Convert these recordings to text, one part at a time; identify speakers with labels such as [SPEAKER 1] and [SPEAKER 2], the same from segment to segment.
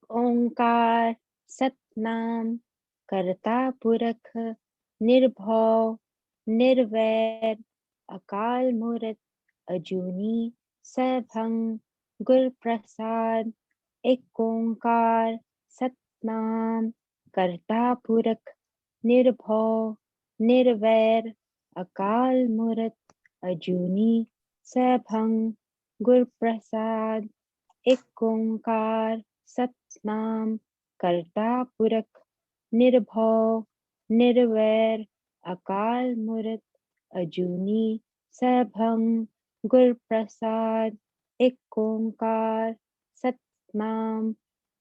[SPEAKER 1] ओंकार सतनाम करता पुरख निर्भव निर्वैर अकाल मूर्त अजूनी सैभं गुर प्रसाद। एक ओंकार सतनाम करता पुरख निर्भव निर्वैर अकाल मूर्त अजूनी सैभं गुर प्रसाद। एक ओंकार सतनाम करता पुरख निर्भव निर्वैर अकाल मूर्त अजूनी सैभं गुर प्रसाद। एक ओंकार सतनाम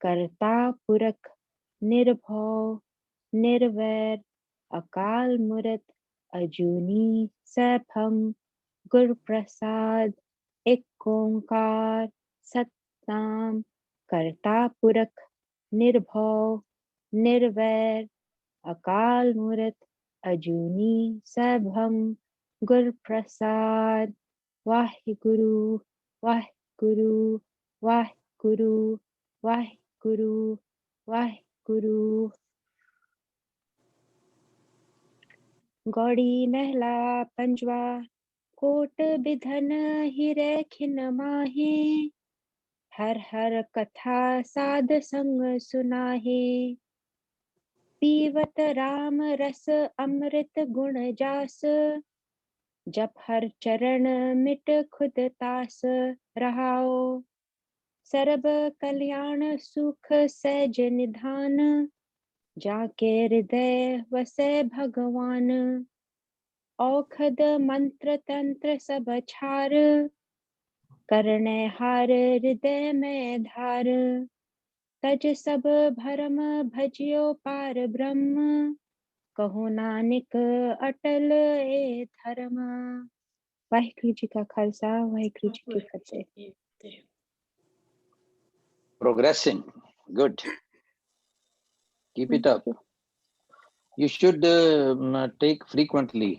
[SPEAKER 1] करता पुरख निर्भव निर्वैर अकाल मूर्त अजूनी सैभं गुर प्रसाद। एक ओंकार सतनाम करता पुरख निर्भव निर्वैर अकाल मूर्त अजूनी सैभं गुर प्रसाद। वाहिगुरु वाहिगुरु वाहिगुरु वाहिगुरु वाहिगुरु। गौड़ी महला पंजवा कोट बिधन हिरे खिन माहे। हर हर कथा साध संग सुनाहे। पीवत राम रस अमृत गुण जास। जप हर चरण मिट खुद तास रहाओ। सर्ब कल्याण सुख सहज निधान। जाके हृदय वसै भगवान। औखद मंत्र तंत्र सब छार। करने हार हृदय में धार। तज सब भरम भजियो पार ब्रह्म। कहो नानक अटल ए धर्म। वाहिगुरु जी का खालसा वाहिगुरु जी की फतेह।
[SPEAKER 2] Progressing, good. Keep it up. You should take frequently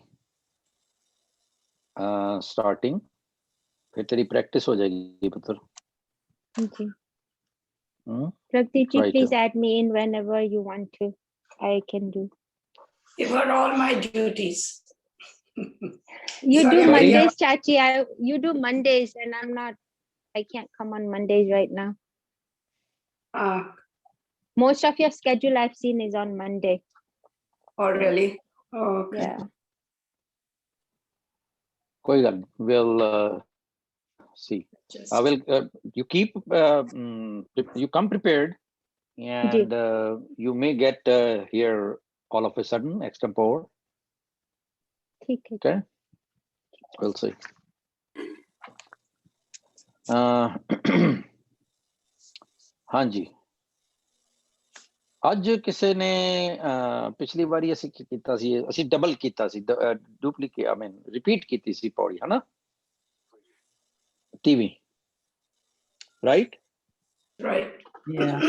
[SPEAKER 2] starting. फिर तेरी practice हो जाएगी पुत्र.
[SPEAKER 1] जी. Prakti ji, please add me in whenever you want to. I can do.
[SPEAKER 3] Give her all my duties.
[SPEAKER 1] You do Mondays, Chachi. You do Mondays, and I'm not. I can't come on Mondays right now. Most of your schedule I've seen is on Monday.
[SPEAKER 3] Oh, really? Oh, okay.
[SPEAKER 1] Yeah.
[SPEAKER 2] कोई गल नहीं. We'll see. I will. You keep. You come prepared, and you may get here all of a sudden extempore. Okay. We'll see. हाँ जी. ਅੱਜ ਕਿਸੇ ਨੇ ਪਿਛਲੀ ਵਾਰੀ ਅਸੀਂ ਕੀ ਕੀਤਾ ਸੀ, ਅਸੀਂ ਡਬਲ ਕੀਤਾ ਸੀ, ਡੁਪਲੀਕੇਟ ਆਈ ਮੀਨ ਰਿਪੀਟ ਕੀਤੀ ਸੀ ਪੌੜੀ, ਹਨਾ? ਟੀਵੀ ਰਾਈਟ
[SPEAKER 3] ਯਾ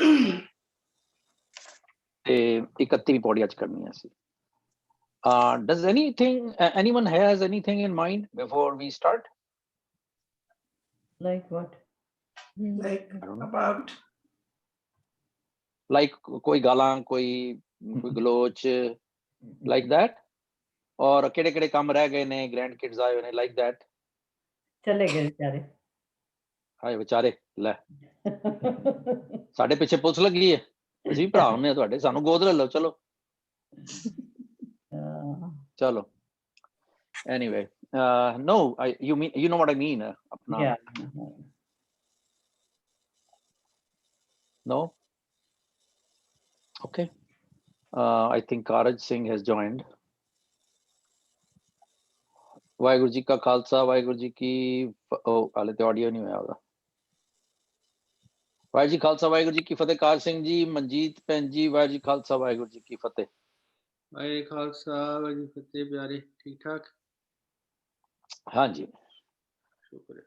[SPEAKER 2] ਤੇ 31ਵੀਂ ਪੌੜੀ ਅੱਜ ਕਰਨੀ ਹੈ ਅਸੀਂ. Does anyone has anything in mind before we start?
[SPEAKER 3] Like what? Like about?
[SPEAKER 2] Like कोई गालां, कोई गलोच, like that? और केड़े केड़े काम रह गए ने, ग्रैंड किड्स आए हुए ने, like that?
[SPEAKER 3] चले गए बेचारे.
[SPEAKER 2] हाय बेचारे, ले साडे पीछे पुलिस लगी है, ਅਸੀਂ ਵੀ ਭਰਾ ਹੁੰਨੇ ਤੁਹਾਡੇ, ਸਾਨੂੰ ਗੋਦ ਲੈ ਲਓ, ਚਲੋ ਚਲੋ. Anyway, no, you know what I mean.
[SPEAKER 3] Yeah.
[SPEAKER 2] No? Okay. I think Karaj Singh has joined. Waheguru ji का खालसा वाहिगुरु जी की हाले तो ऑडियो नहीं होया होगा. वाहिगुरु जी खालसा वाहिगुरु जी की फतेह. कार सिंह जी, मनजीत भैन जी, वाहिगुरु जी खालसा वाहिगुरु जी की फतेह.
[SPEAKER 4] वाहिगुरु खालसा वाहिगुरु जी फतेह. प्यारे ठीक ठाक?
[SPEAKER 2] हाँ जी,
[SPEAKER 4] शुक्र है.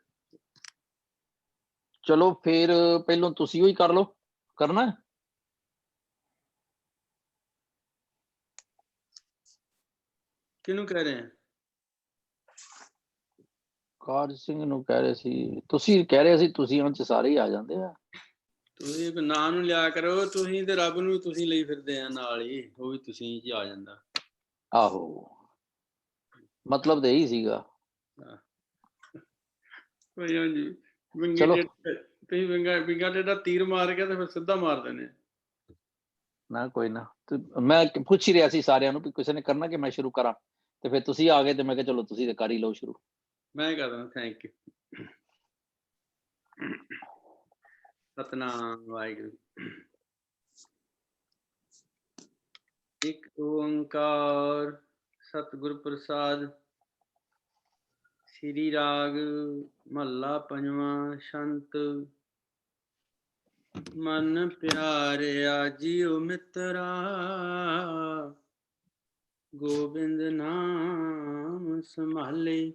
[SPEAKER 2] चलो फिर पहलों तुसी ही कर लो, करना है?
[SPEAKER 4] किनू कह रहे हैं?
[SPEAKER 2] ਕਾਰ ਸਿੰਘ ਨੂੰ ਕਹਿ ਰਹੇ ਸੀ, ਤੁਸੀਂ ਕਹਿ ਰਹੇ ਸੀ, ਤੁਸੀਂ ਉਹਨਾਂ ਚ ਸਾਰੇ ਹੀ ਆ ਜਾਂਦੇ ਆ.
[SPEAKER 4] ਤੁਸੀਂ ਨਾਂ ਨੂੰ ਲਿਆ ਕਰੋ, ਤੁਸੀਂ ਤੇ ਰੱਬ ਨੂੰ ਤੁਸੀਂ ਲਈ ਫਿਰਦੇ ਆ ਨਾਲ ਹੀ, ਉਹ ਵੀ ਤੁਸੀਂ ਚ ਆ ਜਾਂਦਾ।
[SPEAKER 2] ਆਹੋ, ਮਤਲਬ ਤਾਂ ਇਹੀ ਸੀਗਾ।
[SPEAKER 4] ਕੋਈ ਹਾਂਜੀ, ਵਿੰਗੀ
[SPEAKER 2] ਚਲੋ
[SPEAKER 4] ਤੁਸੀਂ ਵਿੰਗਾ ਟੇਢਾ ਤੀਰ ਮਾਰ ਕੇ ਤੇ ਫਿਰ ਸਿੱਧਾ ਮਾਰ ਦਿੰਦੇ।
[SPEAKER 2] ਨਾ ਕੋਈ ਨਾ, ਮੈਂ ਪੁੱਛ ਹੀ ਰਿਹਾ ਸੀ ਸਾਰਿਆਂ ਨੂੰ ਵੀ ਕਿਸੇ ਨੇ ਕਰਨਾ ਕਿ ਮੈਂ ਸ਼ੁਰੂ ਕਰਾਂ, ਤੇ ਫਿਰ ਤੁਸੀਂ ਆ ਗਏ ਤੇ ਮੈਂ ਕਿਹਾ ਚਲੋ ਤੁਸੀਂ ਤੇ ਕਰ ਹੀ ਲਓ ਸ਼ੁਰੂ।
[SPEAKER 4] ਮੈਂ ਕਰਦਾ, ਥੈਂਕ ਯੂ। ਸਤਨਾਮ ਵਾਹਿਗੁਰੂ। ਇੱਕ ਓੰਕਾਰ ਸਤਿਗੁਰ ਪ੍ਰਸਾਦ। ਸ੍ਰੀ ਰਾਗ ਮਹੱਲਾ ਪੰਜਵਾਂ। ਸ਼ੰਤ ਮਨ ਪਿਆਰਿਆ ਜੀਉ ਮਿੱਤਰਾ, ਗੋਬਿੰਦ ਨਾਮ ਸੰਭਾਲੇ।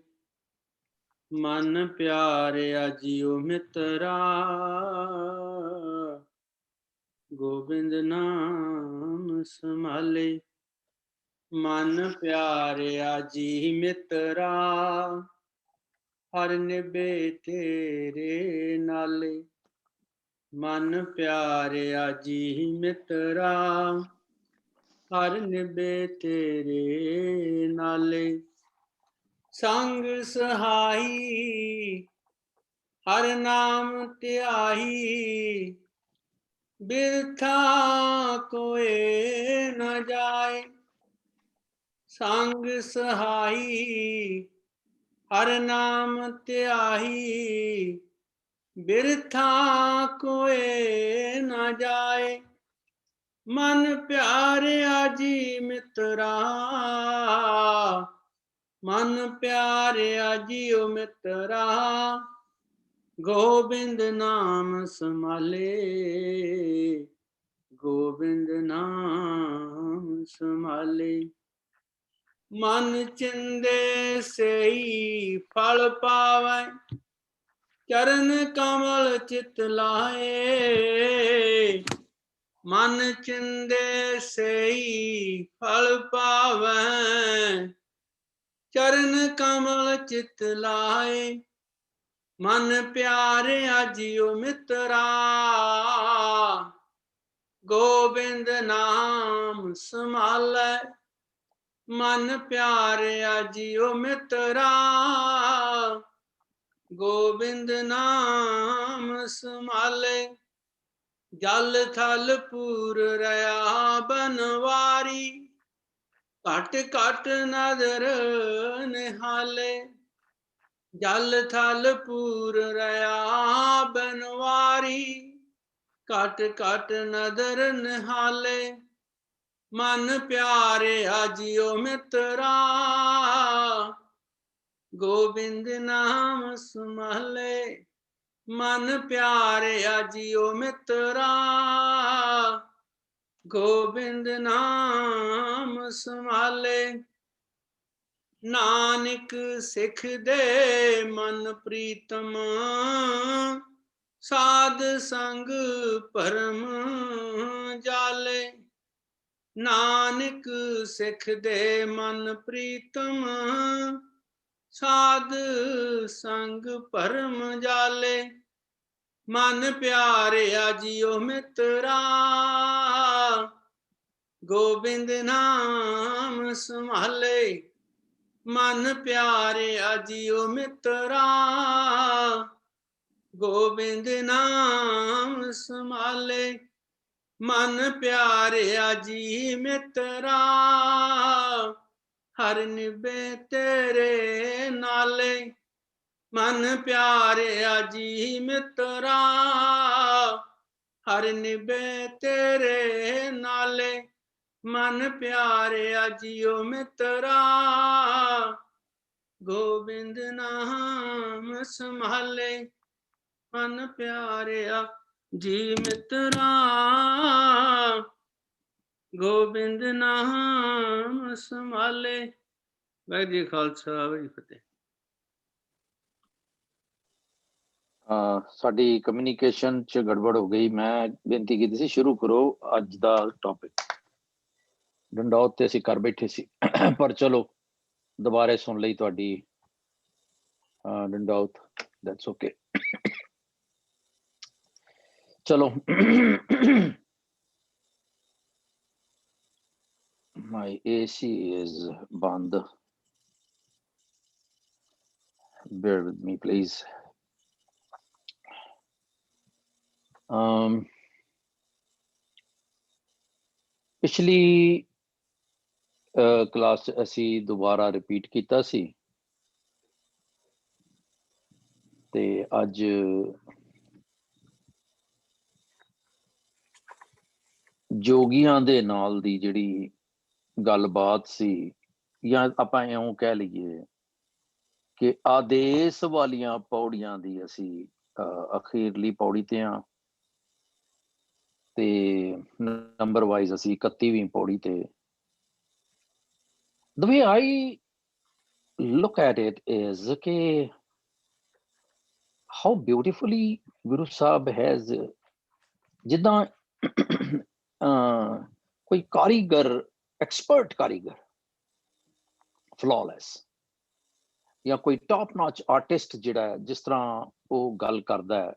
[SPEAKER 4] ਮਨ ਪਿਆਰਿਆ ਜੀਉ ਮਿੱਤਰਾ, ਗੋਬਿੰਦ ਨਾਮ ਸੰਭਾਲੇ। ਮਨ ਪਿਆਰਿਆ ਜੀ ਮਿੱਤਰਾ, ਹਰਿ ਨਿਭੇ ਤੇਰੇ ਨਾਲੇ। ਮਨ ਪਿਆਰਿਆ ਜੀ ਮਿੱਤਰਾ, ਹਰਿ ਨਿਭੇ ਤੇਰੇ ਨਾਲੇ। ਸੰਗ ਸਹਾਈ ਹਰਿ ਨਾਮ ਧਿਆਈ, ਬਿਰਥਾ ਕੋਇ ਨ ਜਾਏ। ਸੰਗ ਸਹਾਈ ਹਰਿ ਨਾਮ ਧਿਆਈ, ਬਿਰਥਾ ਕੋਇ ਨ ਜਾਏ। ਮਨ ਪਿਆਰਿਆ ਜੀ ਮਿੱਤਰਾ, ਮਨ ਪਿਆਰਿਆ ਜੀਉ ਮਿੱਤਰਾ, ਗੋਬਿੰਦ ਨਾਮ ਸੰਭਾਲੇ। ਗੋਬਿੰਦ ਨਾਮ ਸੰਭਾਲੇ। ਮਨ ਚਿੰਦੇ ਸਈ ਫਲ ਪਾਵੈ, ਚਰਨ ਕਮਲ ਚਿਤ ਲਾਏ। ਮਨ ਚਿੰਦੇ ਸਈ ਫਲ ਪਾਵੈ, ਚਰਨ ਕਮਲ ਚਿਤ ਲਾਏ। ਮਨ ਪਿਆਰਿਆ ਜੀਉ ਮਿੱਤਰਾ, ਗੋਬਿੰਦ ਨਾਮ ਸੰਭਾਲੈ। ਮਨ ਪਿਆਰਿਆ ਜੀਉ ਮਿੱਤਰਾ, ਗੋਬਿੰਦ ਨਾਮ ਸੰਭਾਲੇ। ਜਲ ਥਲ ਪੂਰ ਰਿਆ ਬਨਵਾਰੀ, ਘਟ ਘਟ ਨਦਰ ਨਿਹਾਲੇ। ਜਲ ਥਲ ਪੂਰ ਰਿਆ ਬਨਵਾਰੀ, ਘਟ ਘਟ ਨਦਰ ਨਿਹਾਲੇ। ਮਨ ਪਿਆਰਿਆ ਜੀਉ ਮਿੱਤਰਾ, ਗੋਬਿੰਦ ਨਾਮ ਸੰਭਾਲੇ। ਮਨ ਪਿਆਰਿਆ ਜੀਉ ਮਿੱਤਰਾ, ਗੋਬਿੰਦ ਨਾਮ ਸੰਭਾਲੇ। ਨਾਨਕ ਸਿੱਖ ਦੇ ਮਨ ਪ੍ਰੀਤਮ, ਸਾਧ ਸੰਗ ਭਰਮ ਜਾਲੇ। ਨਾਨਕ ਸਿੱਖ ਦੇ ਮਨ ਪ੍ਰੀਤਮ, ਸਾਧ ਸੰਗ ਭਰਮ ਜਾਲੇ। ਮਨ ਪਿਆਰਿਆ ਜੀਉ ਮਿੱਤਰਾ, ਗੋਬਿੰਦ ਨਾਮ ਸੰਭਾਲੇ। ਮਨ ਪਿਆਰਿਆ ਜੀਉ ਮਿੱਤਰਾ, ਗੋਬਿੰਦ ਨਾਮ ਸੰਭਾਲੇ। ਮਨ ਪਿਆਰਿਆ ਜੀ ਮਿੱਤਰਾ, ਹਰਿ ਨਿਭੇ ਤੇਰੇ ਨਾਲੇ। ਮਨ ਪਿਆਰਿਆ ਜੀ ਮਿੱਤਰਾ, ਹਰਿ ਨਿਭੇ ਤੇਰੇ ਨਾਲੇ। ਮਨ ਪਿਆਰਿਆ ਜੀਉ ਮਿੱਤਰਾ, ਗੋਬਿੰਦ ਨਾਮ ਸੰਭਾਲੇ। ਮਨ ਪਿਆਰਿਆ ਜੀ ਮਿੱਤਰਾ, ਗੋਬਿੰਦ ਨਾਮ ਸੰਭਾਲੇ। ਵਾਹਿਗੁਰੂ ਜੀ ਖਾਲਸਾ, ਵਾਹਿਗੁਰੂ ਜੀ ਫਤਿਹ।
[SPEAKER 2] ਸਾਡੀ ਕਮਿਊਨੀਕੇਸ਼ਨ 'ਚ ਗੜਬੜ ਹੋ ਗਈ। ਮੈਂ ਬੇਨਤੀ ਕੀਤੀ ਸੀ ਸ਼ੁਰੂ ਕਰੋ ਅੱਜ ਦਾ ਟੌਪਿਕ। ਡੰਡੌਤ ਤੇ ਅਸੀਂ ਕਰ ਬੈਠੇ ਸੀ, ਪਰ ਚਲੋ ਦੁਬਾਰੇ ਸੁਣ ਲਈ ਤੁਹਾਡੀ ਡੰਡੌਤ, ਦੈਟਸ ਓਕੇ। चलो my AC is band. Bear with me, please. पिछली क्लास ਅਸੀਂ ਦੁਬਾਰਾ ਰਿਪੀਟ ਕੀਤਾ ਸੀ ਤੇ ਅੱਜ ਜੋਗੀਆਂ ਦੇ ਨਾਲ ਦੀ ਜਿਹੜੀ ਗੱਲਬਾਤ ਸੀ ਜਾਂ ਆਪਾਂ ਇਉਂ ਕਹਿ ਲਈਏ ਕਿ ਆਦੇਸ਼ ਵਾਲੀਆਂ ਪੌੜੀਆਂ ਦੀ ਅਸੀਂ ਅਖੀਰਲੀ ਪੌੜੀ ਤੇ ਆ ਤੇ ਨੰਬਰ ਵਾਈਜ਼ ਅਸੀਂ 31ਵੀਂ ਪੌੜੀ ਤੇ the way I look at it is ਕਿ how beautifully Guru Sahib has ਜਿੱਦਾਂ ਕੋਈ ਕਾਰੀਗਰ ਐਕਸਪਰਟ ਕਾਰੀਗਰ ਫਲॉलेस ਜਾਂ ਕੋਈ ਟੌਪ ਨੌਚ ਆਰਟਿਸਟ ਜਿਹੜਾ ਜਿਸ ਤਰ੍ਹਾਂ ਉਹ ਗੱਲ ਕਰਦਾ ਹੈ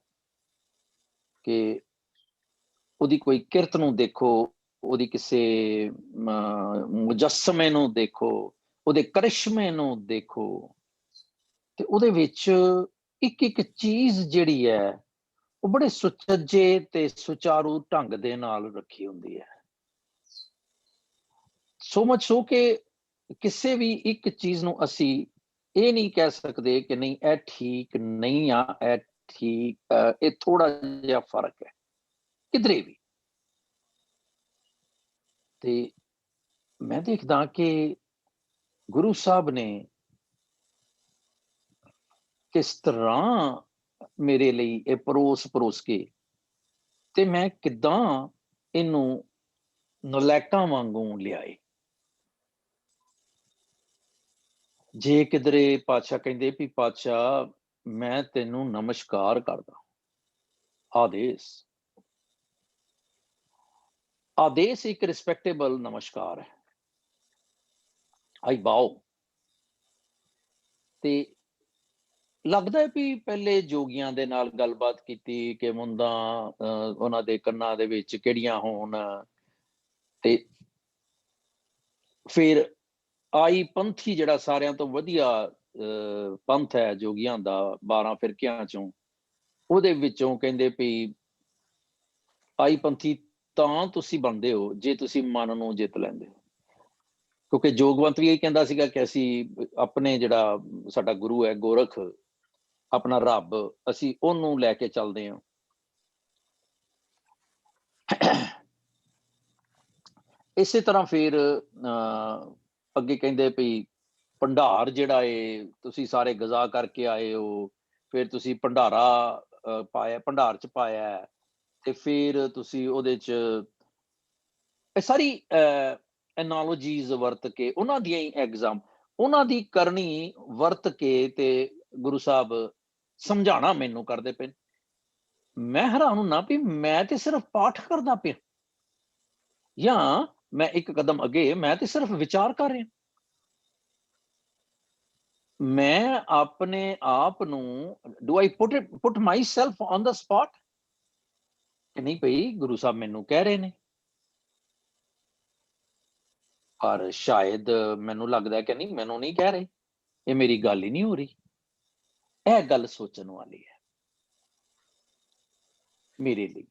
[SPEAKER 2] ਕਿ ਉਹਦੀ ਕੋਈ ਕਿਰਤ ਨੂੰ ਦੇਖੋ, ਉਹਦੀ ਕਿਸੇ ਮੁਜੱਸਮੇ ਨੂੰ ਦੇਖੋ, ਉਹਦੇ ਕਰਿਸ਼ਮੇ ਨੂੰ ਦੇਖੋ ਤੇ ਉਹਦੇ ਵਿੱਚ ਇੱਕ ਇੱਕ ਚੀਜ਼ ਜਿਹੜੀ ਹੈ ਉਹ ਬੜੇ ਸੁਚੱਜੇ ਤੇ ਸੁਚਾਰੂ ਢੰਗ ਦੇ ਨਾਲ ਰੱਖੀ ਹੁੰਦੀ ਹੈ। ਸੋ ਮਚ ਸੋ ਕਿ ਕਿਸੇ ਵੀ ਇੱਕ ਚੀਜ਼ ਨੂੰ ਅਸੀਂ ਇਹ ਨਹੀਂ ਕਹਿ ਸਕਦੇ ਕਿ ਨਹੀਂ ਇਹ ਠੀਕ ਨਹੀਂ ਆ, ਇਹ ਠੀਕ, ਇਹ ਥੋੜਾ ਜਿਹਾ ਫਰਕ ਹੈ ਕਿਧਰੇ ਵੀ। ਤੇ ਮੈਂ ਦੇਖਦਾ ਕਿ ਗੁਰੂ ਸਾਹਿਬ ਨੇ ਕਿਸ ਤਰ੍ਹਾਂ ਮੇਰੇ ਲਈ ਇਹ ਪਰੋਸ ਕੇ ਤੇ ਮੈਂ ਕਿੱਦਾਂ ਇਹਨੂੰ ਨਲੈਕਾਂ ਵਾਂਗੂ ਲਿਆਏ। ਜੇ ਕਿਧਰੇ ਪਾਤਸ਼ਾਹ ਕਹਿੰਦੇ ਵੀ ਪਾਤਸ਼ਾਹ ਮੈਂ ਤੈਨੂੰ ਨਮਸਕਾਰ ਕਰਦਾ, ਆਦੇਸ਼ ਇੱਕ ਰਿਸਪੈਕਟੇਬਲ ਨਮਸਕਾਰ ਹੈ, ਆਈ ਬਾਓ। ਤੇ ਲੱਗਦਾ ਹੈ ਵੀ ਪਹਿਲੇ ਜੋਗੀਆਂ ਦੇ ਨਾਲ ਗੱਲਬਾਤ ਕੀਤੀ ਕਿ ਮੁੰਦਾਂ ਉਹਨਾਂ ਦੇ ਕੰਨਾਂ ਦੇ ਵਿੱਚ ਕਿਹੜੀਆਂ ਹੋਣ ਤੇ ਫਿਰ ਆਈ ਪੰਥੀ ਜਿਹੜਾ ਸਾਰਿਆਂ ਤੋਂ ਵਧੀਆ ਪੰਥ ਹੈ ਜੋਗੀਆਂ ਦਾ 12 ਫਿਰਕਿਆਂ ਚੋਂ, ਉਹਦੇ ਵਿੱਚੋਂ ਕਹਿੰਦੇ ਵੀ ਆਈ ਪੰਥੀ ਤਾਂ ਤੁਸੀਂ ਬਣਦੇ ਹੋ ਜੇ ਤੁਸੀਂ ਮਨ ਨੂੰ ਜਿੱਤ ਲੈਂਦੇ ਹੋ। ਕਿਉਂਕਿ ਜੋਗਵੰਤ ਵੀ ਇਹ ਕਹਿੰਦਾ ਸੀਗਾ ਕਿ ਅਸੀਂ ਆਪਣੇ ਜਿਹੜਾ ਸਾਡਾ ਗੁਰੂ ਹੈ ਗੋਰਖ, ਆਪਣਾ ਰੱਬ, ਅਸੀਂ ਉਹਨੂੰ ਲੈ ਕੇ ਚੱਲਦੇ ਹਾਂ। ਇਸੇ ਤਰ੍ਹਾਂ ਫਿਰ ਅੱਗੇ ਕਹਿੰਦੇ ਵੀ ਭੰਡਾਰ ਜਿਹੜਾ ਏ ਤੁਸੀਂ ਸਾਰੇ ਗਜ਼ਾ ਕਰਕੇ ਆਏ ਹੋ, ਫਿਰ ਤੁਸੀਂ ਭੰਡਾਰਾ ਪਾਇਆ, ਭੰਡਾਰ ਚ ਪਾਇਆ ਤੇ ਫਿਰ ਤੁਸੀਂ ਉਹਦੇ ਚ ਇਹ ਸਾਰੀ ਐਨਾਲੋਜੀਜ਼ ਵਰਤ ਕੇ ਉਹਨਾਂ ਦੀਆਂ ਹੀ ਉਹਨਾਂ ਦੀ ਕਰਨੀ ਵਰਤ ਕੇ ਤੇ ਗੁਰੂ ਸਾਹਿਬ ਸਮਝਾਣਾ ਮੈਨੂੰ ਕਰਦੇ ਪਏ। ਮੈਂ ਹੈਰਾਨ ਹੁੰਨਾ ਵੀ ਮੈਂ ਤੇ ਸਿਰਫ ਪਾਠ ਕਰਦਾ ਪਿਆ ਜਾਂ ਮੈਂ ਇੱਕ ਕਦਮ ਅੱਗੇ, ਮੈਂ ਤੇ ਸਿਰਫ ਵਿਚਾਰ ਕਰ ਰਿਹਾ। ਮੈਂ ਆਪਣੇ ਆਪ ਨੂੰ do I put my self on the spot ਕਿ ਨਹੀਂ ਭਈ ਗੁਰੂ ਸਾਹਿਬ ਮੈਨੂੰ ਕਹਿ ਰਹੇ ਨੇ, ਪਰ ਸ਼ਾਇਦ ਮੈਨੂੰ ਲੱਗਦਾ ਕਿ ਨਹੀਂ, ਮੈਨੂੰ ਨਹੀਂ ਕਹਿ ਰਹੇ, ਇਹ ਮੇਰੀ ਗੱਲ ਹੀ ਨਹੀਂ ਹੋ ਰਹੀ। ਇਹ ਗੱਲ ਸੋਚਣ ਵਾਲੀ ਹੈ ਮੇਰੇ ਲਈ।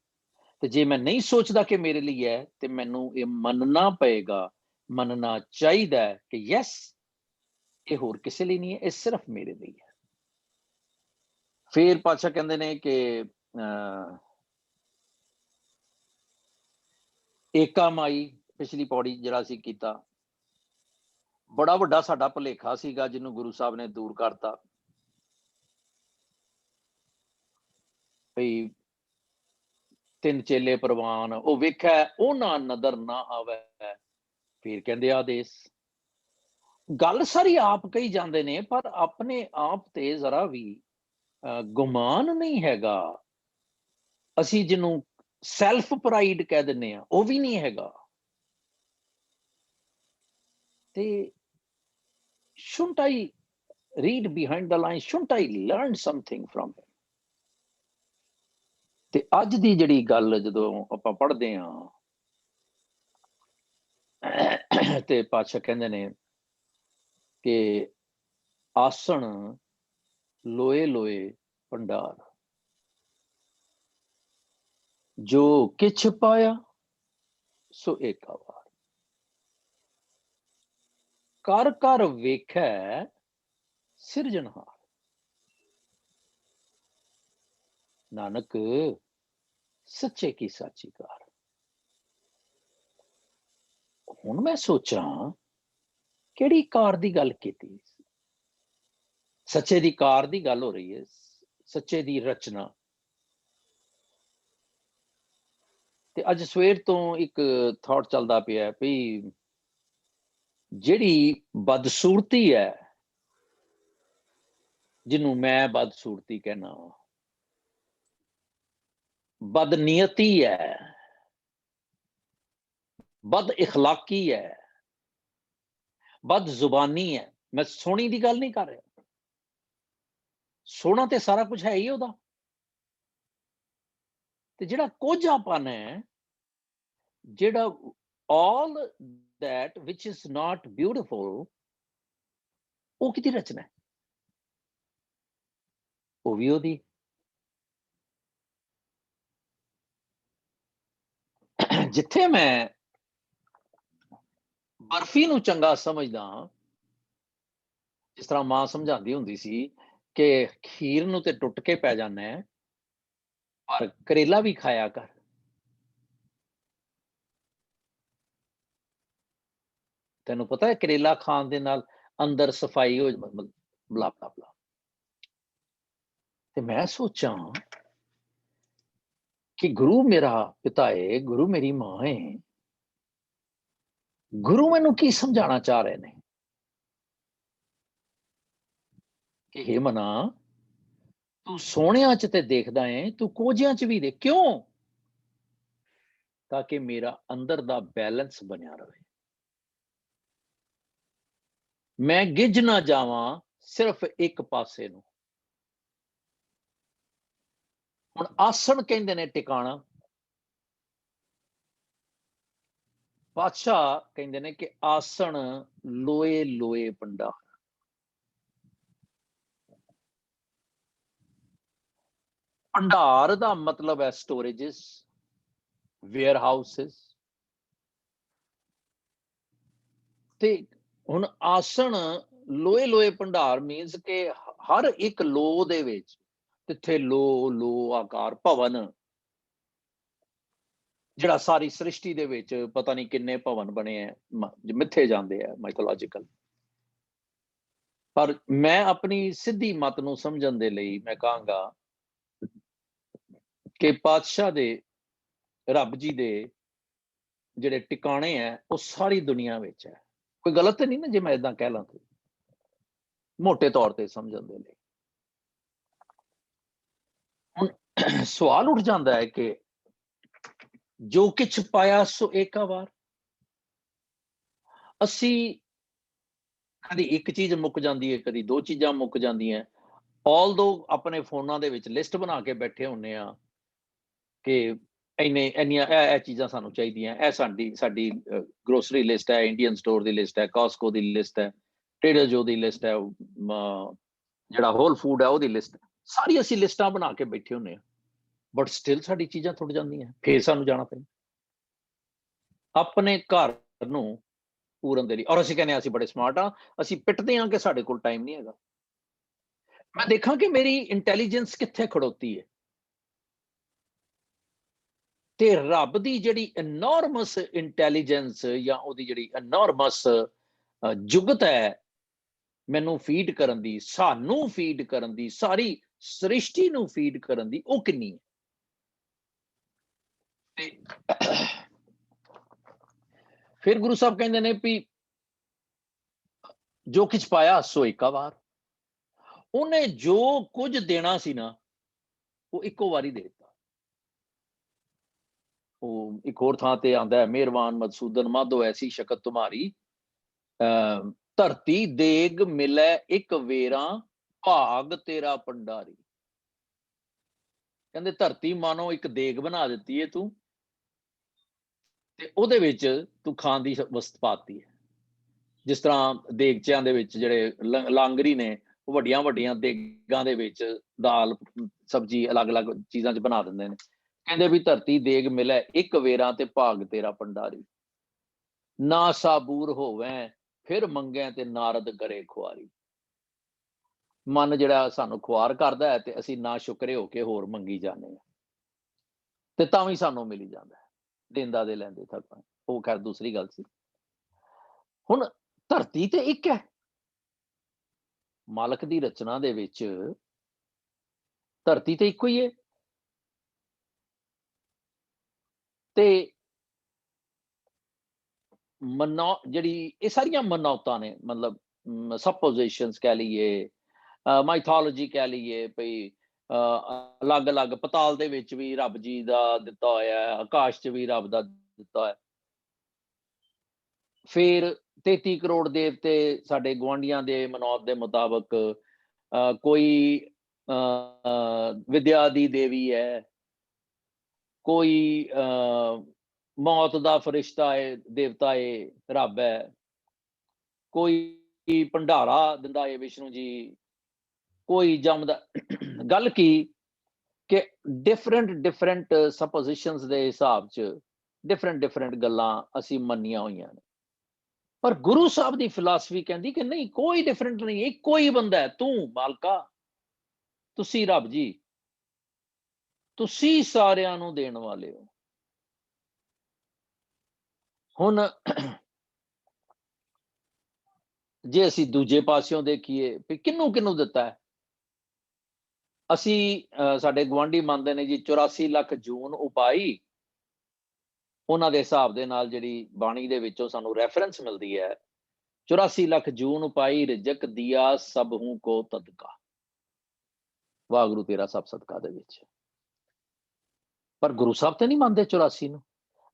[SPEAKER 2] ਤੇ ਜੇ ਮੈਂ ਨਹੀਂ ਸੋਚਦਾ ਕਿ ਮੇਰੇ ਲਈ ਹੈ ਤੇ ਮੈਨੂੰ ਇਹ ਮੰਨਣਾ ਪਏਗਾ, ਮੰਨਣਾ ਚਾਹੀਦਾ ਹੈ ਕਿ ਯੈਸ ਇਹ ਹੋਰ ਕਿਸੇ ਲਈ ਨਹੀਂ ਹੈ, ਇਹ ਸਿਰਫ ਮੇਰੇ ਲਈ ਹੈ। ਫਿਰ ਪਾਤਸ਼ਾਹ ਕਹਿੰਦੇ ਨੇ ਕਿ ਏਕਾ ਮਾਈ, ਪਿਛਲੀ ਪੌੜੀ ਜਿਹੜਾ ਅਸੀਂ ਕੀਤਾ, ਬੜਾ ਵੱਡਾ ਸਾਡਾ ਭੁਲੇਖਾ ਸੀਗਾ ਜਿਹਨੂੰ ਗੁਰੂ ਸਾਹਿਬ ਨੇ ਦੂਰ ਕਰਤਾ। ਭਈ ਤਿੰਨ ਚੇਲੇ ਪ੍ਰਵਾਨ ਉਹ ਵੇਖਿਆ ਉਹਨਾਂ ਨਦਰ ਨਾ ਆਵੇ, ਫਿਰ ਕਹਿੰਦੇ ਆਦੇਸ਼। ਗੱਲ ਸਾਰੀ ਆਪ ਕਹੀ ਜਾਂਦੇ ਨੇ ਪਰ ਆਪਣੇ ਆਪ ਤੇ ਜ਼ਰਾ ਵੀ ਗੁਮਾਨ ਨਹੀਂ ਹੈਗਾ। ਅਸੀਂ ਜਿਹਨੂੰ ਸੈਲਫ ਪ੍ਰਾਈਡ ਕਹਿ ਦਿੰਦੇ ਆ ਉਹ ਵੀ ਨਹੀਂ ਹੈਗਾ। ਤੇ shouldn't I read behind the line? Shouldn't I learn something from him? ਤੇ ਅੱਜ ਦੀ ਜਿਹੜੀ ਗੱਲ ਜਦੋਂ ਆਪਾਂ ਪੜ੍ਹਦੇ ਹਾਂ ਤੇ ਪਾਤਸ਼ਾਹ ਕਹਿੰਦੇ ਨੇ ਕਿ ਆਸਣ ਲੋਏ ਲੋਏ ਭੰਡਾਰ, ਜੋ ਕਿਛ ਪਾਇਆ ਸੋ ਏਕਾ ਵਾਰ, ਕਰ ਕਰ ਵੇਖੈ ਸਿਰਜਣਹਾਰ। ਨਾਨਕ ਸੱਚੇ ਕੀ ਸਾਚੀ ਕਾਰ। ਹੁਣ ਮੈਂ ਸੋਚਾਂ ਕਿਹੜੀ ਕਾਰ ਦੀ ਗੱਲ ਕੀਤੀ? ਸੱਚੇ ਦੀ ਕਾਰ ਦੀ ਗੱਲ ਹੋ ਰਹੀ ਹੈ, ਸੱਚੇ ਦੀ ਰਚਨਾ। ਤੇ ਅੱਜ ਸਵੇਰ ਤੋਂ ਇੱਕ ਥਾਟ ਚੱਲਦਾ ਪਿਆ ਵੀ ਜਿਹੜੀ ਬਦਸੂਰਤੀ ਹੈ, ਜਿਹਨੂੰ ਮੈਂ ਬਦਸੂਰਤੀ ਕਹਿਣਾ, ਬਦਨੀਅਤੀ ਹੈ, ਬਦ ਇਖਲਾਕੀ ਹੈ, ਬਦ ਜ਼ੁਬਾਨੀ ਹੈ। ਮੈਂ ਸੋਹਣੀ ਦੀ ਗੱਲ ਨਹੀਂ ਕਰ ਰਿਹਾ, ਸੋਹਣਾ ਤੇ ਸਾਰਾ ਕੁਝ ਹੈ ਹੀ ਉਹਦਾ, ਤੇ ਜਿਹੜਾ ਕੋਝਾਪਨ ਹੈ, ਜਿਹੜਾ all that which is not beautiful, ਉਹ ਕਿਹਦੀ ਰਚਨਾ ਹੈ? ਉਹ ਵੀ ਉਹਦੀ। ਜਿੱਥੇ ਮੈਂ ਬਰਫੀ ਨੂੰ ਚੰਗਾ ਸਮਝਦਾ, ਜਿਸ ਤਰ੍ਹਾਂ ਮਾਂ ਸਮਝਾਉਂਦੀ ਹੁੰਦੀ ਸੀ ਕਿ ਖੀਰ ਨੂੰ ਤੇ ਟੁੱਟ ਕੇ ਪੈ ਜਾਣਾ ਹੈ, ਪਰ ਕਰੇਲਾ ਵੀ ਖਾਇਆ ਕਰ। ਤੈਨੂੰ ਪਤਾ ਹੈ ਕਰੇਲਾ ਖਾਣ ਦੇ ਨਾਲ ਅੰਦਰ ਸਫਾਈ ਹੋ ਬਲਾ ਬਲਾ ਬਲਾ। ਤੇ ਮੈਂ ਸੋਚਾਂ ਕਿ ਗੁਰੂ ਮੇਰਾ ਪਿਤਾ ਹੈ, ਗੁਰੂ ਮੇਰੀ ਮਾਂ ਹੈ, ਗੁਰੂ ਮੈਨੂੰ ਕੀ ਸਮਝਾਉਣਾ ਚਾਹ ਰਹੇ ਨੇ ਕਿ ਹੇ ਮਨਾ, ਤੂੰ ਸੋਹਣਿਆਂ ਚ ਤੇ ਦੇਖਦਾ ਹੈ, ਤੂੰ ਕੋਝਿਆਂ ਚ ਵੀ ਦੇਖ। ਕਿਉਂ? ਤਾਂ ਕਿ ਮੇਰਾ ਅੰਦਰ ਦਾ ਬੈਲੈਂਸ ਬਣਿਆ ਰਹੇ, ਮੈਂ ਗਿੱਝ ਨਾ ਜਾਵਾਂ ਸਿਰਫ ਇੱਕ ਪਾਸੇ ਨੂੰ। ਹੁਣ ਆਸਣ ਕਹਿੰਦੇ ਨੇ ਟਿਕਾਣਾ, ਪਾਤਸ਼ਾਹ ਕਹਿੰਦੇ ਨੇ ਕਿ ਆਸਣ ਲੋਏ ਲੋਏ ਭੰਡਾਰ। ਭੰਡਾਰ ਦਾ ਮਤਲਬ ਹੈ ਸਟੋਰੇजेस, ਵੇਅਰ ਹਾਊਸਿਸ। ਤੇ ਹੁਣ ਆਸਣ ਲੋਏ ਲੋਏ ਭੰਡਾਰ ਮੀਨਸ ਕਿ ਹਰ ਇੱਕ ਲੋ ਦੇ ਵਿੱਚ, ਜਿੱਥੇ ਲੋ ਲੋ ਆਕਾਰ ਭਵਨ, ਜਿਹੜਾ ਸਾਰੀ ਸ੍ਰਿਸ਼ਟੀ ਦੇ ਵਿੱਚ ਪਤਾ ਨਹੀਂ ਕਿੰਨੇ ਭਵਨ ਬਣੇ ਆ, ਮਿੱਥੇ ਜਾਂਦੇ ਆ ਮਾਈਥੋਲੋਜੀਕਲ। ਪਰ ਮੈਂ ਆਪਣੀ ਸਿੱਧੀ ਮਤ ਨੂੰ ਸਮਝਣ ਦੇ ਲਈ ਮੈਂ ਕਹਾਂਗਾ ਕਿ ਪਾਤਸ਼ਾਹ ਦੇ, ਰੱਬ ਜੀ ਦੇ ਜਿਹੜੇ ਟਿਕਾਣੇ ਹੈ ਉਹ ਸਾਰੀ ਦੁਨੀਆ ਵਿੱਚ ਹੈ। ਕੋਈ ਗਲਤ ਤਾਂ ਨਹੀਂ ਨਾ ਜੇ ਮੈਂ ਏਦਾਂ ਕਹਿ ਲਾਂ, ਮੋਟੇ ਤੌਰ ਤੇ ਸਮਝਣ ਦੇ ਲਈ। ਹੁਣ ਸਵਾਲ ਉੱਠ ਜਾਂਦਾ ਹੈ ਕਿ ਜੋ ਕਿਛ ਪਾਇਆ ਸੋ ਏਕਾ ਵਾਰ। ਅਸੀਂ ਕਦੀ ਇੱਕ ਚੀਜ਼ ਮੁੱਕ ਜਾਂਦੀ ਹੈ, ਕਦੀ ਦੋ ਚੀਜ਼ਾਂ ਮੁੱਕ ਜਾਂਦੀਆਂ। ਆਲਦੋ ਆਪਣੇ ਫੋਨਾਂ ਦੇ ਵਿੱਚ ਲਿਸਟ ਬਣਾ ਕੇ ਬੈਠੇ ਹੁੰਨੇ ਆ ਕਿ ਇੰਨੀਆਂ ਇਹ ਚੀਜ਼ਾਂ ਸਾਨੂੰ ਚਾਹੀਦੀਆਂ, ਇਹ ਸਾਡੀ ਗਰੋਸਰੀ ਲਿਸਟ ਹੈ, ਇੰਡੀਅਨ ਸਟੋਰ ਦੀ ਲਿਸਟ ਹੈ, ਕਾਸਕੋ ਦੀ ਲਿਸਟ ਹੈ, ਟ੍ਰੇਡਰ ਜੋ ਦੀ ਲਿਸਟ ਹੈ, ਜਿਹੜਾ ਹੋਲ ਫੂਡ ਹੈ ਉਹਦੀ ਲਿਸਟ। ਸਾਰੀ ਅਸੀਂ ਲਿਸਟਾਂ ਬਣਾ ਕੇ ਬੈਠੇ ਹੁੰਨੇ ਆ, ਬਟ ਸਟਿਲ ਸਾਡੀ ਚੀਜ਼ਾਂ ਟੁੱਟ ਜਾਂਦੀਆਂ, ਫੇਰ ਸਾਨੂੰ ਜਾਣਾ ਪੈਂਦਾ ਆਪਣੇ ਘਰ ਨੂੰ ਪੂਰਨ ਦੇ ਲਈ। ਔਰ ਅਸੀਂ ਕਹਿੰਦੇ ਅਸੀਂ ਬੜੇ ਸਮਾਰਟ ਹਾਂ, ਅਸੀਂ ਪਿੱਟਦੇ ਹਾਂ ਕਿ ਸਾਡੇ ਕੋਲ ਟਾਈਮ ਨਹੀਂ ਹੈਗਾ। ਮੈਂ ਦੇਖਾਂ ਕਿ ਮੇਰੀ ਇੰਟੈਲੀਜੈਂਸ ਕਿੱਥੇ ਖੜੋਤੀ ਹੈ, ਤੇ ਰੱਬ ਦੀ ਜਿਹੜੀ ਇਨੋਰਮਸ ਇੰਟੈਲੀਜੈਂਸ ਜਾਂ ਉਹਦੀ ਜਿਹੜੀ ਇਨੋਰਮਸ ਜੁਗਤ ਹੈ ਮੈਨੂੰ ਫੀਡ ਕਰਨ ਦੀ, ਸਾਨੂੰ ਫੀਡ ਕਰਨ ਦੀ, ਸਾਰੀ ਸ੍ਰਿਸ਼ਟੀ ਨੂੰ ਫੀਡ ਕਰਨ ਦੀ, ਉਹ ਕਿੰਨੀ ਹੈ। ਫਿਰ ਗੁਰੂ ਸਾਹਿਬ ਕਹਿੰਦੇ ਨੇ ਵੀ ਜੋ ਕੁਝ ਪਾਇਆ ਸੋ ਏਕਾ ਵਾਰ। ਉਹਨੇ ਜੋ ਕੁਝ ਦੇਣਾ ਸੀ ਨਾ ਉਹ ਇੱਕੋ ਵਾਰੀ ਦੇ ਦਿੱਤਾ। ਉਹ ਇੱਕ ਹੋਰ ਥਾਂ ਤੇ ਆਉਂਦਾ ਹੈ, ਮਿਹਰਬਾਨ ਮਧਸੂਦਨ ਮਾਧੋ ਐਸੀ ਸ਼ਕਤ ਤੁਮਾਰੀ, ਧਰਤੀ ਦੇਗ ਮਿਲੇ ਇੱਕ ਵੇਰਾ, ਭਾਗ ਤੇਰਾ ਭੰਡਾਰੀ। ਕਹਿੰਦੇ ਧਰਤੀ ਮਾਨੋ ਇੱਕ ਦੇਗ ਬਣਾ ਦਿੱਤੀ ਹੈ ਤੂੰ, ਤੇ ਉਹਦੇ ਵਿੱਚ ਤੂੰ ਖਾਣ ਦੀ ਵਸਤ ਪਾਤੀ ਹੈ। ਜਿਸ ਤਰ੍ਹਾਂ ਦੇਗਚਿਆਂ ਦੇ ਵਿੱਚ ਜਿਹੜੇ ਲਾਂਗਰੀ ਨੇ, ਉਹ ਵੱਡੀਆਂ ਵੱਡੀਆਂ ਦੇਗਾਂ ਦੇ ਵਿੱਚ ਦਾਲ ਸਬਜ਼ੀ ਅਲੱਗ-ਅਲੱਗ ਚੀਜ਼ਾਂ 'ਚ ਬਣਾ ਦਿੰਦੇ ਨੇ। ਕਹਿੰਦੇ ਵੀ ਧਰਤੀ ਦੇਗ ਮਿਲੇ ਇੱਕ ਵੇਰਾਂ ਤੇ ਭਾਗ ਤੇਰਾ ਭੰਡਾਰੀ, ਨਾ ਸਾਬੂਰ ਹੋਵੇਂ ਫਿਰ ਮੰਗੈ ਤੇ ਨਾਰਦ ਕਰੇ ਖੁਆਰੀ। ਮਨ ਜਿਹੜਾ ਸਾਨੂੰ ਖੁਆਰ ਕਰਦਾ ਹੈ ਤੇ ਅਸੀਂ ਨਾ ਸ਼ੁਕਰੇ ਹੋ ਕੇ ਹੋਰ ਮੰਗੀ ਜਾਂਦੇ ਹਾਂ, ਤੇ ਤਾਂ ਵੀ ਸਾਨੂੰ ਮਿਲੀ ਜਾਂਦਾ ਹੈ, ਦੇਂਦਾ ਦੇ ਲੈਂਦੇ ਥਕਾਂ। ਉਹ ਖੈਰ ਦੂਸਰੀ ਗੱਲ ਸੀ। ਹੁਣ ਧਰਤੀ ਤੇ ਇੱਕ ਹੈ, ਮਾਲਕ ਦੀ ਰਚਨਾ ਦੇ ਵਿੱਚ ਧਰਤੀ ਤੇ ਇੱਕੋ ਹੀ ਹੈ। ਤੇ ਜਿਹੜੀ ਇਹ ਸਾਰੀਆਂ ਮਨੌਤਾਂ ਨੇ, ਮਤਲਬ ਸਪੋਜੀਸ਼ਨਸ ਕਹਿ ਲਈਏ, ਮਾਈਥੋਲੋਜੀ ਕਹਿ ਲਈਏ, ਭਈ ਅਲੱਗ-ਅਲੱਗ ਪਤਾਲ ਦੇ ਵਿੱਚ ਵੀ ਰੱਬ ਜੀ ਦਾ ਦਿੱਤਾ ਹੋਇਆ ਹੈ, ਆਕਾਸ਼ 'ਚ ਵੀ ਰੱਬ ਦਾ ਦਿੱਤਾ ਹੋਇਆ। ਫਿਰ 33 ਕਰੋੜ ਦੇਵਤੇ ਸਾਡੇ ਗੁਆਂਢੀਆਂ ਦੇ ਮਨੌਤ ਦੇ ਮੁਤਾਬਕ, ਕੋਈ ਵਿਦਿਆ ਦੀ ਦੇਵੀ ਹੈ, ਕੋਈ ਮੌਤ ਦਾ ਫਰਿਸ਼ਤਾ ਹੈ, ਦੇਵਤਾ ਹੈ, ਰੱਬ ਹੈ, ਕੋਈ ਭੰਡਾਰਾ ਦਿੰਦਾ ਹੈ ਵਿਸ਼ਨੂੰ ਜੀ, ਕੋਈ ਜੰਮਦਾ। ਗੱਲ ਕੀ ਕਿ ਡਿਫਰੈਂਟ ਸਪੋਜੀਸ਼ਨਸ ਦੇ ਹਿਸਾਬ 'ਚ ਡਿਫਰੈਂਟ ਗੱਲਾਂ ਅਸੀਂ ਮੰਨੀਆਂ ਹੋਈਆਂ ਨੇ। ਪਰ ਗੁਰੂ ਸਾਹਿਬ ਦੀ ਫਿਲਾਸਫੀ ਕਹਿੰਦੀ ਕਿ ਨਹੀਂ, ਕੋਈ ਡਿਫਰੈਂਟ ਨਹੀਂ, ਇੱਕੋ ਹੀ ਬੰਦਾ ਹੈ। ਤੂੰ ਮਾਲਕਾ, ਤੁਸੀਂ ਰੱਬ ਜੀ, ਤੁਸੀਂ ਸਾਰਿਆਂ ਨੂੰ ਦੇਣ ਵਾਲੇ ਹੋ। ਹੁਣ ਜੇ ਅਸੀਂ ਦੂਜੇ ਪਾਸਿਓਂ ਦੇਖੀਏ ਵੀ ਕਿਹਨੂੰ ਦਿੱਤਾ ਹੈ, ਅਸੀਂ ਸਾਡੇ ਗੁਆਂਢੀ ਮੰਨਦੇ ਨੇ ਜੀ 84 ਲੱਖ ਜੂਨ ਉਪਾਈ। ਉਹਨਾਂ ਦੇ ਹਿਸਾਬ ਦੇ ਨਾਲ ਜਿਹੜੀ ਬਾਣੀ ਦੇ ਵਿੱਚੋਂ ਸਾਨੂੰ ਰੈਫਰੈਂਸ ਮਿਲਦੀ ਹੈ, 84 ਲੱਖ ਜੂਨ ਉਪਾਈ ਰਿਜਕ ਦਿਆ ਸਭ ਹੂੰ ਕੋ ਤਦਕਾ। ਵਾਹਿਗੁਰੂ ਤੇਰਾ ਸਭ ਸਦਕਾ ਦੇ ਵਿੱਚ। ਪਰ ਗੁਰੂ ਸਾਹਿਬ ਤੇ ਨਹੀਂ ਮੰਨਦੇ 84 ਨੂੰ।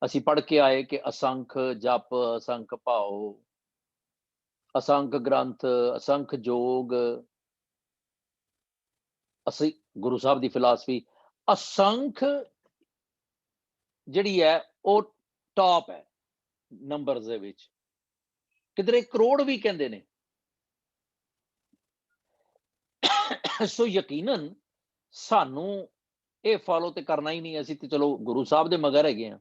[SPEAKER 2] ਅਸੀਂ ਪੜ੍ਹ ਕੇ ਆਏ ਕਿ ਅਸੰਖ ਜਪ, ਅਸੰਖ ਭਾਉ, ਅਸੰਖ ਗ੍ਰੰਥ, ਅਸੰਖ ਜੋਗ। ਅਸੀਂ ਗੁਰੂ ਸਾਹਿਬ ਦੀ ਫਿਲਾਸਫੀ ਅਸੰਖ ਜਿਹੜੀ ਹੈ ਉਹ ਟਾਪ ਹੈ ਨੰਬਰਸ ਦੇ ਵਿੱਚ, ਕਿਧਰੇ ਕਰੋੜ ਵੀ ਕਹਿੰਦੇ ਨੇ। ਸੋ ਯਕੀਨਨ ਸਾਨੂੰ ਇਹ ਫੋਲੋ ਤੇ ਕਰਨਾ ਹੀ ਨਹੀਂ। ਅਸੀਂ ਤੇ ਚਲੋ ਗੁਰੂ ਸਾਹਿਬ ਦੇ ਮਗਰ ਹੈਗੇ ਆ,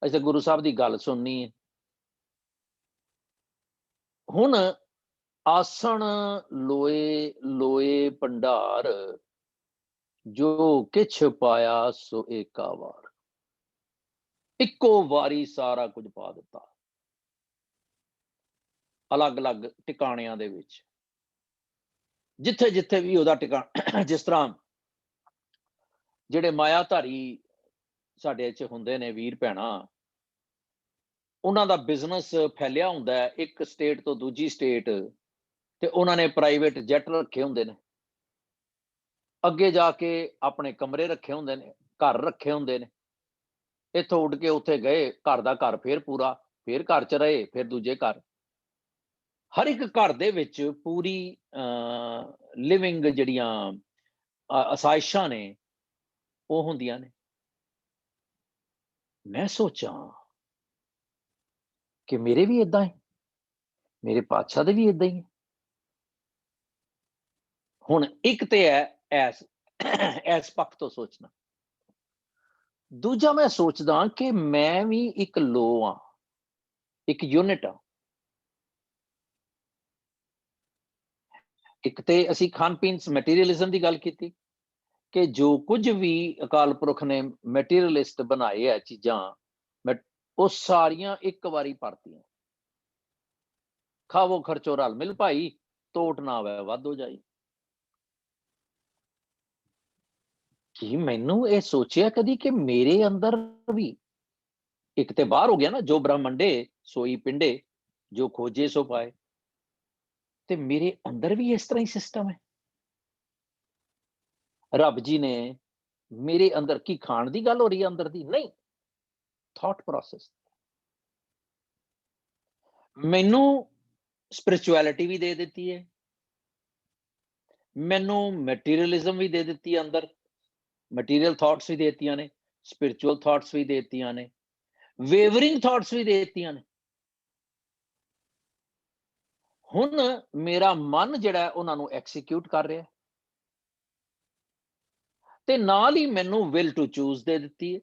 [SPEAKER 2] ਅਸੀਂ ਤਾਂ ਗੁਰੂ ਸਾਹਿਬ ਦੀ ਗੱਲ ਸੁਣਨੀ ਹੈ। ਹੁਣ ਆਸਣ ਲੋਏ ਲੋਏ ਭੰਡਾਰ, ਜੋ ਕਿਛ ਪਾਇਆ ਸੋ ਏਕਾ ਵਾਰ। ਇੱਕੋ ਵਾਰੀ ਸਾਰਾ ਕੁਝ ਪਾ ਦਿੱਤਾ, ਅਲੱਗ-ਅਲੱਗ ਟਿਕਾਣਿਆਂ ਦੇ ਵਿੱਚ, ਜਿੱਥੇ ਜਿੱਥੇ ਵੀ ਉਹਦਾ ਟਿਕਾਣਾ। ਜਿਸ ਤਰ੍ਹਾਂ ਜਿਹੜੇ ਮਾਇਆਧਾਰੀ ਸਾਡੇ 'ਚ ਹੁੰਦੇ ਨੇ ਵੀਰ ਭੈਣਾਂ, ਉਹਨਾਂ ਦਾ ਬਿਜ਼ਨਸ ਫੈਲਿਆ ਹੁੰਦਾ ਹੈ ਇੱਕ ਸਟੇਟ ਤੋਂ ਦੂਜੀ ਸਟੇਟ, ਤੇ ਉਹਨਾਂ ਨੇ ਪ੍ਰਾਈਵੇਟ ਜੈਟ ਰੱਖੇ ਹੁੰਦੇ ਨੇ, ਅੱਗੇ ਜਾ ਕੇ ਆਪਣੇ ਕਮਰੇ ਰੱਖੇ ਹੁੰਦੇ ਨੇ, ਘਰ ਰੱਖੇ ਹੁੰਦੇ ਨੇ। ਇੱਥੋਂ ਉੱਡ ਕੇ ਉੱਥੇ ਗਏ, ਘਰ ਦਾ ਘਰ ਫੇਰ ਪੂਰਾ, ਫੇਰ ਘਰ 'ਚ ਰਹੇ, ਫਿਰ ਦੂਜੇ ਘਰ। ਹਰ ਇੱਕ ਘਰ ਦੇ ਵਿੱਚ ਪੂਰੀ ਲਿਵਿੰਗ ਜਿਹੜੀਆਂ ਆਸਾਇਸ਼ਾਂ ਨੇ ਉਹ ਹੁੰਦੀਆਂ ਨੇ। ਮੈਂ ਸੋਚਾਂ ਕਿ ਮੇਰੇ ਵੀ ਏਦਾਂ ਹੈ, ਮੇਰੇ ਪਾਤਸ਼ਾਹ ਦੇ ਵੀ ਏਦਾਂ ਹੀ ਹੈ। ਹੁਣ ਇੱਕ ਤੇ ਹੈ ਐਸ ਪੱਖ ਤੋਂ ਸੋਚਣਾ। ਦੂਜਾ ਮੈਂ ਸੋਚਦਾ ਕਿ ਮੈਂ ਵੀ ਇੱਕ ਲੋ ਆ, ਇੱਕ ਯੂਨਿਟ ਆ। ਇੱਕ ਤੇ ਅਸੀਂ ਖਾਣ ਪੀਣ ਮਟੀਰੀਅਲਿਜ਼ਮ ਦੀ ਗੱਲ ਕੀਤੀ ਕਿ ਜੋ ਕੁਝ ਵੀ ਅਕਾਲ ਪੁਰਖ ਨੇ ਮਟੀਰੀਅਲਿਸਟ ਬਣਾਏ ਹੈ ਚੀਜ਼ਾਂ, ਉਹ ਸਾਰੀਆਂ ਇੱਕ ਵਾਰੀ ਪਰਤੀਆਂ। ਖਾਵੋ ਖਰਚੋ ਰਲ ਮਿਲ ਭਾਈ, ਤੋਟ ਨਾ ਆਵੇ ਵੱਧ ਹੋ ਜਾਈ। ਕੀ ਮੈਨੂੰ ਇਹ ਸੋਚਿਆ ਕਦੀ ਕਿ ਮੇਰੇ ਅੰਦਰ ਵੀ, ਇੱਕ ਤੇ ਬਾਹਰ ਹੋ ਗਿਆ ਨਾ, ਜੋ ਬ੍ਰਹਮੰਡੇ ਸੋਈ ਪਿੰਡੇ, ਜੋ ਖੋਜੇ ਸੋ ਪਾਏ, ਤੇ ਮੇਰੇ ਅੰਦਰ ਵੀ ਇਸ ਤਰ੍ਹਾਂ ਹੀ ਸਿਸਟਮ ਹੈ। ਰੱਬ ਜੀ ਨੇ ਮੇਰੇ ਅੰਦਰ, ਕੀ ਖਾਣ ਦੀ ਗੱਲ ਹੋ ਰਹੀ ਹੈ ਅੰਦਰ ਦੀ? ਨਹੀਂ, ਥਾਟ ਪ੍ਰੋਸੈਸ। ਮੈਨੂੰ ਸਪਿਰਿਚੁਅਲਿਟੀ ਵੀ ਦੇ ਦਿੱਤੀ ਹੈ, ਮੈਨੂੰ ਮਟੀਰੀਅਲਿਜ਼ਮ ਵੀ ਦੇ ਦਿੱਤੀ ਹੈ ਅੰਦਰ, ਮਟੀਰੀਅਲ ਥਾਟਸ ਵੀ ਦੇਤੀਆਂ ਨੇ, ਸਪਿਰਿਚੁਅਲ ਥਾਟਸ ਵੀ ਦੇਤੀਆਂ ਨੇ, ਵੇਵਰਿੰਗ ਥਾਟਸ ਵੀ ਦੇਤੀਆਂ ਨੇ। ਹੁਣ ਮੇਰਾ ਮਨ ਜਿਹੜਾ ਉਹਨਾਂ ਨੂੰ ਐਕਸੀਕਿਊਟ ਕਰ ਰਿਹਾ, ਤੇ ਨਾਲ ਹੀ ਮੈਨੂੰ ਵਿਲ ਟੂ ਚੂਜ਼ ਦੇ ਦਿੱਤੀ ਹੈ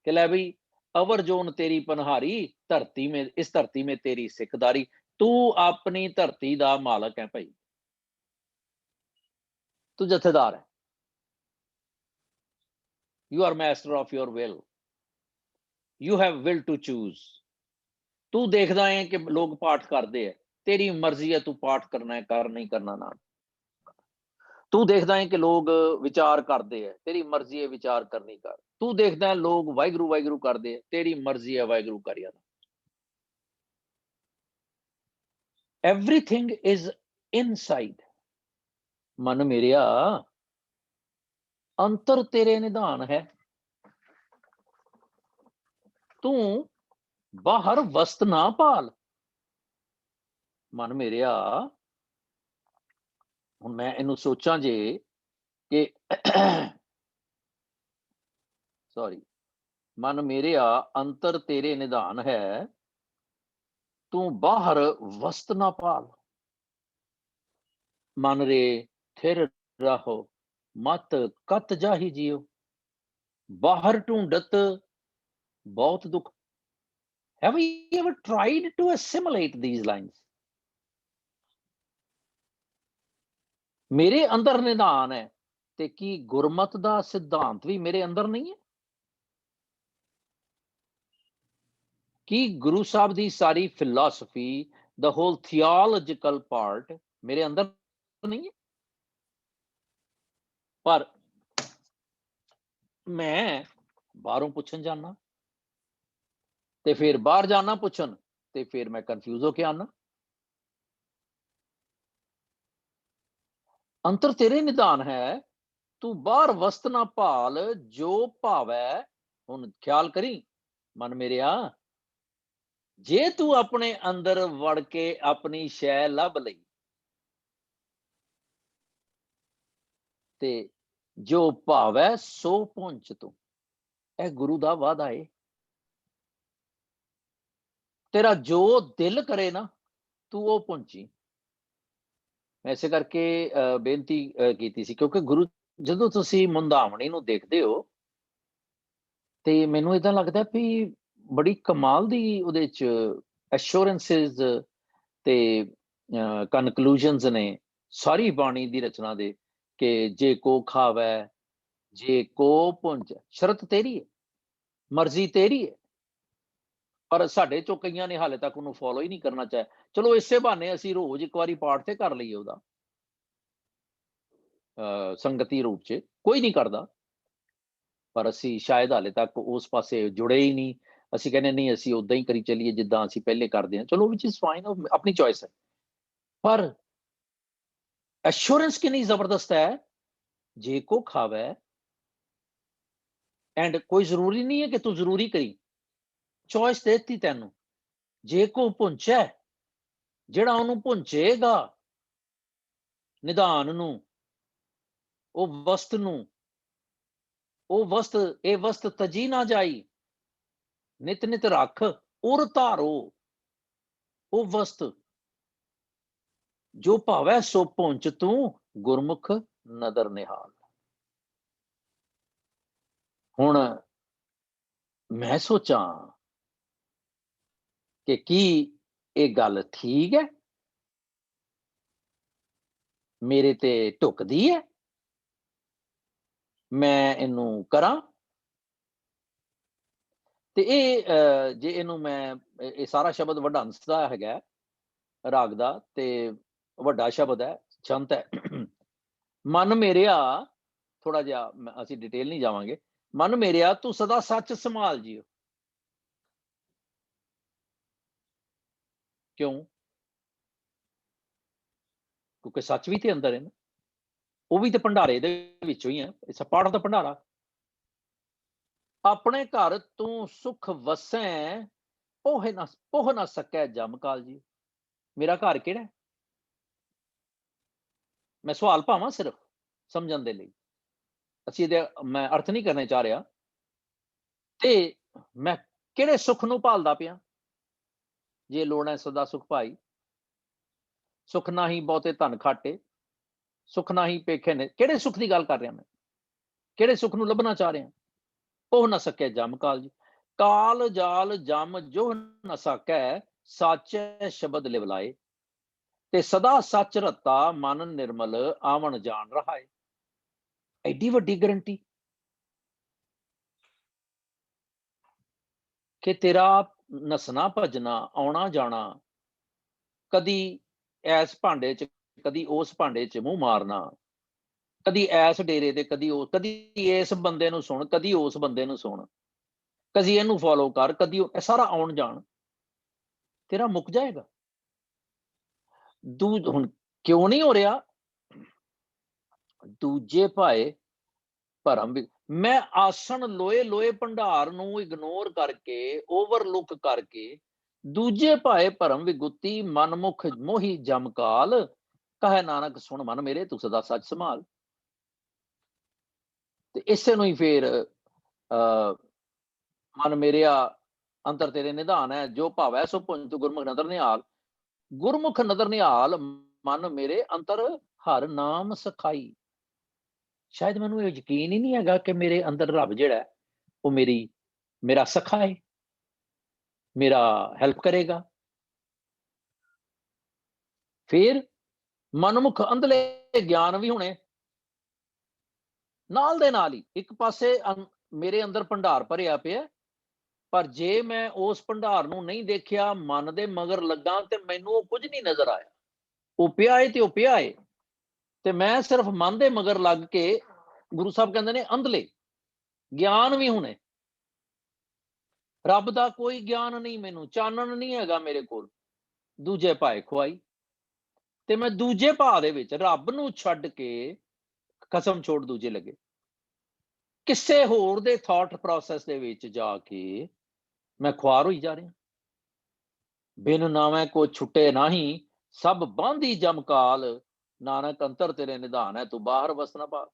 [SPEAKER 2] ਕਿ ਲੈ ਬਈ अवर जोन तेरी पनहारी धरती में, इस धरती में तेरी सिकदारी, तू अपनी धरती दा मालक है भाई, तू जथेदार है, you are master of your will, you have will to choose। तू देखदा है कि लोग पाठ करते हैं, तेरी मर्जी है तू पाठ करना है कर, नहीं करना ना। तू देखदा है कि लोग विचार करते हैं, तेरी मर्जी है विचार करनी कर। तू देखदा है लोग वाहिगुरु वाहिगुरु करते हैं, तेरी मर्जी है वाहिगुरु कर जाना। Everything is inside. मन मेरिया अंतर तेरे निधान है, तू बाहर वस्त ना पाल। मन मेरिया हुण मैं इनू सोचां जे कि सॉरी, मन मेरिया अंतर तेरे निधान है, तू बाहर वस्त ना पाल। मन रे थिर रहो, मत कत जाही जियो, बाहर ढूंढत बहुत दुख। Have you ever tried to assimilate these lines? मेरे अंदर निधान है, ते की गुरमत दा सिद्धांत भी मेरे अंदर नहीं है? कि गुरु साहब दी सारी philosophy, the whole theological part मेरे अंदर नहीं है? पर मैं बाहरों पुछन जाना, ते फिर बाहर जाना पुछन, ते फिर मैं कंफ्यूज होके आना। अंतर तेरे निधान है, तू बाहर वस्त ना भाल, जो भावै। हुण ख्याल करी मन मेरिया, जे तू अपने अंदर वड़ के अपनी शै लभ लई, ते जो भावै सो पहुंच तू। यह गुरु दा वादा है। तेरा जो दिल करे ना, तू वो पहुंची। मैं इसे करके बेनती की सी, क्योंकि गुरु ਜਦੋਂ ਤੁਸੀਂ ਮੁੰਦਾਵਣੀ ਨੂੰ ਦੇਖਦੇ ਹੋ, ਤੇ ਮੈਨੂੰ ਇਦਾਂ ਲੱਗਦਾ ਵੀ ਬੜੀ ਕਮਾਲ ਦੀ ਉਹਦੇ ਚ ਐਸ਼ੋਰੈਂਸਸ ਤੇ ਕਨਕਲੂਜਨਸ ਨੇ ਸਾਰੀ ਬਾਣੀ ਦੀ ਰਚਨਾ ਦੇ, ਕਿ ਜੇ ਕੋ ਖਾਵੈ ਜੇ ਕੋ ਪੁੰਜ, ਸ਼ਰਤ ਤੇਰੀ ਹੈ, ਮਰਜ਼ੀ ਤੇਰੀ ਹੈ। ਪਰ ਸਾਡੇ ਚੋਂ ਕਈਆਂ ਨੇ ਹਾਲੇ ਤੱਕ ਉਹਨੂੰ ਫੋਲੋ ਹੀ ਨਹੀਂ ਕਰਨਾ ਚਾਹਿਆ। ਚਲੋ ਇਸੇ ਬਹਾਨੇ ਅਸੀਂ ਰੋਜ਼ ਇੱਕ ਵਾਰੀ ਪਾਠ ਤੇ ਕਰ ਲਈਏ ਉਹਦਾ ਸੰਗਤੀ ਰੂਪ ਚ, ਕੋਈ ਨਹੀਂ ਕਰਦਾ। ਪਰ ਅਸੀਂ ਸ਼ਾਇਦ ਹਾਲੇ ਤੱਕ ਉਸ ਪਾਸੇ ਜੁੜੇ ਹੀ ਨਹੀਂ। ਅਸੀਂ ਕਹਿੰਦੇ ਨਹੀਂ, ਅਸੀਂ ਉਦਾਂ ਹੀ ਕਰੀ ਚੱਲੀਏ ਜਿੱਦਾਂ ਅਸੀਂ ਪਹਿਲੇ ਕਰਦੇ ਹਾਂ। ਚਲੋ ਵਿਚ ਇਜ਼ ਫਾਈਨ, ਆਪਣੀ ਚੋਇਸ ਹੈ। ਪਰ ਐਸ਼ੋਰੈਂਸ ਕਿੰਨੀ ਜ਼ਬਰਦਸਤ ਹੈ, ਜੇ ਕੋ ਖਾਵੈ, ਐਂਡ ਕੋਈ ਜ਼ਰੂਰੀ ਨਹੀਂ ਹੈ ਕਿ ਤੂੰ ਜ਼ਰੂਰੀ ਕਰੀ, ਚੋਇਸ ਦੇ ਦਿੱਤੀ ਤੈਨੂੰ। ਜੇ ਕੋ ਪੁੰਚੈ, ਜਿਹੜਾ ਉਹਨੂੰ ਪੁੰਚੇਗਾ ਨਿਧਾਨ ਨੂੰ, ਉਹ ਵਸਤ ਨੂੰ, ਉਹ ਵਸਤ, ਇਹ ਵਸਤ ਤਜੀ ਨਾ ਜਾਈ, ਨਿਤ ਨਿਤ ਰੱਖ ਉਰ ਧਾਰੋ। ਉਹ ਵਸਤ ਜੋ ਭਾਵੈ ਸੋ ਪਹੁੰਚ ਤੂੰ, ਗੁਰਮੁਖ ਨਦਰ ਨਿਹਾਲ। ਹੁਣ ਮੈਂ ਸੋਚਾਂ ਕਿ ਕੀ ਇਹ ਗੱਲ ਠੀਕ ਹੈ, ਮੇਰੇ ਤੇ ਢੁਕਦੀ ਹੈ, ਮੈਂ ਇਹਨੂੰ ਕਰਾਂ? ਤੇ ਇਹ ਜੇ ਇਹਨੂੰ ਮੈਂ, ਇਹ ਸਾਰਾ ਸ਼ਬਦ ਵਡਹੰਸ ਦਾ ਹੈਗਾ, ਰਾਗ ਦਾ, ਤੇ ਵੱਡਾ ਸ਼ਬਦ ਹੈ, ਛੰਤ ਹੈ। ਮਨ ਮੇਰਿਆ, ਥੋੜਾ ਜਿਹਾ ਅਸੀਂ ਡਿਟੇਲ ਨਹੀਂ ਜਾਵਾਂਗੇ। ਮਨ ਮੇਰਿਆ ਤੂੰ ਸਦਾ ਸੱਚ ਸੰਭਾਲ ਜੀਓ। ਕਿਉਂ? ਕਿਉਂਕਿ ਸੱਚ ਵੀ ਤੇ ਅੰਦਰ ਹੈ ਨਾ, ਉਹ ਵੀ ਤੇ ਭੰਡਾਰੇ ਦੇ ਵਿੱਚੋਂ ਹੀ ਹੈ। ਇਟਸ ਅ ਪਾਰਟ ਆਫ ਦਾ ਭੰਡਾਰਾ। ਆਪਣੇ ਘਰ ਤੂੰ ਸੁਖ ਵਸੈ, ਪੋਹ ਨਾ ਸਕੈ ਜਮ ਕਾਲ ਜੀ। ਮੇਰਾ ਘਰ ਕਿਹੜਾ ਹੈ? ਮੈਂ ਸਵਾਲ ਪਾਵਾਂ ਸਿਰਫ ਸਮਝਣ ਦੇ ਲਈ। ਅਸੀਂ ਇਹਦੇ ਮੈਂ ਅਰਥ ਨਹੀਂ ਕਰਨਾ ਚਾਹ ਰਿਹਾ, ਤੇ ਮੈਂ ਕਿਹੜੇ ਸੁੱਖ ਨੂੰ ਭਾਲਦਾ ਪਿਆ? ਜੇ ਲੋੜ ਹੈ ਸਦਾ ਸੁਖ ਪਾਈ, ਸੁਖ ਨਾ ਹੀ ਬਹੁਤੇ ਧਨ ਖਾਟੇ, ਸੁਖ ਨਾ ਹੀ ਪੇਖੇ ਨੇ। ਕਿਹੜੇ ਸੁਖ ਦੀ ਗੱਲ ਕਰ ਰਿਹਾ ਮੈਂ? ਕਿਹੜੇ ਸੁਖ ਨੂੰ ਲੱਭਣਾ ਚਾਹ ਰਿਹਾ? ਉਹ ਨਾ ਸਕਿਆ ਜਮ ਕਾਲ ਜੀ, ਕਾਲ ਜਾਲ ਜਮ ਜੋ ਨਾ ਸਕੈ, ਸਾਚੈ ਸ਼ਬਦ ਲਿਵ ਲਾਏ, ਤੇ ਸਦਾ ਸੱਚ ਰਤਾ ਮਨ ਨਿਰਮਲ, ਆਵਣ ਜਾਣ ਰਹਾਏ। ਐਡੀ ਵੱਡੀ ਗਰੰਟੀ ਕਿ ਤੇਰਾ ਨਸਣਾ ਭਜਣਾ, ਆਉਣਾ ਜਾਣਾ, ਕਦੀ ਐਸ ਭਾਂਡੇ ਚ ਕਦੀ ਉਸ ਭਾਂਡੇ ਚ ਮੂੰਹ ਮਾਰਨਾ, ਕਦੀ ਐਸ ਡੇਰੇ ਤੇ ਕਦੀ ਉਹ, ਕਦੀ ਇਸ ਬੰਦੇ ਨੂੰ ਸੁਣ ਕਦੀ ਉਸ ਬੰਦੇ ਨੂੰ ਸੁਣ, ਕਦੀ ਇਹਨੂੰ ਫੋਲੋ ਕਰ ਕਦੀ ਇਹ ਸਾਰਾ ਆਉਣ ਜਾਣ ਤੇਰਾ ਮੁੱਕ ਜਾਏਗਾ। ਹੁਣ ਕਿਉਂ ਨਹੀਂ ਹੋ ਰਿਹਾ? ਦੂਜੇ ਭਾਏ ਭਰਮ ਵੀ, ਮੈਂ ਆਸਣ ਲੋਏ ਲੋਏ ਭੰਡਾਰ ਨੂੰ ਇਗਨੋਰ ਕਰਕੇ, ਓਵਰਲੁੱਕ ਕਰਕੇ, ਦੂਜੇ ਭਾਏ ਭਰਮ ਵਿਗੁੱਤੀ, ਮਨਮੁਖ ਮੋਹੀ ਜਮਕਾਲ, ਕਹੇ ਨਾਨਕ ਸੁਣ ਮਨ ਮੇਰੇ, ਤੂੰ ਸਦਾ ਸੱਚ ਸੰਭਾਲ। ਤੇ ਇਸੇ ਨੂੰ ਹੀ ਫੇਰ ਮਨ ਮੇਰਿਆ ਅੰਤਰ ਤੇਰੇ ਨਿਧਾਨ ਹੈ, ਜੋ ਭਾਵੈ ਸੋ ਪੁੰਜ ਤੂੰ ਗੁਰਮੁਖ ਨਦਰ ਨਿਹਾਲ। ਗੁਰਮੁਖ ਨਦਰ ਨਿਹਾਲ, ਮਨ ਮੇਰੇ ਅੰਤਰ ਹਰ ਨਾਮ ਸਖਾਈ। ਸ਼ਾਇਦ ਮੈਨੂੰ ਇਹ ਯਕੀਨ ਹੀ ਨਹੀਂ ਹੈਗਾ ਕਿ ਮੇਰੇ ਅੰਦਰ ਰੱਬ ਜਿਹੜਾ ਉਹ ਮੇਰਾ ਸਖਾ ਹੈ, ਮੇਰਾ ਹੈਲਪ ਕਰੇਗਾ। ਫਿਰ ਮਨਮੁਖ ਅੰਧਲੇ ਗਿਆਨ ਵੀ ਹੋਣੇ ਨਾਲ ਦੇ ਨਾਲ ਹੀ। ਇੱਕ ਪਾਸੇ ਮੇਰੇ ਅੰਦਰ ਭੰਡਾਰ ਭਰਿਆ ਪਿਆ, ਪਰ ਜੇ ਮੈਂ ਉਸ ਭੰਡਾਰ ਨੂੰ ਨਹੀਂ ਦੇਖਿਆ, ਮਨ ਦੇ ਮਗਰ ਲੱਗਾ, ਤੇ ਮੈਨੂੰ ਉਹ ਕੁਝ ਨਹੀਂ ਨਜ਼ਰ ਆਇਆ। ਉਹ ਪਿਆ ਏ ਤੇ ਉਹ ਪਿਆ ਏ, ਤੇ ਮੈਂ ਸਿਰਫ ਮਨ ਦੇ ਮਗਰ ਲੱਗ ਕੇ, ਗੁਰੂ ਸਾਹਿਬ ਕਹਿੰਦੇ ਨੇ ਅੰਧਲੇ ਗਿਆਨ ਵੀ ਹੋਣੇ। ਰੱਬ ਦਾ ਕੋਈ ਗਿਆਨ ਨਹੀਂ, ਮੈਨੂੰ ਚਾਨਣ ਨਹੀਂ ਹੈਗਾ ਮੇਰੇ ਕੋਲ। ਦੂਜੇ ਭਾਏ ਖੁਆਈ, ਤੇ ਮੈਂ ਦੂਜੇ ਭਾਅ ਦੇ ਵਿੱਚ ਰੱਬ ਨੂੰ ਛੱਡ ਕੇ ਕਸਮ ਛੋੜ ਦੂਜੇ ਲੱਗੇ, ਕਿਸੇ ਹੋਰ ਦੇ ਥਾਟ ਪ੍ਰੋਸੈਸ ਦੇ ਵਿੱਚ ਜਾ ਕੇ ਮੈਂ ਖੁਆਰ ਹੋਈ ਜਾ ਰਿਹਾ। ਬਿਨ ਨਾਵੇਂ ਕੋ ਛੁੱਟੇ ਨਾਹੀ, ਸਭ ਬਾਂਧੀ ਜਮਕਾਲ, ਨਾਨਕ ਅੰਤਰ ਤੇਰੇ ਨਿਧਾਨ ਹੈ, ਤੂੰ ਬਾਹਰ ਵਸਣਾ ਪਾ।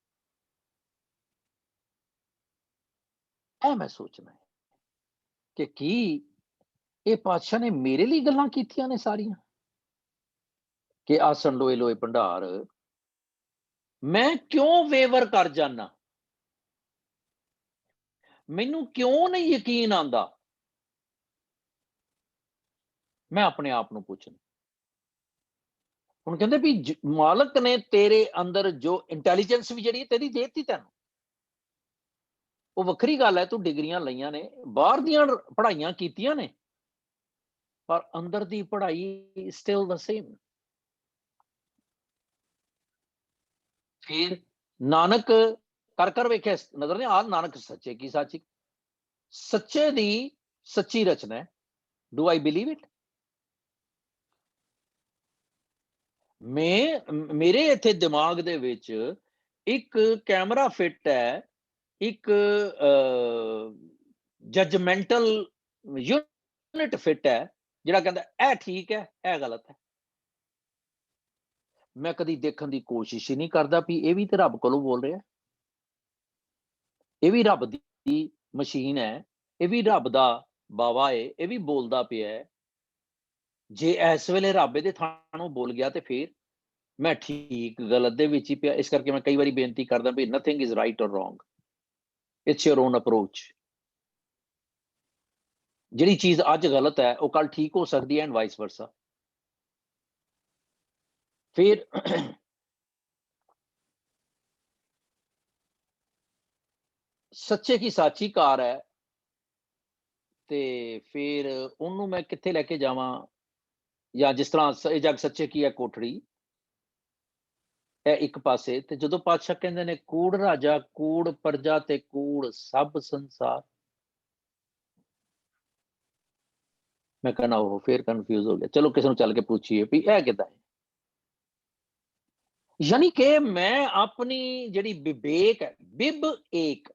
[SPEAKER 2] ਇਹ ਮੈਂ ਸੋਚਣਾ ਕਿ ਕੀ ਇਹ ਪਾਤਸ਼ਾਹ ਨੇ ਮੇਰੇ ਲਈ ਗੱਲਾਂ ਕੀਤੀਆਂ ਨੇ ਸਾਰੀਆਂ, ਕਿ ਆਸਣ ਲੋਏ ਲੋਏ ਭੰਡਾਰ, ਮੈਂ ਕਿਉਂ ਵੇਵਰ ਕਰ ਜਾਣਾ? ਮੈਨੂੰ ਕਿਉਂ ਨਹੀਂ ਯਕੀਨ ਆਉਂਦਾ? ਮੈਂ ਆਪਣੇ ਆਪ ਨੂੰ ਪੁੱਛਣਾ। ਹੁਣ ਕਹਿੰਦੇ ਵੀ ਮਾਲਕ ਨੇ ਤੇਰੇ ਅੰਦਰ ਜੋ ਇੰਟੈਲੀਜੈਂਸ ਵੀ ਜਿਹੜੀ ਤੇਰੀ ਦੇਤੀ ਤੈਨੂੰ, ਉਹ ਵੱਖਰੀ ਗੱਲ ਹੈ, ਤੂੰ ਡਿਗਰੀਆਂ ਲਈਆਂ ਨੇ, ਬਾਹਰ ਦੀਆਂ ਪੜ੍ਹਾਈਆਂ ਕੀਤੀਆਂ ਨੇ, ਪਰ ਅੰਦਰ ਦੀ ਪੜ੍ਹਾਈ ਸਟਿਲ ਦ ਸੇਮ। ਫਿਰ ਨਾਨਕ ਕਰ ਕਰ ਵੇਖਿਆ ਨਜ਼ਰ ਨੇ ਆਲ, ਨਾਨਕ ਸੱਚੇ ਕੀ ਸਾਚੀ। ਸੱਚੇ ਦੀ ਸੱਚੀ ਰਚਨਾ ਹੈ। Do I believe it? ਮੇਰੇ ਇੱਥੇ ਦਿਮਾਗ ਦੇ ਵਿੱਚ ਇੱਕ ਕੈਮਰਾ ਫਿੱਟ ਹੈ, ਇੱਕ ਜਜਮੈਂਟਲ ਯੂਨਿਟ ਫਿੱਟ ਹੈ, ਜਿਹੜਾ ਕਹਿੰਦਾ ਇਹ ਠੀਕ ਹੈ, ਇਹ ਗਲਤ ਹੈ। ਮੈਂ ਕਦੀ ਦੇਖਣ ਦੀ ਕੋਸ਼ਿਸ਼ ਹੀ ਨਹੀਂ ਕਰਦਾ ਵੀ ਇਹ ਵੀ ਤੇ ਰੱਬ ਕੋਲੋਂ ਬੋਲ ਰਿਹਾ, ਇਹ ਵੀ ਰੱਬ ਦੀ ਮਸ਼ੀਨ ਹੈ, ਇਹ ਵੀ ਰੱਬ ਦਾ ਬਾਵਾ ਹੈ, ਇਹ ਵੀ ਬੋਲਦਾ ਪਿਆ ਹੈ। ਜੇ ਇਸ ਵੇਲੇ ਰੱਬ ਦੇ ਥਾਣੋਂ ਬੋਲ ਗਿਆ ਤੇ ਫਿਰ ਮੈਂ ਠੀਕ ਗਲਤ ਦੇ ਵਿੱਚ ਹੀ ਪਿਆ। ਇਸ ਕਰਕੇ ਮੈਂ ਕਈ ਵਾਰੀ ਬੇਨਤੀ ਕਰਦਾ ਵੀ ਨਥਿੰਗ ਇਜ਼ ਰਾਈਟ ਔਰ wrong, it's your own approach. ਜਿਹੜੀ ਚੀਜ਼ ਅੱਜ ਗਲਤ ਹੈ ਉਹ ਕੱਲ ਠੀਕ ਹੋ ਸਕਦੀ ਹੈ, ਐਂਡ ਵਾਈਸ ਵਰਸਾ। ਫਿਰ ਸੱਚੇ ਕੀ ਸਾਚੀ ਕਾਰ ਹੈ, ਤੇ ਫਿਰ ਉਹਨੂੰ ਮੈਂ ਕਿੱਥੇ ਲੈ ਕੇ ਜਾਵਾਂ? ਜਾਂ ਜਿਸ ਤਰ੍ਹਾਂ ਇਹ ਜਗ ਸੱਚੇ ਕੀ ਹੈ ਕੋਠੜੀ, ਇਹ ਇੱਕ ਪਾਸੇ। ਤੇ ਜਦੋਂ ਪਾਤਸ਼ਾਹ ਕਹਿੰਦੇ ਨੇ ਕੂੜ ਰਾਜਾ ਕੂੜ ਪ੍ਰਜਾ ਤੇ ਕੂੜ ਸਭ ਸੰਸਾਰ, ਮੈਂ ਕਹਿਣਾ ਉਹ ਫਿਰ ਕਨਫਿਊਜ਼ ਹੋ ਗਿਆ। ਚਲੋ ਕਿਸੇ ਨੂੰ ਚੱਲ ਕੇ ਪੁੱਛੀਏ ਵੀ ਇਹ ਕਿੱਦਾਂ ਹੈ। ਯਾਨੀ ਕਿ ਮੈਂ ਆਪਣੀ ਜਿਹੜੀ ਵਿਵੇਕ ਹੈ, ਬਿਬ ਏਕ,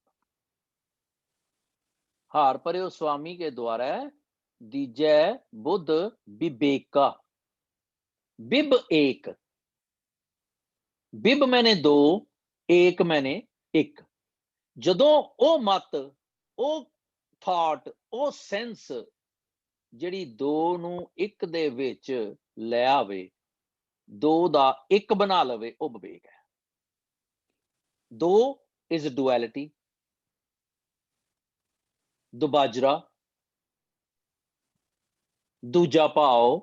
[SPEAKER 2] ਹਾਰ ਪਰਿਓ स्वामी के द्वारा दीजै बुद्ध विवेका। बिब एक, बिब मैंने दो, एक मैंने एक। ਜਦੋਂ ਉਹ ਮਤ, ਉਹ ਥਾਟ, ਉਹ ਸੈਂਸ ਜਿਹੜੀ ਦੋ ਨੂੰ ਇੱਕ ਦੇ ਵਿੱਚ ਲੈ ਆਵੇ, ਦੋ ਦਾ ਇੱਕ ਬਣਾ ਲਵੇ, ਉਹ ਵਿਵੇਕ ਹੈ। ਦੋ is duality, ਦੁਬਾਜਰਾ, ਦੂਜਾ ਭਾਵ,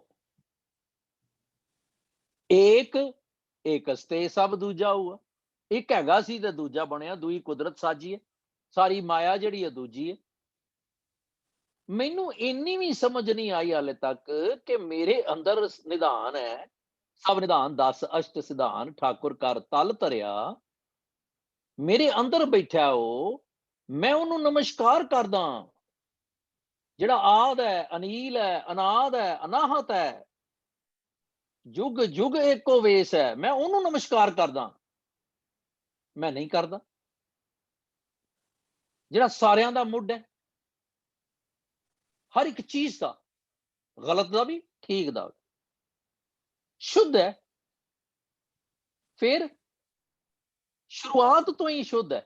[SPEAKER 2] ਏਕ ਏਕਸਤੇ ਸਭ ਦੂਜਾ ਹੋਊਗਾ। ਇੱਕ ਹੈਗਾ ਸੀ ਤੇ ਦੂਜਾ ਬਣਿਆ, ਦੂਈ ਕੁਦਰਤ ਸਾਜੀ ਹੈ, ਸਾਰੀ ਮਾਇਆ ਜਿਹੜੀ ਹੈ ਦੂਜੀ ਹੈ। ਮੈਨੂੰ ਇੰਨੀ ਵੀ ਸਮਝ ਨਹੀਂ ਆਈ ਹਾਲੇ ਤੱਕ ਕਿ ਮੇਰੇ ਅੰਦਰ ਨਿਧਾਨ ਹੈ, ਸਭ ਨਿਧਾਨ 10 ਅਸ਼ਟ ਸਿਧਾਨ ਠਾਕੁਰ ਕਰ ਤਲ ਧਰਿਆ, ਮੇਰੇ ਅੰਦਰ ਬੈਠਾ ਉਹ, ਮੈਂ ਉਹਨੂੰ ਨਮਸਕਾਰ ਕਰਦਾ, ਜਿਹੜਾ ਆਦ ਹੈ, ਅਨੀਲ ਹੈ, ਅਨਾਦ ਹੈ, ਅਨਾਹਤ ਹੈ, ਜੁਗ ਜੁਗ ਏਕੋ ਵੇਸ ਹੈ, ਮੈਂ ਉਹਨੂੰ ਨਮਸਕਾਰ ਕਰਦਾ। ਮੈਂ ਨਹੀਂ ਕਰਦਾ ਜਿਹੜਾ ਸਾਰਿਆਂ ਦਾ ਮੁੱਢ ਹੈ, ਹਰ ਇੱਕ ਚੀਜ਼ ਦਾ, ਗਲਤ ਦਾ ਵੀ ਠੀਕ ਦਾ ਵੀ, ਸ਼ੁੱਧ ਹੈ, ਫਿਰ ਸ਼ੁਰੂਆਤ ਤੋਂ ਹੀ ਸ਼ੁੱਧ ਹੈ,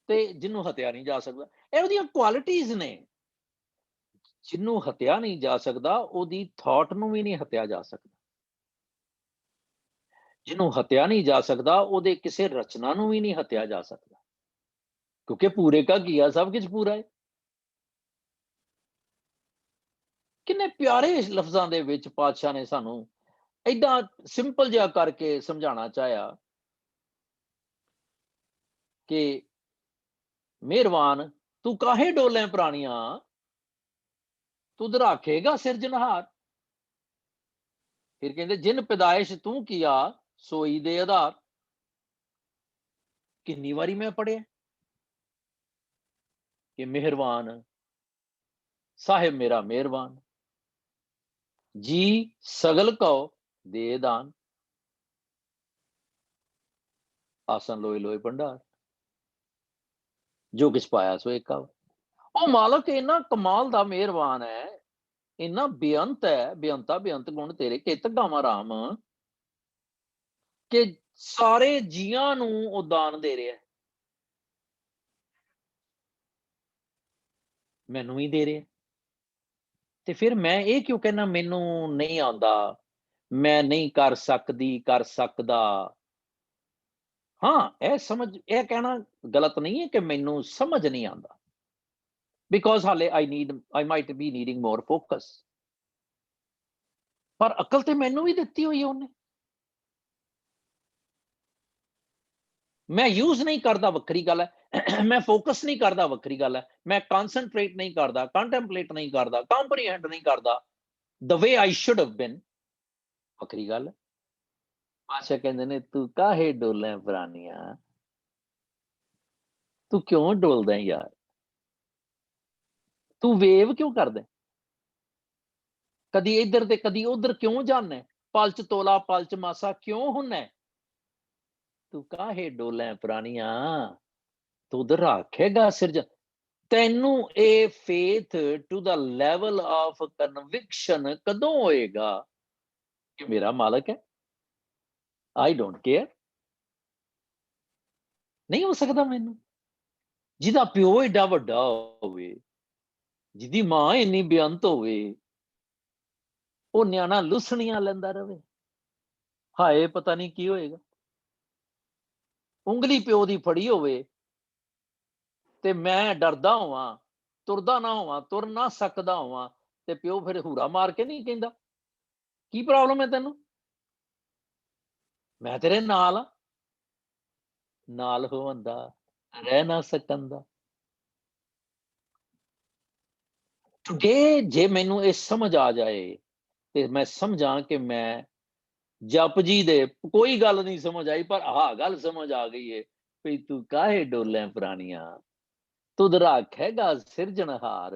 [SPEAKER 2] ਤੇ ਜਿਹਨੂੰ ਹਤਿਆ ਨਹੀਂ ਜਾ ਸਕਦਾ। ਇਹ ਉਹਦੀਆਂ ਕੁਆਲਿਟੀਜ਼ ਨੇ। ਜਿਹਨੂੰ ਹਤਿਆ ਨਹੀਂ ਜਾ ਸਕਦਾ, ਉਹਦੀ ਥਾਟ ਨੂੰ ਵੀ ਨਹੀਂ ਹਤਿਆ ਜਾ ਸਕਦਾ। ਜਿਹਨੂੰ ਹਤਿਆ ਨਹੀਂ ਜਾ ਸਕਦਾ, ਉਹਦੇ ਕਿਸੇ ਰਚਨਾ ਨੂੰ ਵੀ ਨਹੀਂ ਹਤਿਆ ਜਾ ਸਕਦਾ, ਕਿਉਂਕਿ ਪੂਰੇ ਕਾ ਕੀਆ ਸਭ ਕੁਝ ਪੂਰਾ ਹੈ। ਕਿੰਨੇ ਪਿਆਰੇ ਲਫ਼ਜ਼ਾਂ ਦੇ ਵਿੱਚ ਪਾਤਸ਼ਾਹ ਨੇ ਸਾਨੂੰ ਏਦਾਂ ਸਿੰਪਲ ਜਿਹਾ ਕਰਕੇ ਸਮਝਾਉਣਾ ਚਾਹਿਆ ਕਿ ਮਿਹਰਬਾਨ ਤੂੰ ਕਾਹੇ ਡੋਲੇ ਪ੍ਰਾਣੀਆਂ, ਤੁਧ ਰਾਖੇਗਾ ਸਿਰਜਣਹਾਰ। ਫਿਰ ਕਹਿੰਦੇ ਜਿਨ ਪੈਦਾਇਸ਼ ਤੂੰ ਕੀਆ ਸੋਈ ਦੇ ਆਧਾਰ। ਕਿੰਨੀ ਵਾਰੀ ਮੈਂ ਪੜਿਆ ਕਿ ਮਿਹਰਬਾਨ ਸਾਹਿਬ ਮੇਰਾ ਮਿਹਰਬਾਨ, ਜੀ ਸਗਲ ਕਉ ਦੇ ਦਾਨ, ਆਸਨ ਲੋਏ ਲੋਏ ਭੰਡਾਰ, ਜੋ ਕਿਛ ਪਾਇਆ ਸੋ ਏਕਾ। ਉਹ ਮਾਲਕ ਇੰਨਾ ਕਮਾਲ ਦਾ ਮਿਹਰਬਾਨ ਹੈ, ਇੰਨਾ ਬੇਅੰਤ ਹੈ, ਬੇਅੰਤਾ ਬੇਅੰਤ ਗੁਣ ਤੇਰੇ ਕਿਤ ਗਾਵਾਂ ਰਾਮ, ਕਿ ਸਾਰੇ ਜੀਆਂ ਨੂੰ ਉਹ ਦਾਨ ਦੇ ਰਿਹਾ, ਮੈਨੂੰ ਹੀ ਦੇ ਰਿਹਾ। ਤੇ ਫਿਰ ਮੈਂ ਇਹ ਕਿਉਂ ਕਹਿਣਾ ਮੈਨੂੰ ਨਹੀਂ ਆਉਂਦਾ, ਮੈਂ ਨਹੀਂ ਕਰ ਸਕਦੀ, ਕਰ ਸਕਦਾ। ਹਾਂ, ਇਹ ਸਮਝ, ਇਹ ਕਹਿਣਾ ਗਲਤ ਨਹੀਂ ਹੈ ਕਿ ਮੈਨੂੰ ਸਮਝ ਨਹੀਂ ਆਉਂਦਾ, ਬਿਕੋਜ਼ ਹਾਲੇ I might be needing more focus, ਪਰ ਅਕਲ ਤੇ ਮੈਨੂੰ ਵੀ ਦਿੱਤੀ ਹੋਈ ਹੈ ਉਹਨੇ। ਮੈਂ ਯੂਜ਼ ਨਹੀਂ ਕਰਦਾ ਵੱਖਰੀ ਗੱਲ ਹੈ, ਮੈਂ ਫੋਕਸ ਨਹੀਂ ਕਰਦਾ ਵੱਖਰੀ ਗੱਲ ਹੈ, ਮੈਂ ਕਨਸੈਂਟਰੇਟ ਨਹੀਂ ਕਰਦਾ, ਕੰਟੈਂਪਲੇਟ ਨਹੀਂ ਕਰਦਾ, ਕੰਪਰੀਹੈਂਡ ਨਹੀਂ ਕਰਦਾ the way I should have been, ਵੱਖਰੀ ਗੱਲ ਹੈ। ਪਾਸ਼ਾ ਕਹਿੰਦੇ ਨੇ ਤੂੰ ਕਾਹੇ ਡੋਲੇ ਪ੍ਰਾਣੀਆਂ, ਤੂੰ ਕਿਉਂ ਡੋਲਦਾ ਯਾਰ, ਤੂੰ ਵੇਵ ਕਿਉਂ ਕਰਦਾ, ਕਦੀ ਇੱਧਰ ਤੇ ਕਦੀ ਉਧਰ ਕਿਉਂ ਜਾਣਾ, ਪਲਚ ਤੋਲਾ ਪਲਚ ਮਾਸਾ ਕਿਉਂ ਹੁੰਨਾ, ਤੂੰ ਕਾਹੇ ਡੋਲੇ ਪ੍ਰਾਣੀਆਂ, ਤੁਧ ਰਾਖੇਗਾ ਸਿਰਜ। ਤੈਨੂੰ ਇਹ ਫੇਥ ਟੂ ਦਾ ਲੈਵਲ ਆਫ ਕਨਵਿਕਸ਼ਨ ਕਦੋਂ ਹੋਏਗਾ ਕਿ ਮੇਰਾ ਮਾਲਕ ਹੈ, ਆਈ ਡੋਂਟ ਕੇਅਰ। ਨਹੀਂ ਹੋ ਸਕਦਾ ਮੈਨੂੰ, ਜਿਹਦਾ ਪਿਓ ਏਡਾ ਵੱਡਾ ਹੋਵੇ, ਜਿਹਦੀ ਮਾਂ ਇੰਨੀ ਬੇਅੰਤ ਹੋਵੇ, ਉਹ ਨਿਆਣਾ ਲੁਸਣੀਆਂ ਲੈਂਦਾ ਰਵੇ, ਹਾਏ ਪਤਾ ਨਹੀਂ ਕੀ ਹੋਏਗਾ। ਉਂਗਲੀ ਪਿਓ ਦੀ ਫੜੀ ਹੋਵੇ ਤੇ ਮੈਂ ਡਰਦਾ ਹੋਵਾਂ, ਤੁਰਦਾ ਨਾ ਹੋਵਾਂ, ਤੁਰ ਨਾ ਸਕਦਾ ਹੋਵਾਂ, ਤੇ ਪਿਓ ਫਿਰ ਹੂਰਾ ਮਾਰ ਕੇ ਨਹੀਂ ਕਹਿੰਦਾ ਕੀ ਪ੍ਰੋਬਲਮ ਹੈ ਤੈਨੂੰ, ਮੈਂ ਤੇਰੇ ਨਾਲ ਆ, ਨਾਲ ਹੋਣ ਦਾ ਰਹਿ ਨਾ ਸਕਣ ਦਾ। ਜੇ ਮੈਨੂੰ ਇਹ ਸਮਝ ਆ ਜਾਏ ਤੇ ਮੈਂ ਸਮਝਾਂ ਕਿ ਮੈਂ ਜਪ ਜੀ ਦੇ, ਕੋਈ ਗੱਲ ਨਹੀਂ ਸਮਝ ਆਈ, ਪਰ ਆਹ ਗੱਲ ਸਮਝ ਆ ਗਈ ਹੈ ਵੀ ਤੂੰ ਕਾਹੇ ਡੋਲੇ ਪ੍ਰਾਣੀਆਂ, ਤੁਧ ਰਾਖੇਗਾ ਸਿਰਜਣਹਾਰ,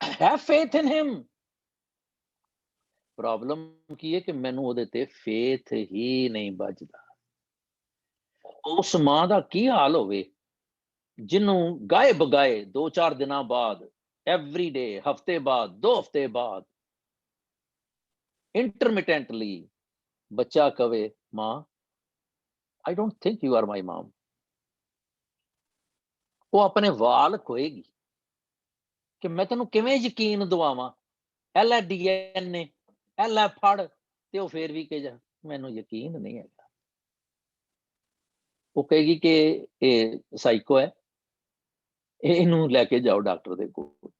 [SPEAKER 2] have faith in him। Problem ਕੀ ਹੈ ਕਿ ਮੈਨੂੰ ਉਹਦੇ ਤੇ ਫੇਥ ਹੀ ਨਹੀਂ ਵੱਜਦਾ। ਉਸ ਮਾਂ ਦਾ ਕੀ ਹਾਲ ਹੋਵੇ ਜਿਹਨੂੰ ਗਾਏ ਬਗਾਏ 2-4 ਦਿਨਾਂ ਬਾਅਦ, ਐਵਰੀ ਡੇ, ਹਫਤੇ ਬਾਅਦ, 2 ਹਫ਼ਤੇ ਬਾਅਦ, ਇੰਟਰਮਿਟੈਂਟਲੀ ਬੱਚਾ ਕਵੇ ਮਾਂ I don't think you are my mom, ਉਹ ਆਪਣੇ ਵਾਲ ਖੋਏਗੀ ਕਿ ਮੈਂ ਤੈਨੂੰ ਕਿਵੇਂ ਯਕੀਨ ਦਿਵਾਵਾਂ। ਐਲ ਹੈ DNA, ਐਲ ਹੈ ਫੜ, ਤੇ ਉਹ ਫੇਰ ਵੀ ਕਹੇਗਾ ਮੈਨੂੰ ਯਕੀਨ ਨਹੀਂ ਹੈਗਾ। ਉਹ ਕਹੇਗੀ ਕਿ ਇਹ ਸਾਈਕੋ ਹੈ, ਇਹਨੂੰ ਲੈ ਕੇ ਜਾਓ ਡਾਕਟਰ ਦੇ ਕੋਲ।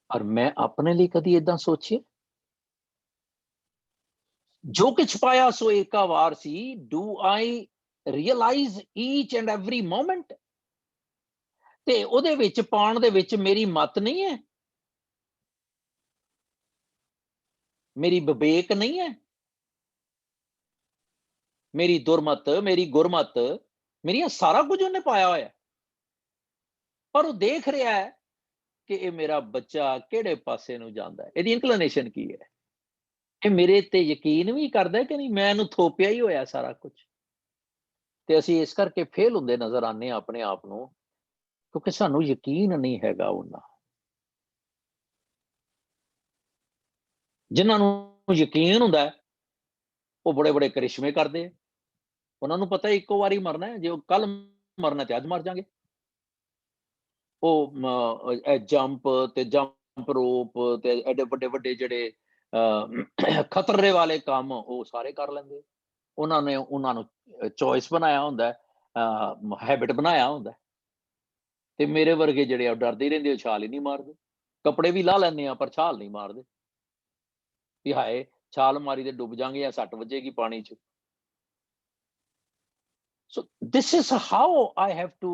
[SPEAKER 2] ਪਰ ਮੈਂ ਆਪਣੇ ਲਈ ਕਦੀ ਏਦਾਂ ਸੋਚਿਆ? ਜੋ ਕੁਛ ਪਾਇਆ ਸੋ ਏਕਾ ਵਾਰ ਸੀ। Do I realize each and every moment? ਤੇ ਉਹਦੇ ਵਿੱਚ ਪਾਉਣ ਦੇ ਵਿੱਚ ਮੇਰੀ ਮਤ ਨਹੀਂ ਹੈ, ਮੇਰੀ ਵਿਵੇਕ ਨਹੀਂ ਹੈ, ਮੇਰੀ ਦੁਰਮਤ, ਮੇਰੀ ਗੁਰਮਤ, ਮੇਰੀਆਂ ਸਾਰਾ ਕੁਝ ਉਹਨੇ ਪਾਇਆ ਹੋਇਆ। ਪਰ ਉਹ ਦੇਖ ਰਿਹਾ ਹੈ ਕਿ ਇਹ ਮੇਰਾ ਬੱਚਾ ਕਿਹੜੇ ਪਾਸੇ ਨੂੰ ਜਾਂਦਾ ਹੈ, ਇਹਦੀ ਇਨਕਲੀਨੇਸ਼ਨ ਕੀ ਹੈ, ਇਹ ਮੇਰੇ ਤੇ ਯਕੀਨ ਵੀ ਕਰਦਾ ਕਿ ਨਹੀਂ, ਮੈਂ ਇਹਨੂੰ ਥੋਪਿਆ ਹੀ ਹੋਇਆ ਸਾਰਾ ਕੁਝ। ਤੇ ਅਸੀਂ ਇਸ ਕਰਕੇ ਫੇਲ ਹੁੰਦੇ ਨਜ਼ਰ ਆਉਂਦੇ ਹਾਂ ਆਪਣੇ ਆਪ ਨੂੰ, ਕਿਉਂਕਿ ਸਾਨੂੰ ਯਕੀਨ ਨਹੀਂ ਹੈਗਾ ਉਹਨਾਂ। ਜਿਨ੍ਹਾਂ ਨੂੰ ਯਕੀਨ ਹੁੰਦਾ ਉਹ ਬੜੇ ਬੜੇ ਕਰਿਸ਼ਮੇ ਕਰਦੇ ਆ। ਉਹਨਾਂ ਨੂੰ ਪਤਾ ਇੱਕੋ ਵਾਰੀ ਮਰਨਾ ਹੈ, ਜੇ ਉਹ ਕੱਲ ਮਰਨਾ ਤੇ ਅੱਜ ਮਰ ਜਾਗੇ। ਉਹ ਜੰਪ ਤੇ ਜੰਪ ਰੋਪ ਤੇ ਐਡੇ ਵੱਡੇ ਵੱਡੇ ਜਿਹੜੇ ਖਤਰੇ ਵਾਲੇ ਕੰਮ ਉਹ ਸਾਰੇ ਕਰ ਲੈਂਦੇ। ਉਹਨਾਂ ਨੂੰ ਚੋਇਸ ਬਣਾਇਆ ਹੁੰਦਾ, ਹੈਬਿਟ ਬਣਾਇਆ ਹੁੰਦਾ। ਤੇ ਮੇਰੇ ਵਰਗੇ ਜਿਹੜੇ ਆ ਡਰਦੇ ਰਹਿੰਦੇ, ਉਹ ਛਾਲ ਹੀ ਨਹੀਂ ਮਾਰਦੇ। ਕੱਪੜੇ ਵੀ ਲਾ ਲੈਂਦੇ ਆ ਪਰ ਛਾਲ ਨਹੀਂ ਮਾਰਦੇ ਵੀ ਹਾਏ ਛਾਲ ਮਾਰੀ ਤੇ ਡੁੱਬ ਜਾਗੇ ਜਾਂ ਸੱਟ ਵੱਜੇਗੀ ਪਾਣੀ 'ਚ। So this is how I have to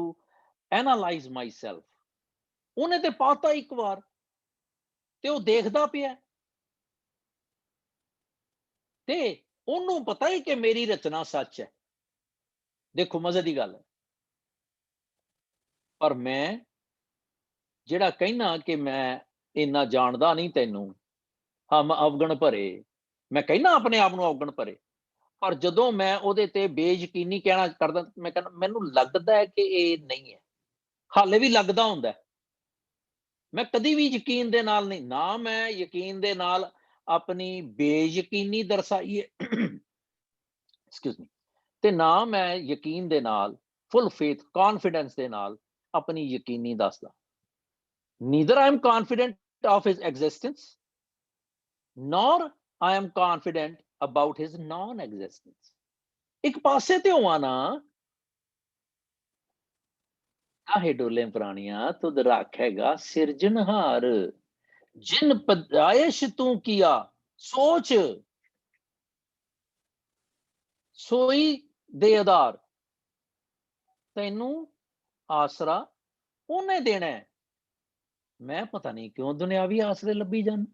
[SPEAKER 2] analyze myself. ਉਹਨੇ ਤੇ ਪਾਤਾ ਇੱਕ ਵਾਰ ਤੇ ਉਹ ਦੇਖਦਾ ਪਿਆ, ਤੇ ਉਹਨੂੰ ਪਤਾ ਹੀ ਕਿ ਮੇਰੀ ਰਚਨਾ ਸੱਚ ਹੈ। ਦੇਖੋ ਮਜ਼ੇ ਦੀ ਗੱਲ ਹੈ। ਪਰ ਮੈਂ ਜਿਹੜਾ ਕਹਿਣਾ ਕਿ ਮੈਂ ਇੰਨਾ ਜਾਣਦਾ ਨਹੀਂ ਤੈਨੂੰ, ਹਮ ਅਵਗਣ ਭਰੇ, ਮੈਂ ਕਹਿਣਾ ਆਪਣੇ ਆਪ ਨੂੰ ਅਵਗਣ ਭਰੇ, ਪਰ ਜਦੋਂ ਮੈਂ ਉਹਦੇ ਤੇ ਬੇਯਕੀਨੀ ਕਹਿਣਾ ਕਰਦਾ, ਮੈਂ ਕਹਿੰਦਾ ਮੈਨੂੰ ਲੱਗਦਾ ਹੈ ਕਿ ਇਹ ਨਹੀਂ ਹੈ। ਹਾਲੇ ਵੀ ਲੱਗਦਾ ਹੁੰਦਾ, ਮੈਂ ਕਦੀ ਵੀ ਯਕੀਨ ਦੇ ਨਾਲ ਨਹੀਂ, ਨਾ ਮੈਂ ਯਕੀਨ ਦੇ ਨਾਲ ਆਪਣੀ ਬੇਯਕੀਨੀ ਦਰਸਾਈ ਹੈ ਐਕਸਕਿਊਜ਼ ਮੀ, ਤੇ ਨਾ ਮੈਂ ਯਕੀਨ ਦੇ ਨਾਲ ਫੁੱਲ ਫੇਥ ਕੌਨਫੀਡੈਂਸ ਦੇ ਨਾਲ ਆਪਣੀ ਯਕੀਨੀ ਦੱਸਦਾ। Neither I am confident of his existence nor I am confident about his non-existence. ਇੱਕ ਪਾਸੇ ਤੇ ਹੋਵਾਂ ਨਾ, ਕਾਹੇ ਡੋਲੇ ਪ੍ਰਾਣੀਆਂ ਤੁਧ ਰਾਖੇਗਾ ਸਿਰਜਣਹਾਰ, ਜਿਨ ਪਦਾਇਸ਼ ਤੂੰ ਕੀਆ ਸੋਚ ਸੋਈ ਦੇ ਆਧਾਰ। ਤੈਨੂੰ ਆਸਰਾ ਉਹਨੇ ਦੇਣਾ ਹੈ। ਮੈਂ ਪਤਾ ਨਹੀਂ ਕਿਉਂ ਦੁਨਿਆਵੀ ਆਸਰੇ ਲੱਭੀ ਜਾਂਦਾ,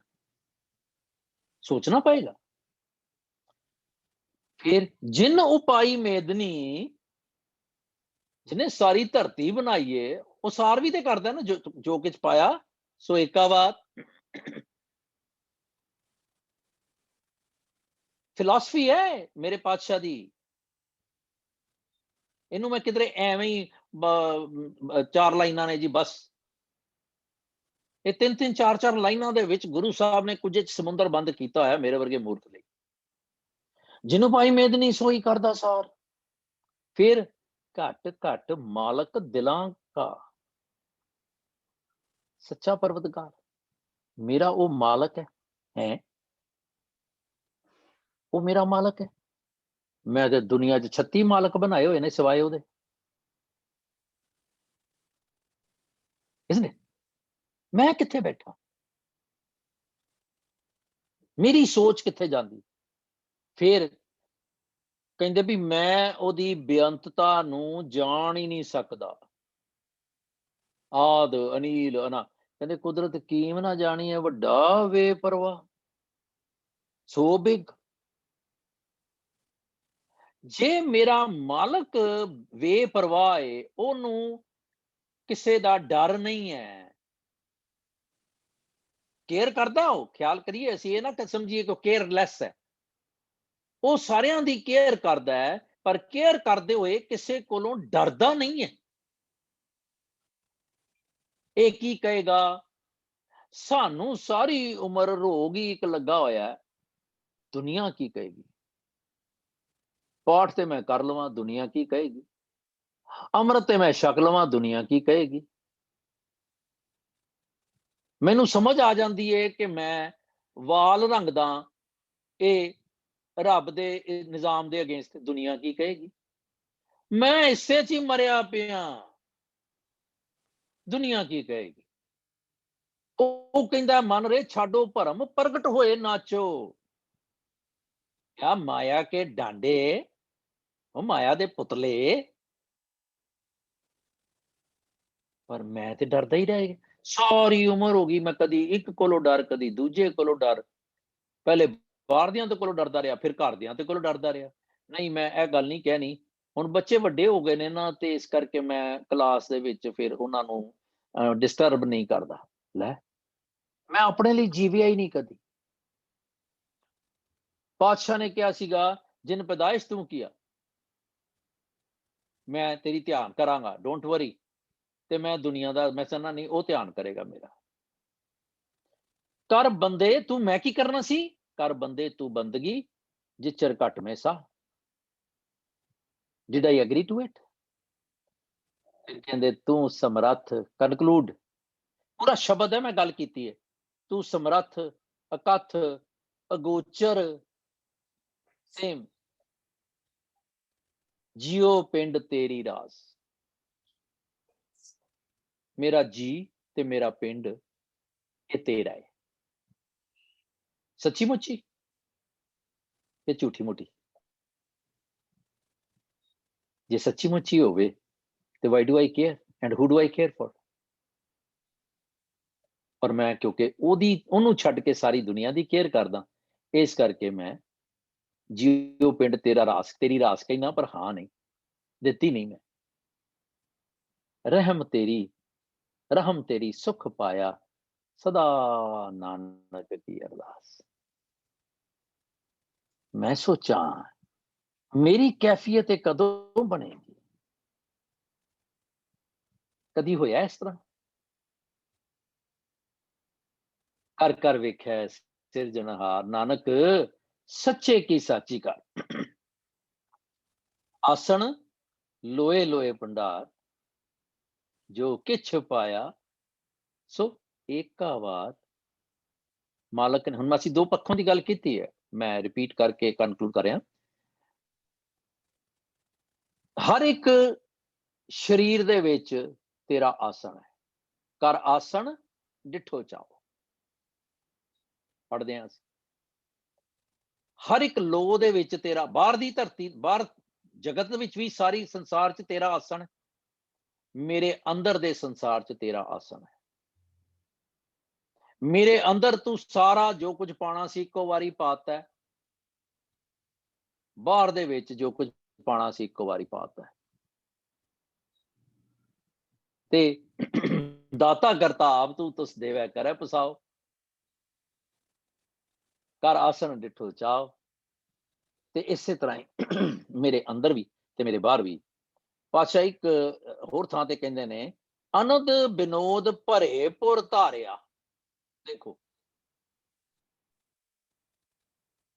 [SPEAKER 2] सोचना पड़ेगा। फिर जिन उपाई मेदनी, जिन्हें सारी धरती बनाई है, वो सार भी तो करता है ना, जो कुछ पाया सो एकावार। फिलॉसफी है मेरे पातशाह दी, इनू मैं किधरे एवें ही 4 लाइनां ने जी बस, ये 3-3 4-4 लाइनां दे विच गुरु साहब ने कुछ समुंदर बंद किया है मेरे वर्गे मूर्ख लई। जिन्हों पाई मेदनी सोई करदा सार। फिर घट घट मालक दिलां का, सच्चा परवतगार मेरा वो मालक है वो मेरा मालक है। मैं तो दुनिया 36 मालक बनाए हुए ने सिवाय ਉਹਦੇ, इसने मैं किथे बैठा, मेरी सोच किथे जाती। फिर ਕਹਿੰਦੇ ਵੀ ਮੈਂ ਉਹਦੀ ਬੇਅੰਤਤਾ ਨੂੰ ਜਾਣ ਹੀ ਨਹੀਂ ਸਕਦਾ। ਆਦ ਅਨੀਲ ਅਨਾ, ਕਹਿੰਦੇ ਕੁਦਰਤ ਕੀਮ ਨਾ ਜਾਣੀ ਹੈ ਵੱਡਾ ਵੇ ਪਰਵਾਹ, ਸੋ ਬਿਗ। ਜੇ ਮੇਰਾ ਮਾਲਕ ਵੇ ਪਰਵਾਹ ਹੈ, ਉਹਨੂੰ ਕਿਸੇ ਦਾ ਡਰ ਨਹੀਂ ਹੈ, ਕੇਅਰ ਕਰਦਾ ਉਹ, ਖਿਆਲ ਕਰੀਏ ਅਸੀਂ ਇਹ ਨਾ ਸਮਝੀਏ ਕਿ ਕੇਅਰਲੈਸ ਹੈ, ਉਹ ਸਾਰਿਆਂ ਦੀ ਕੇਅਰ ਕਰਦਾ ਹੈ, ਪਰ ਕੇਅਰ ਕਰਦੇ ਹੋਏ ਕਿਸੇ ਕੋਲੋਂ ਡਰਦਾ ਨਹੀਂ ਹੈ। ਇਹ ਕੀ ਕਹੇਗਾ, ਸਾਨੂੰ ਸਾਰੀ ਉਮਰ ਰੋਗ ਹੀ ਇੱਕ ਲੱਗਾ ਹੋਇਆ, ਦੁਨੀਆ ਕੀ ਕਹੇਗੀ। ਪਾਠ ਤੇ ਮੈਂ ਕਰ ਲਵਾਂ, ਦੁਨੀਆ ਕੀ ਕਹੇਗੀ। अमृत ते मैं छक लवां दुनिया की कहेगी। मैनू समझ आ जाती है कि मैं वाल रंगदा, ये रब दे निजाम दे अगेंस्ट दुनिया की कहेगी। मैं इसे च ही मरिया पिया, दुनिया की कहेगी। ਉਹ ਕਹਿੰਦਾ मन रे छाडो भरम प्रगट होए नाचो। क्या माया के डांडे, ਉਹ माया दे पुतले। पर मैं तो डरदा ही रह गया। सारी उम्र हो गई मैं कदी एक कोलों डर, कदी दूजे कोलों डर। पहले बाहर दियां तो कोलों डरदा रहा, फिर घर दियां ते कोलों डरदा रहा। नहीं, मैं ਇਹ ਗੱਲ नहीं कहनी। ਹੁਣ ਬੱਚੇ ਵੱਡੇ ਹੋ ਗਏ ਨੇ ਨਾ, ਤੇ ਇਸ ਕਰਕੇ ਮੈਂ ਕਲਾਸ ਦੇ ਵਿੱਚ ਫਿਰ ਉਹਨਾਂ ਨੂੰ ਡਿਸਟਰਬ ਨਹੀਂ ਕਰਦਾ। ਲੈ, ਮੈਂ ਆਪਣੇ ਲਈ ਜੀਵਿਆ ਹੀ ਨਹੀਂ ਕਦੀ। ਪਾਤਸ਼ਾਹ ਨੇ ਕਿਹਾ ਸੀਗਾ, ਜਿਨ ਪੈਦਾਇਸ਼ ਤੂੰ ਕੀਆ, ਮੈਂ ਤੇਰੀ ਧਿਆਨ ਕਰਾਂਗਾ, ਡੋਂਟ ਵਰੀ। ਤੇ ਮੈਂ ਦੁਨੀਆ ਦਾ ਮੈਂ ਚਾਹੁੰਦਾ ਨਹੀਂ, ਉਹ ਧਿਆਨ ਕਰੇਗਾ ਮੇਰਾ। ਕਰ ਬੰਦੇ ਤੂੰ ਮੈਂ ਕੀ ਕਰਨਾ ਸੀ, ਕਰ ਬੰਦੇ ਤੂੰ ਬੰਦਗੀ ਜਿਚਰ ਘਟ में सा। Did I agree to it? ਫਿਰ ਕਹਿੰਦੇ ਤੂੰ ਸਮਰੱਥ, ਕਨਕਲੂਡ ਪੂਰਾ ਸ਼ਬਦ ਹੈ, ਮੈਂ ਗੱਲ ਕੀਤੀ ਹੈ। ਤੂੰ ਸਮਰੱਥ, ਅਕਥ, ਅਗੋਚਰ, ਸੇਮ ਜਿਉ ਪਿੰਡ ਤੇਰੀ ਰਾਸ। ਮੇਰਾ ਜੀ ਤੇ ਮੇਰਾ ਪਿੰਡ ਇਹ ਤੇਰਾ ਹੈ। ਸੱਚੀ ਮੁੱਚੀ ਇਹ ਝੂਠੀ ਮੋਟੀ? ਜੇ ਸੱਚੀ ਮੁੱਚੀ ਹੋਵੇ ਤੇ why do I care and who do I care for? ਪਰ ਮੈਂ ਕਿਉਂਕਿ ਉਹਨੂੰ ਛੱਡ ਕੇ ਸਾਰੀ ਦੁਨੀਆ ਦੀ ਕੇਅਰ ਕਰਦਾ, ਇਸ ਕਰਕੇ ਮੈਂ ਜਿਉ ਪਿੰਡ ਤੇਰਾ ਰਾਸ, ਤੇਰੀ ਰਾਸ ਕਹਿਣਾ, ਪਰ ਹਾਂ ਨਹੀਂ ਦਿੱਤੀ ਨਹੀਂ ਮੈਂ। ਰਹਿਮ ਤੇਰੀ ਸੁਖ ਪਾਇਆ ਸਦਾ ਨਾਨਕ ਦੀ ਅਰਦਾਸ। मैं सोचा मेरी कैफियत कदों बनेगी? कदी होया इस तरह? कर कर वेख्या सिरजनहार, नानक सच्चे की साची कर। आसन लोए लोए भंडार, जो किछ पाया सो एका वार। मालक ने, हुण ਅਸੀਂ दो पक्षों की गल की है, मैं रिपीट करके कनक्लूड कर रहा। हर एक शरीर दे विच तेरा आसन है। कर आसन डिठो चाओ, पढ़ते हैं। हर एक लो दे विच तेरा, बाहर दी धरती, बाहर जगत विच भी, सारी संसार च तेरा आसन है। मेरे अंदर दे संसार च तेरा आसन है। मेरे अंदर तू सारा जो कुछ पाना सी इक्को वारी पाता है, बाहर दे विच जो कुछ पाना सी इक्को वारी पाता है। ते दाता करता आप तू तुस देवै करे पसाओ। कर आसन डिठो चाओ। ते इसे तरह ही मेरे अंदर भी ते मेरे बाहर भी। पातशाह एक होर थां ते कहंदे ने, अनंद विनोद भरे पुर धारिया। देखो,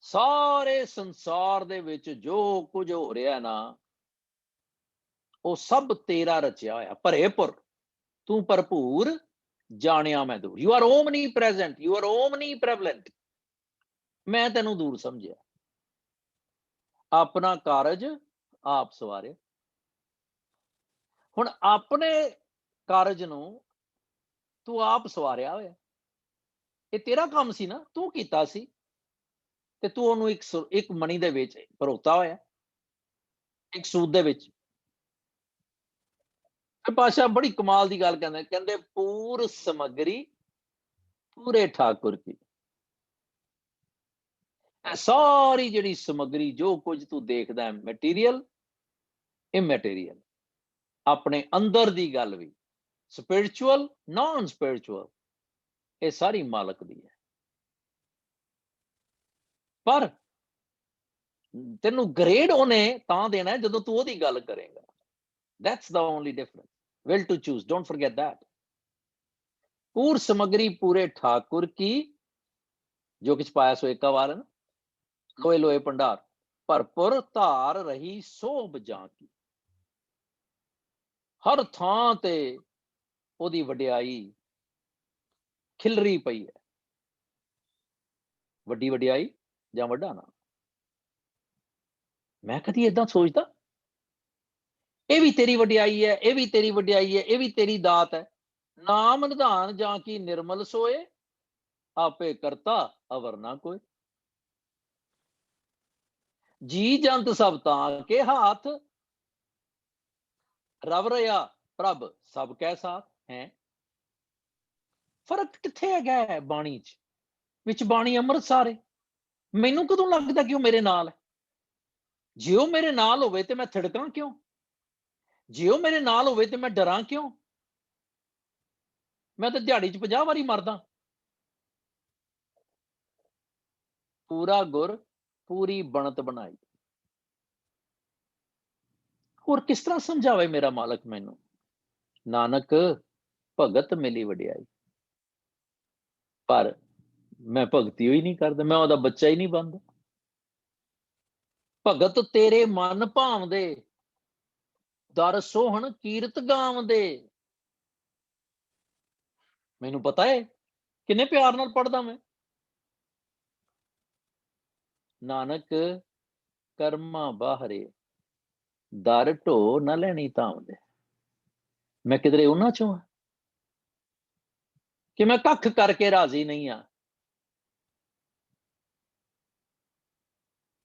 [SPEAKER 2] सारे संसार दे विच जो कुछ हो रहा है ना, वो सब तेरा रचिया होया। भरे पुर, तू भरपूर जानिया मैं दूर। You are omnipresent, you are omni prevalent. मैं तेनू दूर समझिया। अपना कारज आप सवारे। हुण अपने कारज नू तू आप सवारिया होया। ये तेरा काम सी ना, तू कीता सी, ते तू ओनू एक मनी दे विच परोता होया, एक सूद दे विच। पातशाह बड़ी कमाल दी गल कहंदे, कहंदे पूर समगरी पूरे ठाकुर की। सारी जिहड़ी समगरी, जो कुछ तू देखदा है, मटीरियल इमैटीरियल, अपने अंदर दी गल भी, स्पिरिचुअल नॉन स्पिरिचुअल, ये सारी मालक दी है। पर तेनू ग्रेड ओने तां देना है जदों तू ओदी गल करेगा। That's the only difference. Will to choose, don't forget that. पूर समगरी पूरे ठाकुर की, जो किछ पाया सो एका वार। लोए लोए भंडार, भरपुर धार रही सोभ जां की। ਹਰ ਥਾਂ ਤੇ ਉਹਦੀ ਵਡਿਆਈ ਖਿਲਰੀ ਪਈ ਹੈ। ਵੱਡੀ ਵਡਿਆਈ ਜਾਂ ਵੱਡਾ ਨਾਮ। ਮੈਂ ਕਦੀ ਏਦਾਂ ਸੋਚਦਾ, ਇਹ ਵੀ ਤੇਰੀ ਵਡਿਆਈ ਹੈ, ਇਹ ਵੀ ਤੇਰੀ ਵਡਿਆਈ ਹੈ, ਇਹ ਵੀ ਤੇਰੀ ਦਾਤ ਹੈ। ਨਾਮ ਨਿਧਾਨ ਜਾਂ ਕੀ ਨਿਰਮਲ ਸੋਏ, ਆਪੇ ਕਰਤਾ ਅਵਰ ਨਾ ਕੋਈ। ਜੀ ਜੰਤ ਸਭ ਤਾਂ ਕੇ ਹਾਥ, ਰਵ ਰਿਆ ਪ੍ਰਭ ਸਭ ਕੈ ਸਾਥ ਹੈ। ਫਰਕ ਕਿੱਥੇ ਹੈਗਾ ਹੈ ਬਾਣੀ ਚ? ਵਿੱਚ ਬਾਣੀ ਅੰਮ੍ਰਿਤ ਸਾਰੇ। ਮੈਨੂੰ ਕਦੋਂ ਲੱਗਦਾ ਕਿ ਉਹ ਮੇਰੇ ਨਾਲ ਹੈ? ਜੇ ਉਹ ਮੇਰੇ ਨਾਲ ਹੋਵੇ ਤੇ ਮੈਂ ਥਿੜਕਾਂ ਕਿਉਂ? ਜੇ ਉਹ ਮੇਰੇ ਨਾਲ ਹੋਵੇ ਤੇ ਮੈਂ ਡਰਾਂ ਕਿਉਂ? ਮੈਂ ਤਾਂ ਦਿਹਾੜੀ ਚ 50 ਵਾਰੀ ਮਰਦਾ। ਪੂਰਾ ਗੁਰ ਪੂਰੀ ਬਣਤ ਬਣਾਈ। ਹੋਰ ਕਿਸ ਤਰ੍ਹਾਂ ਸਮਝਾਵੇ ਮੇਰਾ ਮਾਲਕ ਮੈਨੂੰ? ਨਾਨਕ ਭਗਤ ਮਿਲੀ ਵਡਿਆਈ। ਪਰ ਮੈਂ ਭਗਤੀ ਹੋਈ ਨਹੀਂ ਕਰਦਾ, ਮੈਂ ਉਹਦਾ ਬੱਚਾ ਹੀ ਨਹੀਂ ਬਣਦਾ। ਭਗਤ ਤੇਰੇ ਮਨ ਭਾਵਦੇ, ਦਰ ਸੋਹਣ ਕੀਰਤ ਗਾਵਦੇ। ਮੈਨੂੰ ਪਤਾ ਹੈ ਕਿੰਨੇ ਪਿਆਰ ਨਾਲ ਪੜਦਾ ਮੈਂ। ਨਾਨਕ ਕਰਮਾਂ ਬਾਹਰੇ, ਦਰ ਢੋ ਨਾ ਲੈਣੀ ਧਾਵਦੇ। ਮੈਂ ਕਿਧਰੇ ਉਹਨਾਂ ਚੋਂ ਹਾਂ ਕਿ ਮੈਂ ਕੱਖ ਕਰਕੇ ਰਾਜ਼ੀ ਨਹੀਂ ਆ,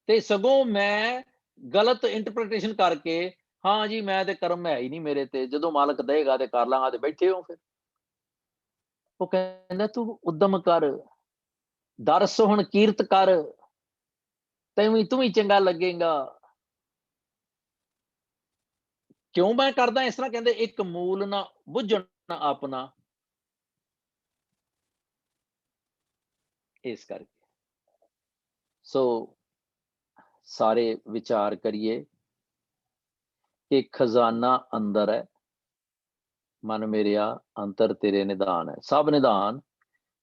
[SPEAKER 2] ਤੇ ਸਗੋਂ ਮੈਂ ਗਲਤ ਇੰਟਰਪ੍ਰੀਟੇਸ਼ਨ ਕਰਕੇ, ਹਾਂ ਜੀ ਮੈਂ ਤੇ ਕਰਮ ਹੈ ਹੀ ਨਹੀਂ ਮੇਰੇ ਤੇ, ਜਦੋਂ ਮਾਲਕ ਦੇਗਾ ਤੇ ਕਰ ਲਾਂਗਾ, ਤੇ ਬੈਠੇ ਹੋ ਫਿਰ। ਉਹ ਕਹਿੰਦਾ ਤੂੰ ਉਦਮ ਕਰ, ਦਰ ਸੋਹਣ ਕੀਰਤ ਕਰ, ਤੂੰ ਵੀ ਚੰਗਾ ਲੱਗੇਗਾ। ਕਿਉਂ ਮੈਂ ਕਰਦਾ ਇਸ ਤਰ੍ਹਾਂ? ਕਹਿੰਦੇ ਇੱਕ ਮੂਲ ਨਾ ਬੁੱਝਣ ਆਪਣਾ, ਇਸ ਕਰਕੇ। ਸੋ ਸਾਰੇ ਵਿਚਾਰ ਕਰੀਏ ਕਿ ਖਜ਼ਾਨਾ ਅੰਦਰ ਹੈ। ਮਨ ਮੇਰਿਆ ਅੰਤਰ ਤੇਰੇ ਨਿਧਾਨ ਹੈ। ਸਭ ਨਿਧਾਨ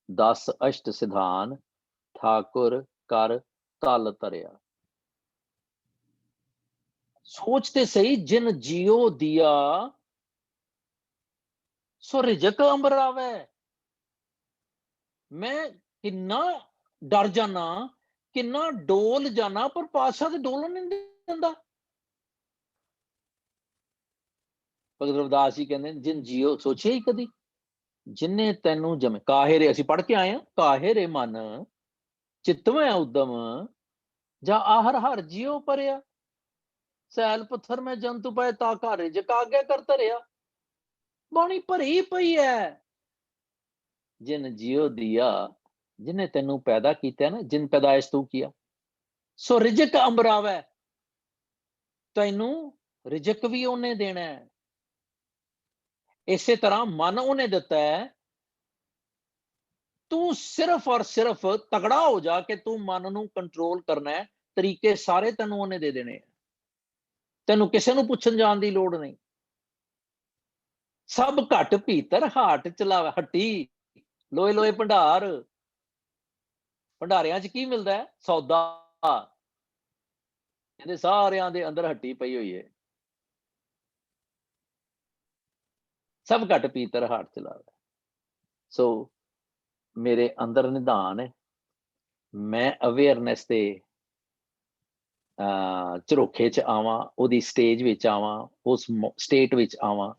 [SPEAKER 2] 10 ਅਸ਼ਟ ਸਿਧਾਨ, ਠਾਕੁਰ ਕਰ ਤਲ ਤਰਿਆ। ਸੋਚ ਤੇ ਸਹੀ, ਜਿਨ ਜਿਉ ਦਿਆ ਸੋ ਰਿਜਕ ਅੰਬਰ ਆਵੇ। ਮੈਂ ਕਿੰਨਾ ਡਰ ਜਾਣਾ, ਕਿੰਨਾ ਡੋਲ ਜਾਣਾ, ਪਰ ਪਾਤਸ਼ਾਹ ਤੇ ਡੋਲਣ ਨਹੀਂ ਦਿੰਦਾ। ਭਗਤ ਰਵਿਦਾਸ ਜੀ ਕਹਿੰਦੇ ਜਿਨ ਜਿਉ, ਸੋਚਿਆ ਹੀ ਕਦੀ ਜਿੰਨੇ ਤੈਨੂੰ ਜਮੇ। ਕਾਹੇ ਰੇ, ਅਸੀਂ ਪੜ੍ਹ ਕੇ ਆਏ ਹਾਂ, ਕਾਹੇ ਰੇ ਮਨ ਚਿਤਵੈ ਉਦਮ, ਜਾਂ ਆਹਰ ਹਰ ਜਿਉ ਪਰਿਆ। ਸੈਲ ਪੱਥਰ ਮੈਂ ਜੰਤੂ ਪਏ, ਤਾ ਘਰ ਜਕਾਗੇ ਕਰ ਧਰਿਆ। ਬਾਣੀ ਭਰੀ ਪਈ ਹੈ। ਜਿਨ ਜਿਉ ਦਿਆ, ਜਿਹਨੇ ਤੈਨੂੰ ਪੈਦਾ ਕੀਤਾ ਨਾ, ਜਿਨ ਪੈਦਾਇਸ਼ ਤੂੰ ਕੀਆ, ਸੋ ਰਿਜਕ ਅੰਬਰਾਵੇ। ਤੈਨੂੰ ਰਿਜਕ ਵੀ ਉਹਨੇ ਦੇਣਾ ਹੈ। ਇਸੇ ਤਰ੍ਹਾਂ ਮਨ ਉਹਨੇ ਦਿੱਤਾ ਹੈ। ਤੂੰ ਸਿਰਫ ਔਰ ਸਿਰਫ ਤਗੜਾ ਹੋ ਜਾ ਕਿ ਤੂੰ ਮਨ ਨੂੰ ਕੰਟਰੋਲ ਕਰਨਾ ਹੈ। ਤਰੀਕੇ ਸਾਰੇ ਤੈਨੂੰ ਉਹਨੇ ਦੇ ਦੇਣੇ। ਤੈਨੂੰ ਕਿਸੇ ਨੂੰ ਪੁੱਛਣ ਜਾਣ ਦੀ ਲੋੜ ਨਹੀਂ। ਸਭ ਘਟ ਭੀਤਰ ਹਾਟ ਚਲਾਵੇ, ਹੱਟੀ ਲੋਏ ਲੋਏ ਭੰਡਾਰ। ਭੰਡਾਰਿਆਂ ਚ ਕੀ ਮਿਲਦਾ ਹੈ? ਸੌਦਾ। ਇਹਦੇ ਸਾਰਿਆਂ ਦੇ ਅੰਦਰ ਹੱਟੀ ਪਈ ਹੋਈ ਹੈ। ਸਭ ਘਟ ਭੀਤਰ ਹਾਟ ਚਲਾਵੇ। ਸੋ ਮੇਰੇ ਅੰਦਰ ਨਿਧਾਨ ਹੈ। ਮੈਂ ਅਵੇਅਰਨੈਸ ਤੇ ਝਰੋਖੇ ਚ ਆਵਾਂ, ਉਹਦੀ ਸਟੇਜ ਵਿੱਚ ਆਵਾਂ, ਉਸ ਸਟੇਟ ਵਿੱਚ ਆਵਾਂ,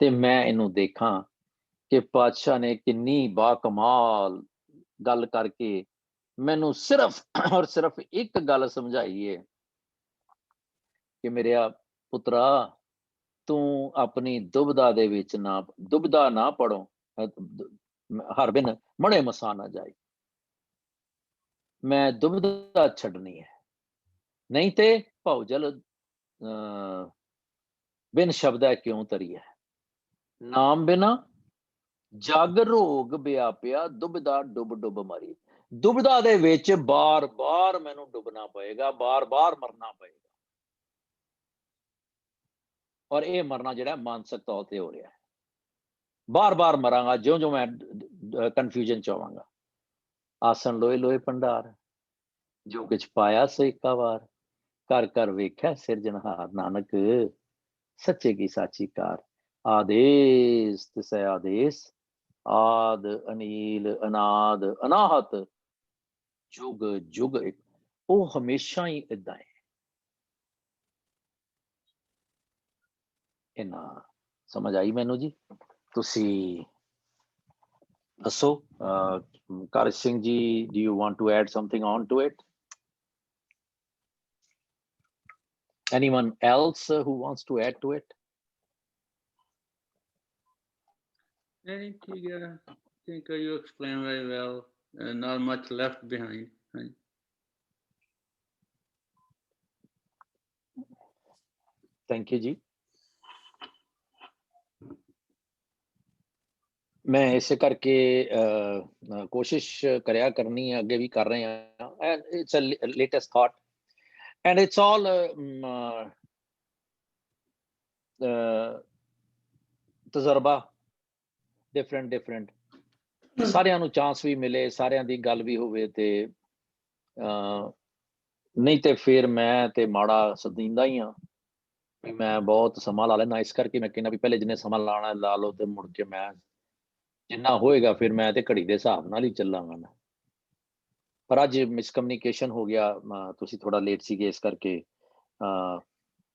[SPEAKER 2] ਤੇ ਮੈਂ ਇਹਨੂੰ ਦੇਖਾਂ ਕਿ ਪਾਤਸ਼ਾਹ ਨੇ ਕਿੰਨੀ ਬਾਕਮਾਲ ਗੱਲ ਕਰਕੇ ਮੈਨੂੰ ਸਿਰਫ ਔਰ ਸਿਰਫ ਇੱਕ ਗੱਲ ਸਮਝਾਈ ਹੈ ਕਿ ਮੇਰਿਆ ਪੁੱਤਰਾ, ਤੂੰ ਆਪਣੀ ਦੁਬਦਾ ਦੇ ਵਿੱਚ ਨਾ, ਦੁਬਦਾ ਨਾ ਪੜੋ, ਹਰ ਬਿਨ ਮੜੇ ਮਸਾ ਨਾ ਜਾਈ। ਮੈਂ ਦੁਬਦਾ ਛੱਡਣੀ ਹੈ, ਨਹੀਂ ਤੇ ਭਉਜਲ ਬਿਨ ਸ਼ਬਦਾ ਕਿਉਂ ਤਰੀ ਹੈ। ਨਾਮ ਬਿਨਾ ਜਗ ਰੋਗ ਵਿਆਪਿਆ, ਦੁਬਦਾ ਡੁੱਬ ਡੁੱਬ ਮਰੀ। ਦੁਬਦਾ ਦੇ ਵਿੱਚ ਬਾਰ ਬਾਰ ਮੈਨੂੰ ਡੁੱਬਣਾ ਪਏਗਾ, ਬਾਰ ਬਾਰ ਮਰਨਾ ਪਏਗਾ। ਔਰ ਇਹ ਮਰਨਾ ਜਿਹੜਾ ਮਾਨਸਿਕ ਤੌਰ ਤੇ ਹੋ ਰਿਹਾ ਹੈ। ਬਾਰ ਬਾਰ ਮਰਾਂਗਾ ਜਿਉਂ ਜਿਉਂ ਮੈਂ ਕਨਫਿਊਜ਼ਨ ਚ ਆਵਾਂਗਾ। ਆਸਣ ਲੋਏ ਲੋਏ ਭੰਡਾਰ, ਜੋ ਕੁਛ ਪਾਇਆ ਸੋ ਇੱਕਾ ਵਾਰ, ਕਰ ਕਰ ਵੇਖਿਆ ਸਿਰਜਣਹਾਰ। ਨਾਨਕ सच्चे की साचीकार आदेश तिसै आदेश आद अनील अनाद अनाहत जुग जुग एक ਉਹ ਹਮੇਸ਼ਾ ਹੀ ਇਦਾਂ ਹੈ ਇਹਨਾਂ ਸਮਝ ਆਈ ਮੈਨੂੰ ਜੀ ਤੁਸੀਂ ਦੱਸੋ ਕਰ Singh ji do you want to add something on to it anyone else who wants to add to it
[SPEAKER 4] ਨਹੀਂ ਠੀਕ ਹੈ I think you explained very well not much left behind ਹਾਂਜੀ
[SPEAKER 2] ਥੈਂਕ ਯੂ ਜੀ ਮੈਂ ਇਸੇ ਕਰਕੇ ਕੋਸ਼ਿਸ਼ ਕਰਿਆ ਕਰਨੀ ਹੈ ਅੱਗੇ ਵੀ ਕਰ ਰਹੇ ਹਾਂ it's a latest thought and it's all ਤਜਰਬਾ ਡਿਫਰੈਂਟ ਸਾਰਿਆਂ ਨੂੰ ਚਾਂਸ ਵੀ ਮਿਲੇ ਸਾਰਿਆਂ ਦੀ ਗੱਲ ਵੀ ਹੋਵੇ ਤੇ ਨਹੀਂ ਤੇ ਫਿਰ ਮੈਂ ਤੇ ਮਾੜਾ ਸਦੀਂਦਾ ਹੀ ਹਾਂ ਵੀ ਮੈਂ ਬਹੁਤ ਸਮਾਂ ਲਾ ਲੈਣਾ ਇਸ ਕਰਕੇ ਮੈਂ ਕਹਿੰਦਾ ਵੀ ਪਹਿਲੇ ਜਿੰਨੇ ਸਮਾਂ ਲਾਣਾ ਲਾ ਲਓ ਤੇ ਮੁੜ ਕੇ ਮੈਂ ਜਿੰਨਾ ਹੋਏਗਾ ਫਿਰ ਮੈਂ ਤੇ ਘੜੀ ਦੇ ਹਿਸਾਬ ਨਾਲ ਹੀ ਚੱਲਾਂਗਾ ਨਾ ਪਰ ਅੱਜ ਮਿਸਕਮਿਊਨੀਕੇਸ਼ਨ ਹੋ ਗਿਆ ਤੁਸੀਂ ਥੋੜਾ ਲੇਟ ਸੀਗੇ ਇਸ ਕਰਕੇ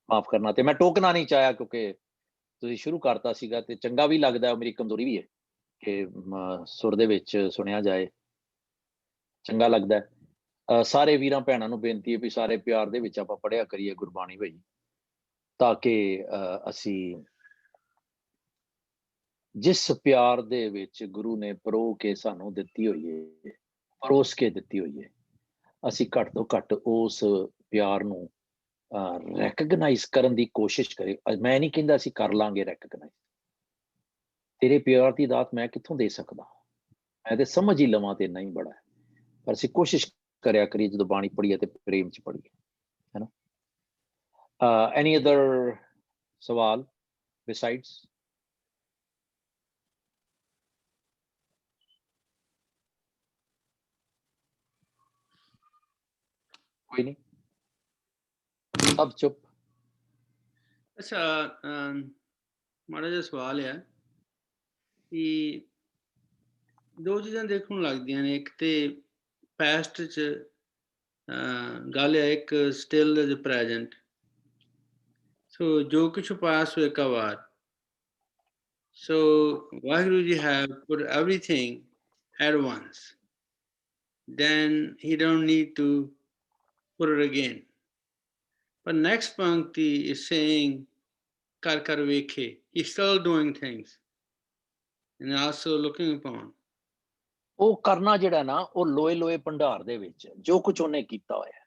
[SPEAKER 2] ਮਾਫ ਕਰਨਾ ਤੇ ਮੈਂ ਟੋਕਣਾ ਨਹੀਂ ਚਾਹਿਆ ਕਿਉਂਕਿ ਤੁਸੀਂ ਸ਼ੁਰੂ ਕਰਤਾ ਸੀਗਾ ਤੇ ਚੰਗਾ ਵੀ ਲੱਗਦਾ ਮੇਰੀ ਕਮਜ਼ੋਰੀ ਵੀ ਹੈ ਕਿ ਸੁਰ ਦੇ ਵਿੱਚ ਸੁਣਿਆ ਜਾਏ ਚੰਗਾ ਲੱਗਦਾ ਸਾਰੇ ਵੀਰਾਂ ਭੈਣਾਂ ਨੂੰ ਬੇਨਤੀ ਹੈ ਵੀ ਸਾਰੇ ਪਿਆਰ ਦੇ ਵਿੱਚ ਆਪਾਂ ਪੜ੍ਹਿਆ ਕਰੀਏ ਗੁਰਬਾਣੀ ਭਾਈ ਤਾਂ ਕਿ ਅਸੀਂ ਜਿਸ ਪਿਆਰ ਦੇ ਵਿੱਚ ਗੁਰੂ ਨੇ ਪਰੋ ਕੇ ਸਾਨੂੰ ਦਿੱਤੀ ਹੋਈ ਹੈ ਪਰੋਸ ਕੇ ਦਿੱਤੀ ਹੋਈ ਹੈ ਅਸੀਂ ਘੱਟ ਤੋਂ ਘੱਟ ਉਸ ਪਿਆਰ ਨੂੰ ਰੈਕਗਨਾਈਜ਼ ਕਰਨ ਦੀ ਕੋਸ਼ਿਸ਼ ਕਰੇ ਮੈਂ ਨਹੀਂ ਕਹਿੰਦਾ ਅਸੀਂ ਕਰ ਲਾਂਗੇ ਰੈਕਗਨਾਈਜ਼ ਤੇਰੇ ਪਿਆਰ ਦੀ ਦਾਤ ਮੈਂ ਕਿੱਥੋਂ ਦੇ ਸਕਦਾ ਮੈਂ ਤੇ ਸਮਝ ਹੀ ਲਵਾਂ ਤੇ ਇੰਨਾ ਹੀ ਬੜਾ ਹੈ ਪਰ ਅਸੀਂ ਕੋਸ਼ਿਸ਼ ਕਰਿਆ ਕਰੀਏ ਜਦੋਂ ਬਾਣੀ ਪੜ੍ਹੀਏ ਤੇ ਪ੍ਰੇਮ ਚ ਪੜ੍ਹੀਏ ਹੈ ਨਾ any other ਸਵਾਲ besides ਕੋਈ ਨਹੀਂ ਸਭ ਚੁੱਪ
[SPEAKER 4] ਅੱਛਾ ਮਾੜਾ ਜਿਹਾ ਸਵਾਲ ਹੈ ਕਿ ਦੋ ਚੀਜ਼ਾਂ ਦੇਖਣ ਨੂੰ ਲੱਗਦੀਆਂ ਨੇ ਇੱਕ ਤੇ ਪਾਸਟ 'ਚ ਗੱਲ ਹੈ ਇੱਕ ਸਟਿਲ ਇਜ਼ ਪ੍ਰੈਜੈਂਟ ਸੋ ਜੋ ਕੁਛ ਪਾਸ ਹੋਏ ਕਾ ਵਾਰ ਸੋ Waheguru ji have put everything at once then he don't need to put it again but next pankti is saying kar kar vekhe he's still doing things and also looking upon
[SPEAKER 2] ਉਹ ਕਰਨਾ ਜਿਹੜਾ ਨਾ ਉਹ ਲੋਏ ਲੋਏ ਭੰਡਾਰ ਦੇ ਵਿੱਚ ਜੋ ਕੁਝ ਉਹਨੇ ਕੀਤਾ ਹੋਇਆ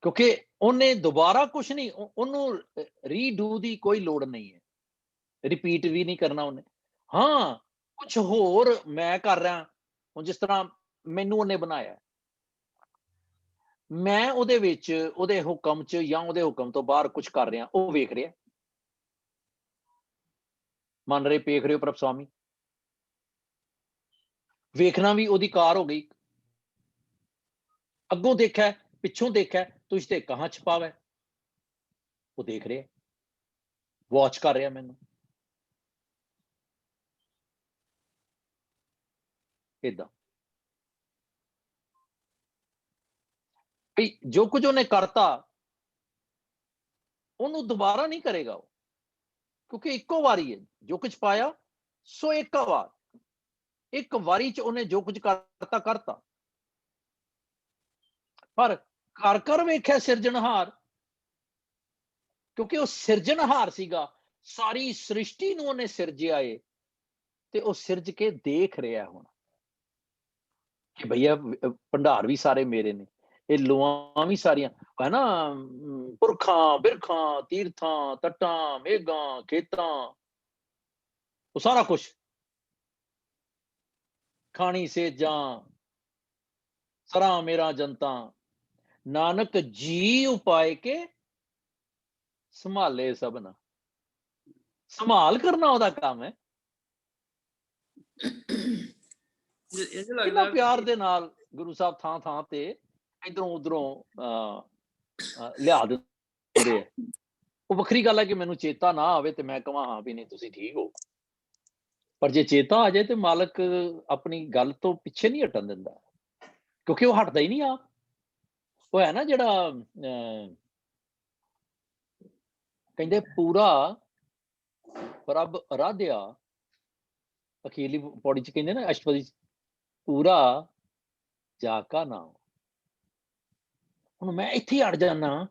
[SPEAKER 2] ਕਿਉਂਕਿ ਉਹਨੇ ਦੁਬਾਰਾ ਕੁਝ ਨਹੀਂ ਉਹਨੂੰ ਰੀਡੂ ਦੀ ਕੋਈ ਲੋੜ ਨਹੀਂ ਹੈ ਰਿਪੀਟ ਵੀ ਨਹੀਂ ਕਰਨਾ ਉਹਨੇ ਹਾਂ ਕੁਝ ਹੋਰ ਮੈਂ ਕਰ ਰਿਹਾ ਹੁਣ ਜਿਸ ਤਰ੍ਹਾਂ ਮੈਨੂੰ ਉਹਨੇ ਬਣਾਇਆ ਮੈਂ ਉਹਦੇ ਵਿੱਚ ਉਹਦੇ ਹੁਕਮ 'ਚ ਜਾਂ ਉਹਦੇ ਹੁਕਮ ਤੋਂ ਬਾਹਰ ਕੁਝ ਕਰ ਰਿਹਾ ਉਹ ਵੇਖ ਰਿਹਾ ਮੰਨ ਰਹੇ ਵੇਖ ਰਹੇ ਹੋ ਪ੍ਰਭ ਸਵਾਮੀ ਵੇਖਣਾ ਵੀ ਉਹਦੀ ਕਾਰ ਹੋ ਗਈ ਅੱਗੋਂ ਦੇਖਿਆ ਪਿੱਛੋਂ ਦੇਖਿਆ ਤੁਝ ਤੇ ਕਹਾਂ ਛਪਾਵੇ ਉਹ ਦੇਖ ਰਿਹਾ ਵਾਚ ਕਰ ਰਿਹਾ ਮੈਨੂੰ ਏਦਾਂ ਵੀ ਜੋ ਕੁਝ ਉਹਨੇ ਕਰਤਾ ਉਹਨੂੰ ਦੁਬਾਰਾ ਨਹੀਂ ਕਰੇਗਾ ਉਹ ਕਿਉਂਕਿ ਇੱਕੋ ਵਾਰੀ ਹੈ ਜੋ ਕੁਝ ਪਾਇਆ ਸੋ ਇੱਕ ਵਾਰ ਇੱਕ ਵਾਰੀ ਚ ਉਹਨੇ ਜੋ ਕੁਝ ਕਰਤਾ ਪਰ ਕਰ ਕਰ ਵੇਖਿਆ ਸਿਰਜਣਹਾਰ ਕਿਉਂਕਿ ਉਹ ਸਿਰਜਣਹਾਰ ਸੀਗਾ ਸਾਰੀ ਸ੍ਰਿਸ਼ਟੀ ਨੂੰ ਉਹਨੇ ਸਿਰਜਿਆ ਏ ਤੇ ਉਹ ਸਿਰਜ ਕੇ ਦੇਖ ਰਿਹਾ ਹੁਣ ਕਿ ਭਈਆ ਭੰਡਾਰ ਵੀ ਸਾਰੇ ਮੇਰੇ ਨੇ ਇਹ ਲੋਆਂ ਵੀ ਸਾਰੀਆਂ ਹੈ ਨਾ ਪੁਰਖਾਂ ਬਿਰਖਾਂ ਤੀਰਥਾਂ ਤੱਟਾਂ ਮੇਘਾਂ ਖੇਤਾਂ ਉਹ ਸਾਰਾ ਕੁਛ ਖਾਣੀ ਸੇਜਾਂ ਸਰਾਂ ਮੇਰਾ ਜਨਤਾ ਨਾਨਕ ਜੀ ਉਪਾਏ ਕੇ ਸੰਭਾਲੇ ਸਭਨਾ ਸੰਭਾਲ ਕਰਨਾ ਉਹਦਾ ਕੰਮ ਹੈ ਕਿੰਨਾ ਪਿਆਰ ਦੇ ਨਾਲ ਗੁਰੂ ਸਾਹਿਬ ਥਾਂ ਥਾਂ ਤੇ ਇਧਰੋਂ ਉਧਰੋਂ ਲਿਆ ਆਉਂਦੇ ਆ। ਉਹ ਵੱਖਰੀ ਗੱਲ ਹੈ ਕਿ ਮੈਨੂੰ ਚੇਤਾ ਨਾ ਆਵੇ ਤੇ ਮੈਂ ਕਹਾਂ ਹਾਂ ਵੀ ਨਹੀਂ ਤੁਸੀਂ ਠੀਕ ਹੋ, ਪਰ ਜੇ ਚੇਤਾ ਆ ਜਾਏ ਤੇ ਮਾਲਕ ਆਪਣੀ ਗੱਲ ਤੋਂ ਪਿੱਛੇ ਨਹੀਂ ਹਟਣ ਦਿੰਦਾ, ਕਿਉਂਕਿ ਉਹ ਹਟਦਾ ਹੀ ਨਹੀਂ ਆ। ਉਹ ਹੈ ਨਾ ਜਿਹੜਾ ਕਹਿੰਦੇ ਪੂਰਾ ਪ੍ਰਭ ਅਰਾਧਿਆ, ਅਖੀਰਲੀ ਪੌੜੀ ਚ ਕਹਿੰਦੇ ਨਾ ਅਸ਼ਟਪਦੀ ਚ, ਪੂਰਾ ਜਾਕਾ ਨਾਮ। ਹੁਣ ਮੈਂ ਇੱਥੇ ਅੜ ਜਾਣਾ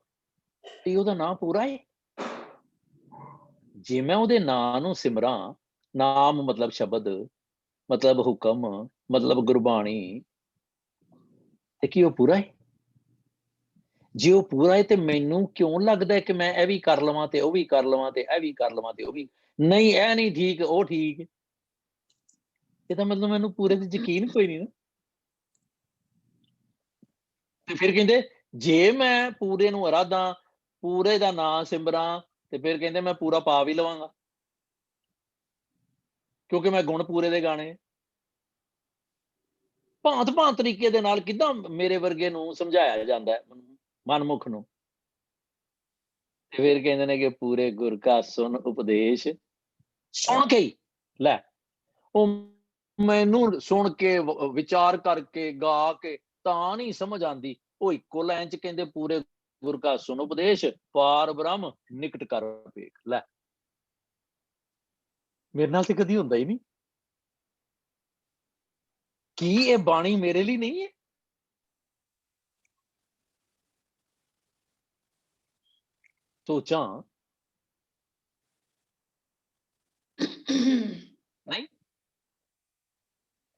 [SPEAKER 2] ਤੇ ਉਹਦਾ ਨਾਂ ਪੂਰਾ ਹੈ। ਜੇ ਮੈਂ ਉਹਦੇ ਨਾਂ ਨੂੰ ਸਿਮਰਾਂ, ਨਾਮ ਮਤਲਬ ਸ਼ਬਦ, ਮਤਲਬ ਹੁਕਮ, ਮਤਲਬ ਗੁਰਬਾਣੀ, ਤੇ ਕੀ ਉਹ ਪੂਰਾ ਹੈ? ਜੇ ਉਹ ਪੂਰਾ ਹੈ ਤੇ ਮੈਨੂੰ ਕਿਉਂ ਲੱਗਦਾ ਕਿ ਮੈਂ ਇਹ ਵੀ ਕਰ ਲਵਾਂ ਤੇ ਉਹ ਵੀ ਕਰ ਲਵਾਂ ਤੇ ਇਹ ਵੀ ਕਰ ਲਵਾਂ ਤੇ ਉਹ ਵੀ ਨਹੀਂ, ਇਹ ਨਹੀਂ ਠੀਕ ਉਹ ਠੀਕ। ਇਹਦਾ ਮਤਲਬ ਮੈਨੂੰ ਪੂਰੇ ਤੇ ਯਕੀਨ ਕੋਈ ਨਹੀਂ ਨਾ। ਤੇ ਫਿਰ ਕਹਿੰਦੇ ਜੇ ਮੈਂ ਪੂਰੇ ਨੂੰ ਅਰਾਧਾਂ, ਪੂਰੇ ਦਾ ਨਾਂ ਸਿਮਰਾਂ, ਤੇ ਫਿਰ ਕਹਿੰਦੇ ਮੈਂ ਪੂਰਾ ਪਾ ਵੀ ਲਵਾਂਗਾ, ਕਿਉਂਕਿ ਮੈਂ ਗੁਣ ਪੂਰੇ ਦੇ ਗਾਣੇ। ਭਾਂਤ ਭਾਂਤ ਤਰੀਕੇ ਦੇ ਨਾਲ ਕਿੱਦਾਂ ਮੇਰੇ ਵਰਗੇ ਨੂੰ ਸਮਝਾਇਆ ਜਾਂਦਾ ਹੈ ਮਨਮੁਖ ਨੂੰ। ਤੇ ਫਿਰ ਕਹਿੰਦੇ ਨੇ ਕਿ ਪੂਰੇ ਗੁਰ ਕਾ ਸੁਨ ਉਪਦੇਸ਼, ਸੁਣ ਕੇ ਹੀ ਲੈ, ਉਹ ਮੈਨੂੰ ਸੁਣ ਕੇ ਵਿਚਾਰ ਕਰਕੇ ਗਾ ਕੇ ਤਾਂ ਨਹੀਂ ਸਮਝ ਆਉਂਦੀ। ਉਹ ਇੱਕੋ ਲਾਈਨ ਚ ਕਹਿੰਦੇ ਪੂਰੇ ਗੁਰ ਕਾ ਸੁਨ ਉਪਦੇਸ਼, ਪਾਰ ਬ੍ਰਹਮ ਨਿਕਟ ਕਰ ਵੇਖ। ਲੈ ਮੇਰੇ ਨਾਲ ਤੇ ਕਦੀ ਹੁੰਦਾ ਹੀ ਨਹੀਂ। ਕੀ ਇਹ ਬਾਣੀ ਮੇਰੇ ਲਈ ਨਹੀਂ ਹੈ? ਸੋਚਾਂ ਨਹੀਂ।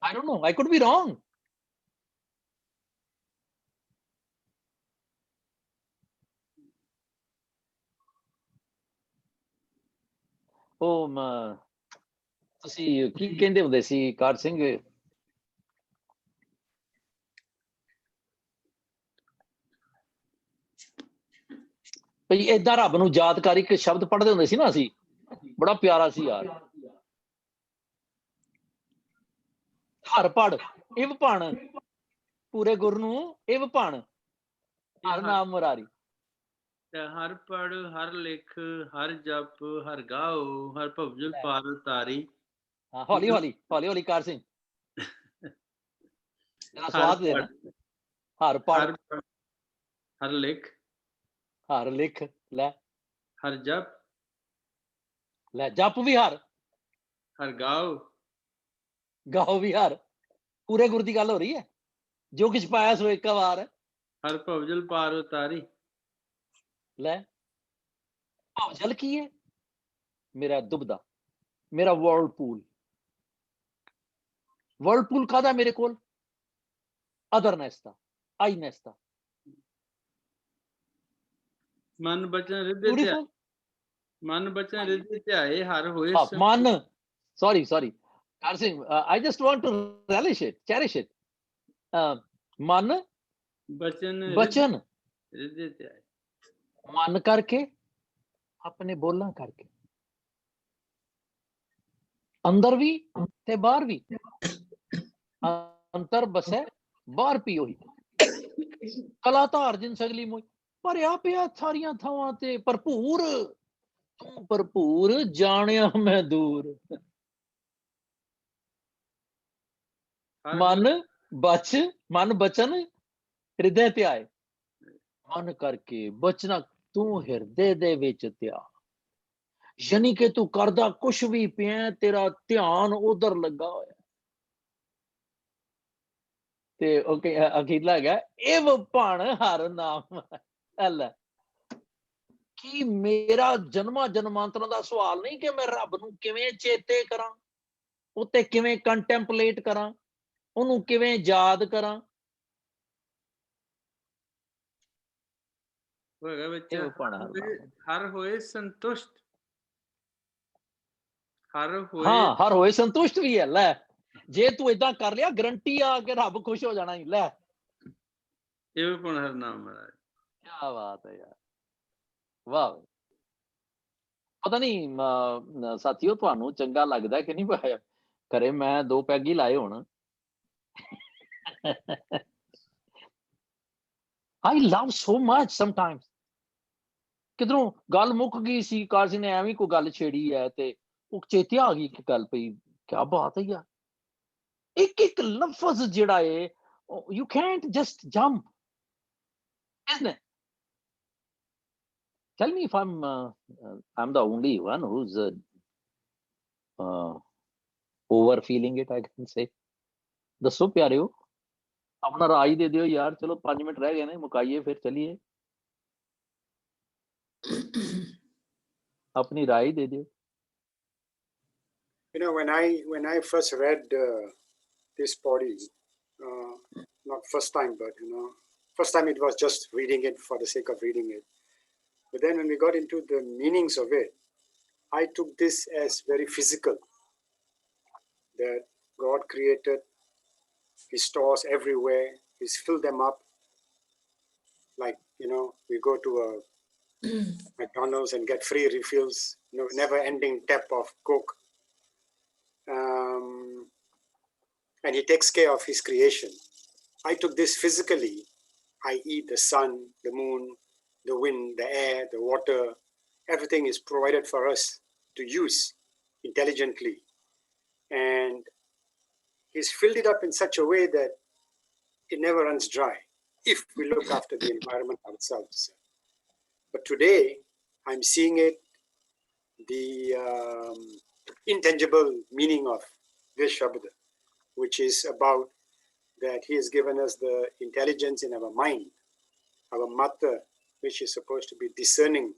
[SPEAKER 2] I don't know, I could be wrong. ਉਹ ਤੁਸੀਂ ਕੀ ਕਹਿੰਦੇ ਹੁੰਦੇ ਸੀ ਕਾਰ ਸਿੰਘ, ਭਈ ਏਦਾਂ ਰੱਬ ਨੂੰ ਯਾਦਕਾਰੀ ਇੱਕ ਸ਼ਬਦ ਪੜ੍ਹਦੇ ਹੁੰਦੇ ਸੀ ਨਾ ਅਸੀਂ, ਬੜਾ ਪਿਆਰਾ ਸੀ ਯਾਰ। ਹਰ ਪੜ ਇਵ ਭਣ, ਪੂਰੇ ਗੁਰ ਨੂੰ ਇਵ ਭਣ, ਹਰ ਨਾਮ ਮੁਰਾਰੀ।
[SPEAKER 4] ਹਰ ਪੜ ਹਰ ਲਿਖ ਹਰ ਜਪ ਹਰ ਗਾਓ, ਹਰ ਭਵਜਲ ਪਾਰ ਉਤਾਰੀ।
[SPEAKER 2] ਹੌਲੀ ਹੌਲੀ ਹੌਲੀ ਹੌਲੀ ਕਾਰ ਸਿੰਘ, ਸਵਾਦ ਦੇਣਾ। ਹਰ ਪੜ
[SPEAKER 4] ਹਰ ਲਿਖ,
[SPEAKER 2] ਹਰ ਲਿਖ ਲੈ,
[SPEAKER 4] ਹਰ ਜਪ
[SPEAKER 2] ਲੈ, ਜਪ ਵੀ ਹਰ,
[SPEAKER 4] ਹਰ ਗਾਓ,
[SPEAKER 2] ਗਾਓ ਵੀ ਹਰ। ਪੂਰੇ ਗੁਰ ਦੀ ਗੱਲ ਹੋ ਰਹੀ ਹੈ। ਜੋ ਕਿਛ ਪਾਇਆ ਸੋ ਇੱਕ ਵਾਰ,
[SPEAKER 4] ਹਰ ਭਵਜਲ ਪਾਰ ਉਤਾਰੀ।
[SPEAKER 2] ਲੈ ਭਵਜਲ ਕੀ ਹੈ? ਮੇਰਾ ਦੁਬਦਾ, ਮੇਰਾ ਵਰਲਪੂਲ। ਵਰਲਪੂਲ ਕਾਹਦਾ ਮੇਰੇ ਕੋਲ? ਅਦਰਨੈਸ ਦਾ, ਆਈਨੈਸ ਦਾ।
[SPEAKER 4] ਮਨ ਬਚਨ ਰਿੱਧੇ ਧਿਆਏ, ਮਨ ਬਚਨ ਰਿੱਧੇ ਧਿਆਏ ਹਰ ਹੋਏ।
[SPEAKER 2] ਮਨ, sorry car Singh, I just want to relish it, cherish it. ਮਨ
[SPEAKER 4] ਬਚਨ ਰਿੱਧੇ ਧਿਆਏ,
[SPEAKER 2] ਮਨ ਕਰਕੇ, ਆਪਣੇ ਬੋਲਾਂ ਕਰਕੇ, ਅੰਦਰ ਵੀ ਤੇ ਬਾਹਰ ਵੀ। ਅੰਤਰ ਬਸੈ ਬਾਹਰ ਪੀ ਉਹੀ, ਕਲਾ ਧਾਰ ਜਿਨ ਸਗਲੀ ਮੋਈ। ਭਰਿਆ ਪਿਆ ਸਾਰੀਆਂ ਥਾਵਾਂ ਤੇ, ਭਰਪੂਰ ਤੂੰ ਭਰਪੂਰ, ਜਾਣਿਆ ਮੈਂ ਦੂਰ। ਮਨ ਬਚਨ ਹਿਰਦੇ ਧਿਆਏ, ਮਨ ਕਰਕੇ ਬਚਨਾ ਤੂੰ ਹਿਰਦੇ ਦੇ ਵਿੱਚ ਧਿਆ। ਯਾਨੀ ਕਿ ਤੂੰ ਕਰਦਾ ਕੁਛ ਵੀ ਪਿਆ, ਤੇਰਾ ਧਿਆਨ ਉਧਰ ਲੱਗਾ ਹੋਇਆ। ਤੇ ਓਕੇ ਅਖੀਰਲਾ ਹੈਗਾ ਇਵ ਭਣ ਹਰ ਨਾਮ। ਅੱਲਾ ਕੀ ਮੇਰਾ ਜਨਮਾਂ ਜਨਮਾਂਤਰਾਂ ਦਾ ਸਵਾਲ ਨਹੀਂ ਕਿ ਮੈਂ ਰੱਬ ਨੂੰ ਕਿਵੇਂ ਚੇਤੇ ਕਰਾਂ, ਉੱਤੇ ਕਿਵੇਂ ਕੰਟੈਂਪਲੇਟ ਕਰਾਂ, ਉਹਨੂੰ ਕਿਵੇਂ ਯਾਦ ਕਰਾਂ।
[SPEAKER 4] ਹਰ ਹੋਏ ਸੰਤੁਸ਼ਟ,
[SPEAKER 2] ਹਰ ਹੋਏ ਸੰਤੁਸ਼ਟ ਵੀ ਹੈ। ਲੈ ਜੇ ਤੂੰ ਏਦਾਂ ਕਰ ਲਿਆ, ਗਰੰਟੀ ਆ ਕਿ ਰੱਬ ਖੁਸ਼ ਹੋ ਜਾਣਾ ਹੀ। ਲੈ
[SPEAKER 4] ਇਹ ਪੁਣ ਹਰ ਨਾਮ ਮਹਾਰਾਜ।
[SPEAKER 2] ਕੀ ਬਾਤ ਹੈ ਯਾਰ, ਵਾਹ। ਪਤਾ ਨਹੀਂ ਸਾਥੀਓ ਤੁਹਾਨੂੰ ਚੰਗਾ ਲੱਗਦਾ ਕਿ ਨਹੀਂ ਪਾਇਆ ਘਰੇ? ਮੈਂ 2 ਪੈਗ ਹੀ ਲਾਏ ਹੁਣ। I love so much sometimes ਕਿਧਰੋਂ ਗੱਲ ਮੁੱਕ ਗਈ ਸੀ, ਕਾਜ਼ੀ ਨੇ ਐਵੇਂ ਕੋਈ ਗੱਲ ਛੇੜੀ ਹੈ ਤੇ ਉਹ ਚੇਤੇ ਆ ਗਈ ਕਿ ਗੱਲ ਪਈ ਕੀ ਬਾਤ ਹੈ ਯਾਰ, ਇੱਕ ਇੱਕ ਲਫ਼ਜ਼ ਜਿਹੜਾ ਹੈ you can't just jump, isn't it? Tell me if I'm the only one who's over feeling it, I can say. ਦੱਸੋ ਪਿਆਰਿਓ, ਆਪਣਾ ਰਾਜ ਦੇ ਦਿਓ ਯਾਰ, ਚਲੋ 5 ਮਿੰਟ ਰਹਿ ਗਏ ਨੇ, ਮੁਕਾਈਏ ਫਿਰ ਚਲੀਏ, ਆਪਣੀ ਰਾਏ ਦੇ ਦਿਓ।
[SPEAKER 5] You know, when I first read this body, not first time, but first time it was just reading it for the sake of reading it. But then when we got into the meanings of it, I took this as very physical. That God created His stores everywhere. He's filled them up. Like, we go to a McDonald's and get free refills, never-ending tap of Coke. And He takes care of His creation. I took this physically, i.e. the sun, the moon, the wind, the air, the water. Everything is provided for us to use intelligently. And He's filled it up in such a way that it never runs dry if we look after the environment ourselves. But today, I'm seeing it, the intangible meaning of this Shabda, which is about that He has given us the intelligence in our mind, our mata, which is supposed to be discerning.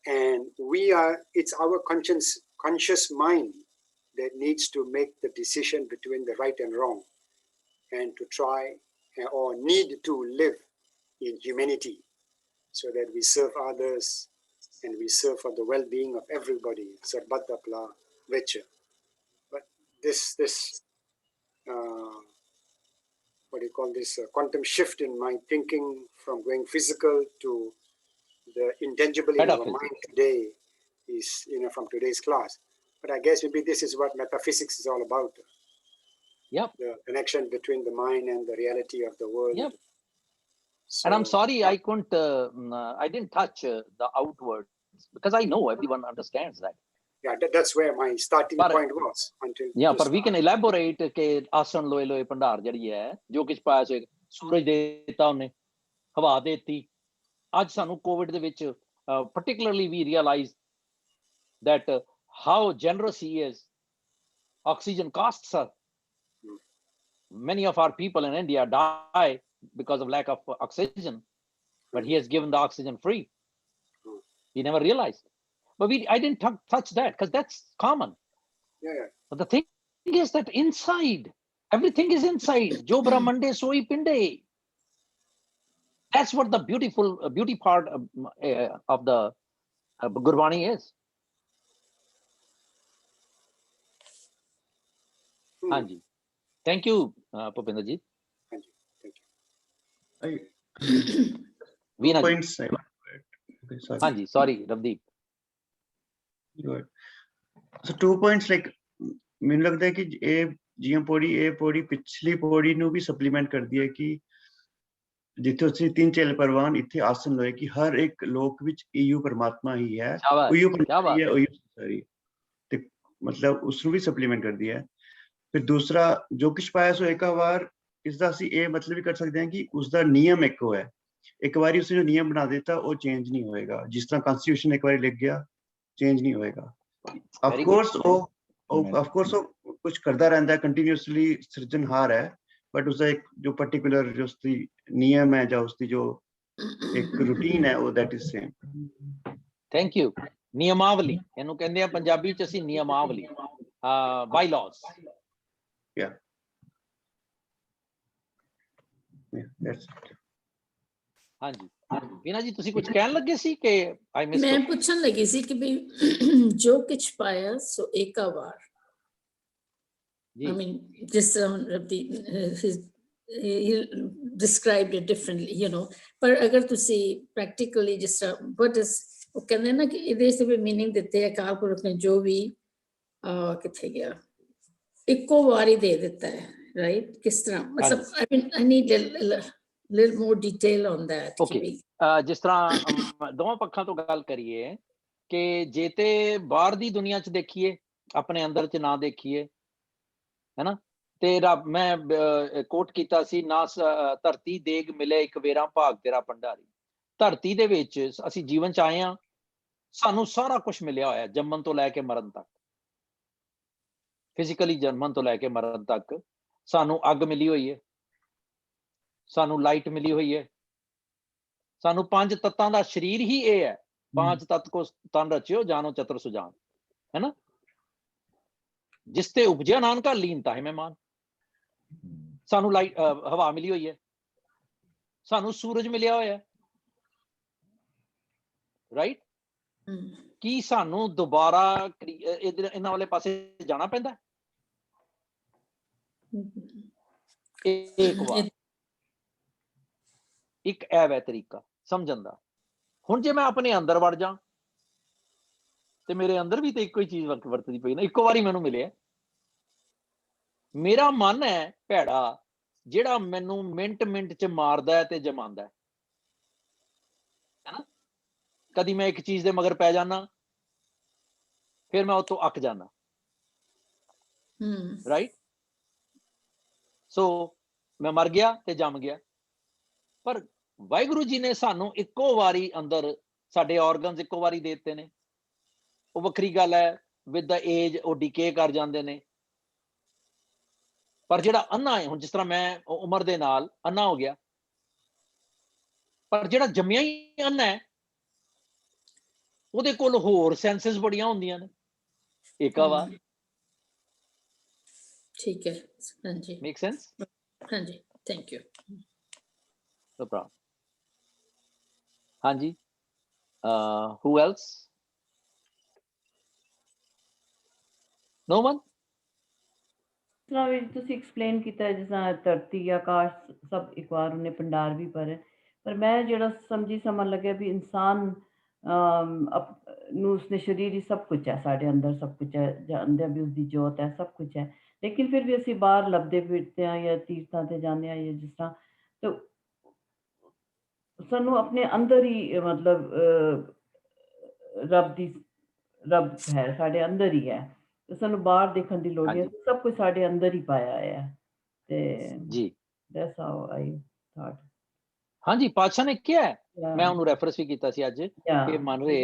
[SPEAKER 5] And it's our conscious mind that needs to make the decision between the right and wrong, and to try or need to live in humanity so that we serve others and we serve for the well-being of everybody. Sarbatapla Vecha. But this what do you call this, quantum shift in my thinking from going physical to the intangible in our mind today is, from today's class. But I guess maybe this is what metaphysics is all about.
[SPEAKER 2] Yep.
[SPEAKER 5] The connection between the mind and the reality of the world.
[SPEAKER 2] Yep.
[SPEAKER 5] So,
[SPEAKER 2] and I'm sorry I didn't touch the outwards, because I know everyone understands that.
[SPEAKER 5] Yeah, that's where my starting point was.
[SPEAKER 2] But we can elaborate कि आसन लोए लोए भंडार जड़ी है, जो किछ पाया से सूरज देता उन्हें, हवा देती। आज सानू Covid they which particularly we realize that how generous He is. Oxygen costs us. Many of our people in India die because of lack of oxygen, but He has given the oxygen free. We never realized. But I didn't touch that because that's common.
[SPEAKER 5] Yeah.
[SPEAKER 2] But the thing is that inside, everything is inside. Jo Brahmande soi pinde. That's what the beauty part of the Gurbani is. Hanji. Thank you, Bhupinder ji.
[SPEAKER 5] Thank
[SPEAKER 2] you.
[SPEAKER 6] Points. Okay, sorry.
[SPEAKER 2] Hanji, sorry, Ravdeep.
[SPEAKER 6] So 2 points, like ਮੈਨੂੰ ਲੱਗਦਾ ਹੈ ਕਿ ਇਹ GM ਪੌੜੀ ਇਹ ਪੌੜੀ ਪਿਛਲੀ ਪੌੜੀ ਨੂੰ ਵੀ ਸਪਲੀਮੈਂਟ ਕਰਦੀ ਹੈ ਕਿ ਜਿੱਥੇ ਅਸੀਂ ਤਿੰਨ ਚੇਲ ਪਰਵਾਨ ਇੱਥੇ ਆਸਨ ਲੋਏ ਕਿ ਹਰ ਇੱਕ ਲੋਕ ਵਿੱਚ ਈਯੂ ਪਰਮਾਤਮਾ ਹੀ ਹੈ ਈਯੂ ਪਰਮਾਤਮਾ ਹੈ ਈਯੂ ਸਾਰੀ ਤੇ ਮਤਲਬ ਉਸ ਨੂੰ ਵੀ ਸਪਲੀਮੈਂਟ ਕਰਦੀ ਹੈ। ਫਿਰ ਦੂਸਰਾ ਜੋ ਕੁਛ ਪਾਇਆ ਸੋ ਇੱਕ ਵਾਰ ਇਸ ਦਾ ਅਸੀਂ ਇਹ ਮਤਲਬ ਵੀ ਕਰ ਸਕਦੇ ਹਾਂ ਕਿ ਉਸ ਦਾ ਨਿਯਮ ਇੱਕੋ ਹੈ, ਇੱਕ ਵਾਰੀ ਉਸਨੇ ਜੋ ਨਿਯਮ ਬਣਾ ਦਿੱਤਾ ਉਹ ਚੇਂਜ ਨਹੀਂ ਹੋਏਗਾ। ਜਿਸ ਤਰ੍ਹਾਂ ਕਨਸਟੀਟਿਊਸ਼ਨ ਇੱਕ ਵਾਰੀ ਲਿਖ ਗਿਆ ਚੇਂਜ ਨਹੀਂ ਹੋਏਗਾ। ऑफ कोर्स वो कुछ करता रहता है कंटिन्यूअसली, सृजनहार है, बट उसका एक जो पर्टिकुलर जो उसकी नियम है या उसकी जो एक रूटीन है वो that is same.
[SPEAKER 2] Thank you. नियमावली ਇਹਨੂੰ ਕਹਿੰਦੇ ਆ ਪੰਜਾਬੀ ਚ ਅਸੀਂ ਨਿਯਮਾਵਲੀ, ਬਾਈਲਾਜ਼।
[SPEAKER 6] या दैट्स इट।
[SPEAKER 2] ਹਾਂਜੀ ਵੀਨਾ ਜੀ ਤੁਸੀਂ ਕੁਝ ਕਹਿਣ ਲੱਗੇ ਸੀ ਕਿ ਆਈ ਮਿਸ?
[SPEAKER 7] ਮੈਂ ਪੁੱਛਣ ਲੱਗੀ ਸੀ ਕਿ ਵੀ ਜੋ ਕੁਛ ਪਾਇਆ ਸੋ ਏਕਾ ਵਾਰ I mean this he described it differently, ਪਰ ਅਗਰ ਤੁਸੀਂ practically ਜਿਸ ਤਰ੍ਹਾਂ what is ਉਹ ਕਹਿੰਦੇ ਨਾ ਕਿ ਇਹਦੇ ਇਸ ਵੀ ਮੀਨਿੰਗ ਦਿੱਤੇ ਆ ਅਕਾਲ ਪੁਰਖ ਨੇ ਜੋ ਵੀ ਕਿੱਥੇ ਗਿਆ ਇੱਕੋ ਵਾਰੀ ਦੇ ਦਿੱਤਾ ਹੈ, ਰਾਈਟ? ਕਿਸ ਤਰ੍ਹਾਂ ਮਤਲਬ I mean I need little more detail on that.
[SPEAKER 2] Okay. ਜਿਸ ਤਰ੍ਹਾਂ ਦੋਵਾਂ ਪੱਖਾਂ ਤੋਂ ਗੱਲ ਕਰੀਏ ਕਿ ਜੇ ਤੇ ਬਾਹਰ ਦੀ ਦੁਨੀਆ 'ਚ ਦੇਖੀਏ, ਆਪਣੇ ਅੰਦਰ 'ਚ ਨਾ ਦੇਖੀਏ, ਹੈ ਨਾ, ਤੇ ਰੱਬ, ਮੈਂ ਕੋਟ ਕੀਤਾ ਸੀ, ਨਾ ਧਰਤੀ ਦੇਗ ਮਿਲੇ ਇੱਕ ਵੇਰਾ ਭਾਗ ਤੇਰਾ ਭੰਡਾਰੀ। ਧਰਤੀ ਦੇ ਵਿੱਚ ਅਸੀਂ ਜੀਵਨ 'ਚ ਆਏ ਹਾਂ, ਸਾਨੂੰ ਸਾਰਾ ਕੁਝ ਮਿਲਿਆ ਹੋਇਆ, ਜੰਮਣ ਤੋਂ ਲੈ ਕੇ ਮਰਨ ਤੱਕ, ਫਿਜ਼ੀਕਲੀ ਜਨਮਣ ਤੋਂ ਲੈ ਕੇ ਮਰਨ ਤੱਕ। ਸਾਨੂੰ ਅੱਗ ਮਿਲੀ ਹੋਈ ਹੈ, ਸਾਨੂੰ ਲਾਈਟ ਮਿਲੀ ਹੋਈ ਹੈ, ਸਾਨੂੰ 5 ਤੱਤਾਂ ਦਾ ਸਰੀਰ ਹੀ ਇਹ ਹੈ। 5 ਤੱਤ ਕੋ ਤਨ ਰਚਿਓ, ਜਾਨੋ ਚਤੁਰ ਸੁਜਾਨ, है ना, जिस ते उपजिया नानका लीनता है मेहमान। सानू लाइट हवा मिली हुई है, सानू सूरज मिलिया होया, राइट। की सानू दोबारा इन्हां वाले पासे जाना पैंदा? एक बार एक ऐ तरीका समझण दा। हुण जे मैं अपने अंदर वड़ जा ते मेरे अंदर भी तो इको ही चीज वरतदी पई ना, इको वारी मैनू मिले। मेरा मन है भैड़ा जिहड़ा मैनू मिंट मिंट च मारदा है ते जमांदा है ना। कदी मैं एक चीज दे मगर पै जाना, फिर मैं उतों अक जाना, राइट। सो मैं मर गया ते जम गया। पर वाहिगुरु जी ने सानू इको वारी अंदर साडे ऑर्गनस इको वारी दे दित्ते ने। वो वक्री गल है, विद द एज वो डिके कर जाते हैं। पर जिहड़ा अन्ना है, हुण जिस तरह मैं उम्र दे नाल अन्ना हो गया, पर जिहड़ा जम्मिया ही अन्ना है उहदे कोल होर सेंसेस बड़ियां हुंदियां ने। एक आवाज,
[SPEAKER 7] ठीक है, हाँ जी,
[SPEAKER 2] मेक सेंस,
[SPEAKER 7] हाँ जी, थैंक यू।
[SPEAKER 2] No problem. हाँ जी, हु एल्स? No one?
[SPEAKER 8] ਤਰ੍ਹਾਂ ਵੀ ਤੁਸੀਂ ਐਕਸਪਲੇਨ ਕੀਤਾ ਜਿਸ ਤਰ੍ਹਾਂ ਧਰਤੀ ਆਕਾਸ਼ ਸਭ ਇੱਕ ਵਾਰ ਉਹਨੇ ਭੰਡਾਰ ਵੀ ਭਰੇ, ਪਰ ਮੈਂ ਜਿਹੜਾ ਸਮਝਣ ਲੱਗਿਆ ਵੀ ਇਨਸਾਨ ਨੂੰ ਉਸਨੇ ਸਰੀਰ ਹੀ ਸਭ ਕੁਝ ਹੈ, ਸਾਡੇ ਅੰਦਰ ਸਭ ਕੁਝ ਹੈ, ਅੰਦਰ ਵੀ ਉਸਦੀ ਜੋਤ ਹੈ, ਸਭ ਕੁਝ ਹੈ। ਲੇਕਿਨ ਫਿਰ ਵੀ ਅਸੀਂ ਬਾਹਰ ਲੱਭਦੇ ਫਿਰਦੇ ਹਾਂ ਜਾਂ ਤੀਰਥਾਂ ਤੇ ਜਾਂਦੇ ਹਾਂ ਜਾਂ ਜਿਸ ਤਰ੍ਹਾਂ, ਤਾਂ ਸਾਨੂੰ ਆਪਣੇ ਅੰਦਰ ਹੀ ਮਤਲਬ ਰੱਬ ਹੈ, ਸਾਡੇ ਅੰਦਰ ਹੀ ਹੈ। ਤੇ ਸਾਨੂੰ ਬਾਹਰ ਦੇਖਣ ਦੀ ਲੋੜ ਨਹੀਂ, ਸਭ ਕੁਝ ਸਾਡੇ ਅੰਦਰ ਹੀ ਪਾਇਆ ਹੈ। ਤੇ
[SPEAKER 2] जी,
[SPEAKER 8] that's how I thought.
[SPEAKER 2] हाँ जी, पातशाह ने क्या है, मैं उन्होंने रेफरेंस भी किया सी अज कि मानवे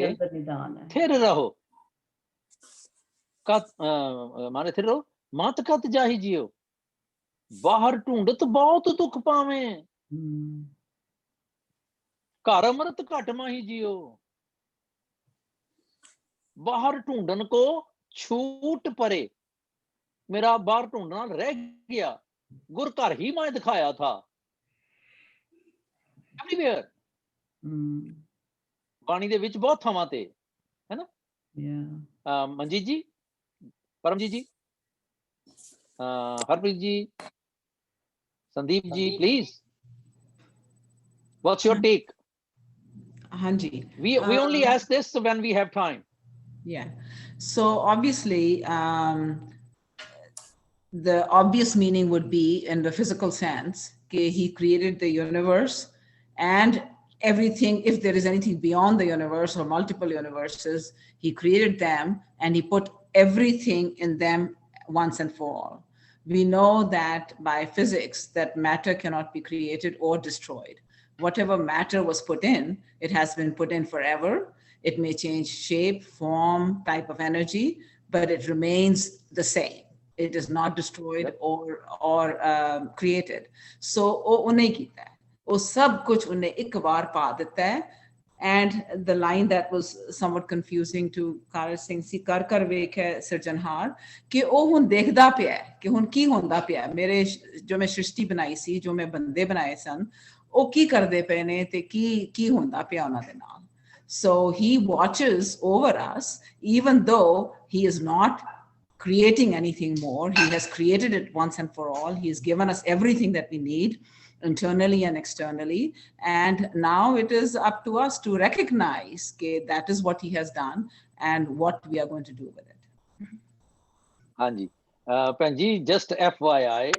[SPEAKER 2] थिर रहो, कत माने थिर रहो, मत कत जाही जियो, बाहर ढूंढत बहुत दुख पावे, घर अमृत घट माही जियो, बाहर ढूंढन को छूट परे, मेरा बाहर ढूंढना रह गया, गुर घर ही मैं दिखाया था। एवरीवेयर बाणी दे विच बहुत थावां ते, है ना। मनजीत जी, परमजीत जी, हरप्रीत जी, Sandeep ji, please, what's your take?
[SPEAKER 9] हाँ जी,
[SPEAKER 2] we only ask this when we have time.
[SPEAKER 9] Yeah, so obviously the obvious meaning would be in the physical sense that he created the universe and everything. If there is anything beyond the universe or multiple universes, he created them and he put everything in them once and for all. We know that by physics that matter cannot be created or destroyed. Whatever matter was put in, it has been put in forever. It may change shape, form, type of energy, but it remains the same. It is not destroyed or created. So unne kita hai, wo sab kuch unne ek baar pa deta hai. And the line that was somewhat confusing to Kar Singh si kar kar vekh hai sirjanhar, ki oh hun dekhda pya hai ki hun ki honda pya hai, mere jo main shrishti banai si, jo main bande banaye san, oh ki karde pe ne te ki honda pya ona de naal. So he watches over us, even though he is not creating anything more. He has created it once and for all. He has given us everything that we need internally and externally. And now it is up to us to recognize that is what he has done and what we are going to do with it.
[SPEAKER 2] Hanji, Panji, just FYI,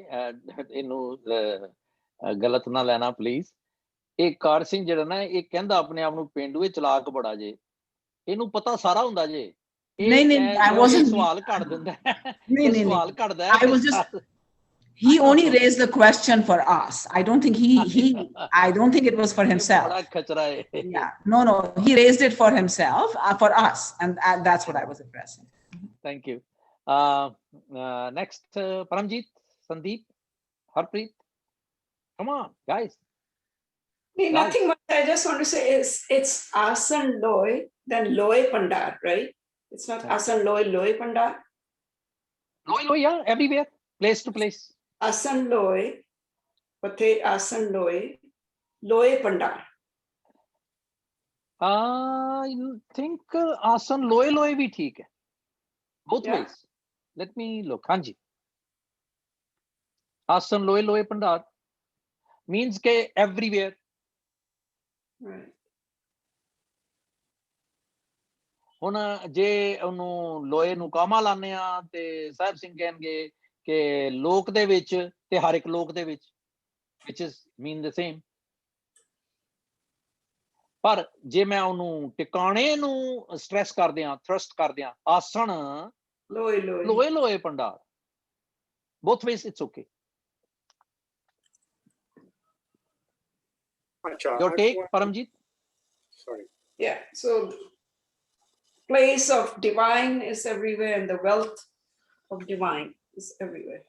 [SPEAKER 2] galat na lena please. ਇਹ ਕਾਰ ਸਿੰਘ ਜਿਹੜਾ ਨਾ ਇਹ ਕਹਿੰਦਾ ਆਪਣੇ ਆਪ ਨੂੰ ਪੇਂਡੂ ਚਲਾਕ ਬੜਾ ਜੇ ਇਹਨੂੰ ਪਤਾ ਸਾਰਾ ਹੁੰਦਾ ਜੇ
[SPEAKER 9] ਨਹੀਂ I wasn't
[SPEAKER 2] ਸਵਾਲ ਕੱਢ ਦਿੰਦਾ
[SPEAKER 9] ਨਹੀਂ
[SPEAKER 2] ਸਵਾਲ ਕੱਢਦਾ
[SPEAKER 9] I was just he only raised the question for us. I don't think I don't think it was for himself.
[SPEAKER 2] ਬੜਾ ਖਚਰਾ ਹੈ
[SPEAKER 9] Yeah, no, he raised it for himself, for us, and that's what I was addressing.
[SPEAKER 2] Thank you. Next, Paramjit, Sandeep, Harpreet. Come on, guys.
[SPEAKER 3] Nothing much. I just want to say it's Asan Loy, then Loy Pandar, right? It's not Asan Loy Pandar.
[SPEAKER 2] Loy, yeah, everywhere, place to place.
[SPEAKER 3] Asan Loy, Pathe Asan Loy Pandar.
[SPEAKER 2] I think Asan Loy bhi theek hai. Both ways. Let me look. Hanji. Asan Loy Pandar means ke everywhere.
[SPEAKER 3] Right.
[SPEAKER 2] ਹੁਣ ਜੇ ਉਹਨੂੰ ਲੋਏ ਨੂੰ ਕਾਮਾ ਲਾਣੇ ਆ ਤੇ ਸਾਹਿਬ ਸਿੰਘ ਕਹਿਣਗੇ ਕਿ ਲੋਕ ਦੇ ਵਿੱਚ ਤੇ ਹਰ ਇੱਕ ਲੋਕ ਦੇ ਵਿੱਚ which is mean the same ਪਰ ਜੇ ਮੈਂ ਉਹਨੂੰ ਟਿਕਾਣੇ ਨੂੰ ਸਟ੍ਰੈਸ ਕਰਦੇ ਆ ਥਰਸਟ ਕਰਦੇ ਆ ਆਸਣ ਲੋਏ ਭੰਡਾਰ both ways it's okay. Your take, Paramjit?
[SPEAKER 5] Sorry.
[SPEAKER 3] Yeah, so place of divine is everywhere and the wealth of divine is everywhere.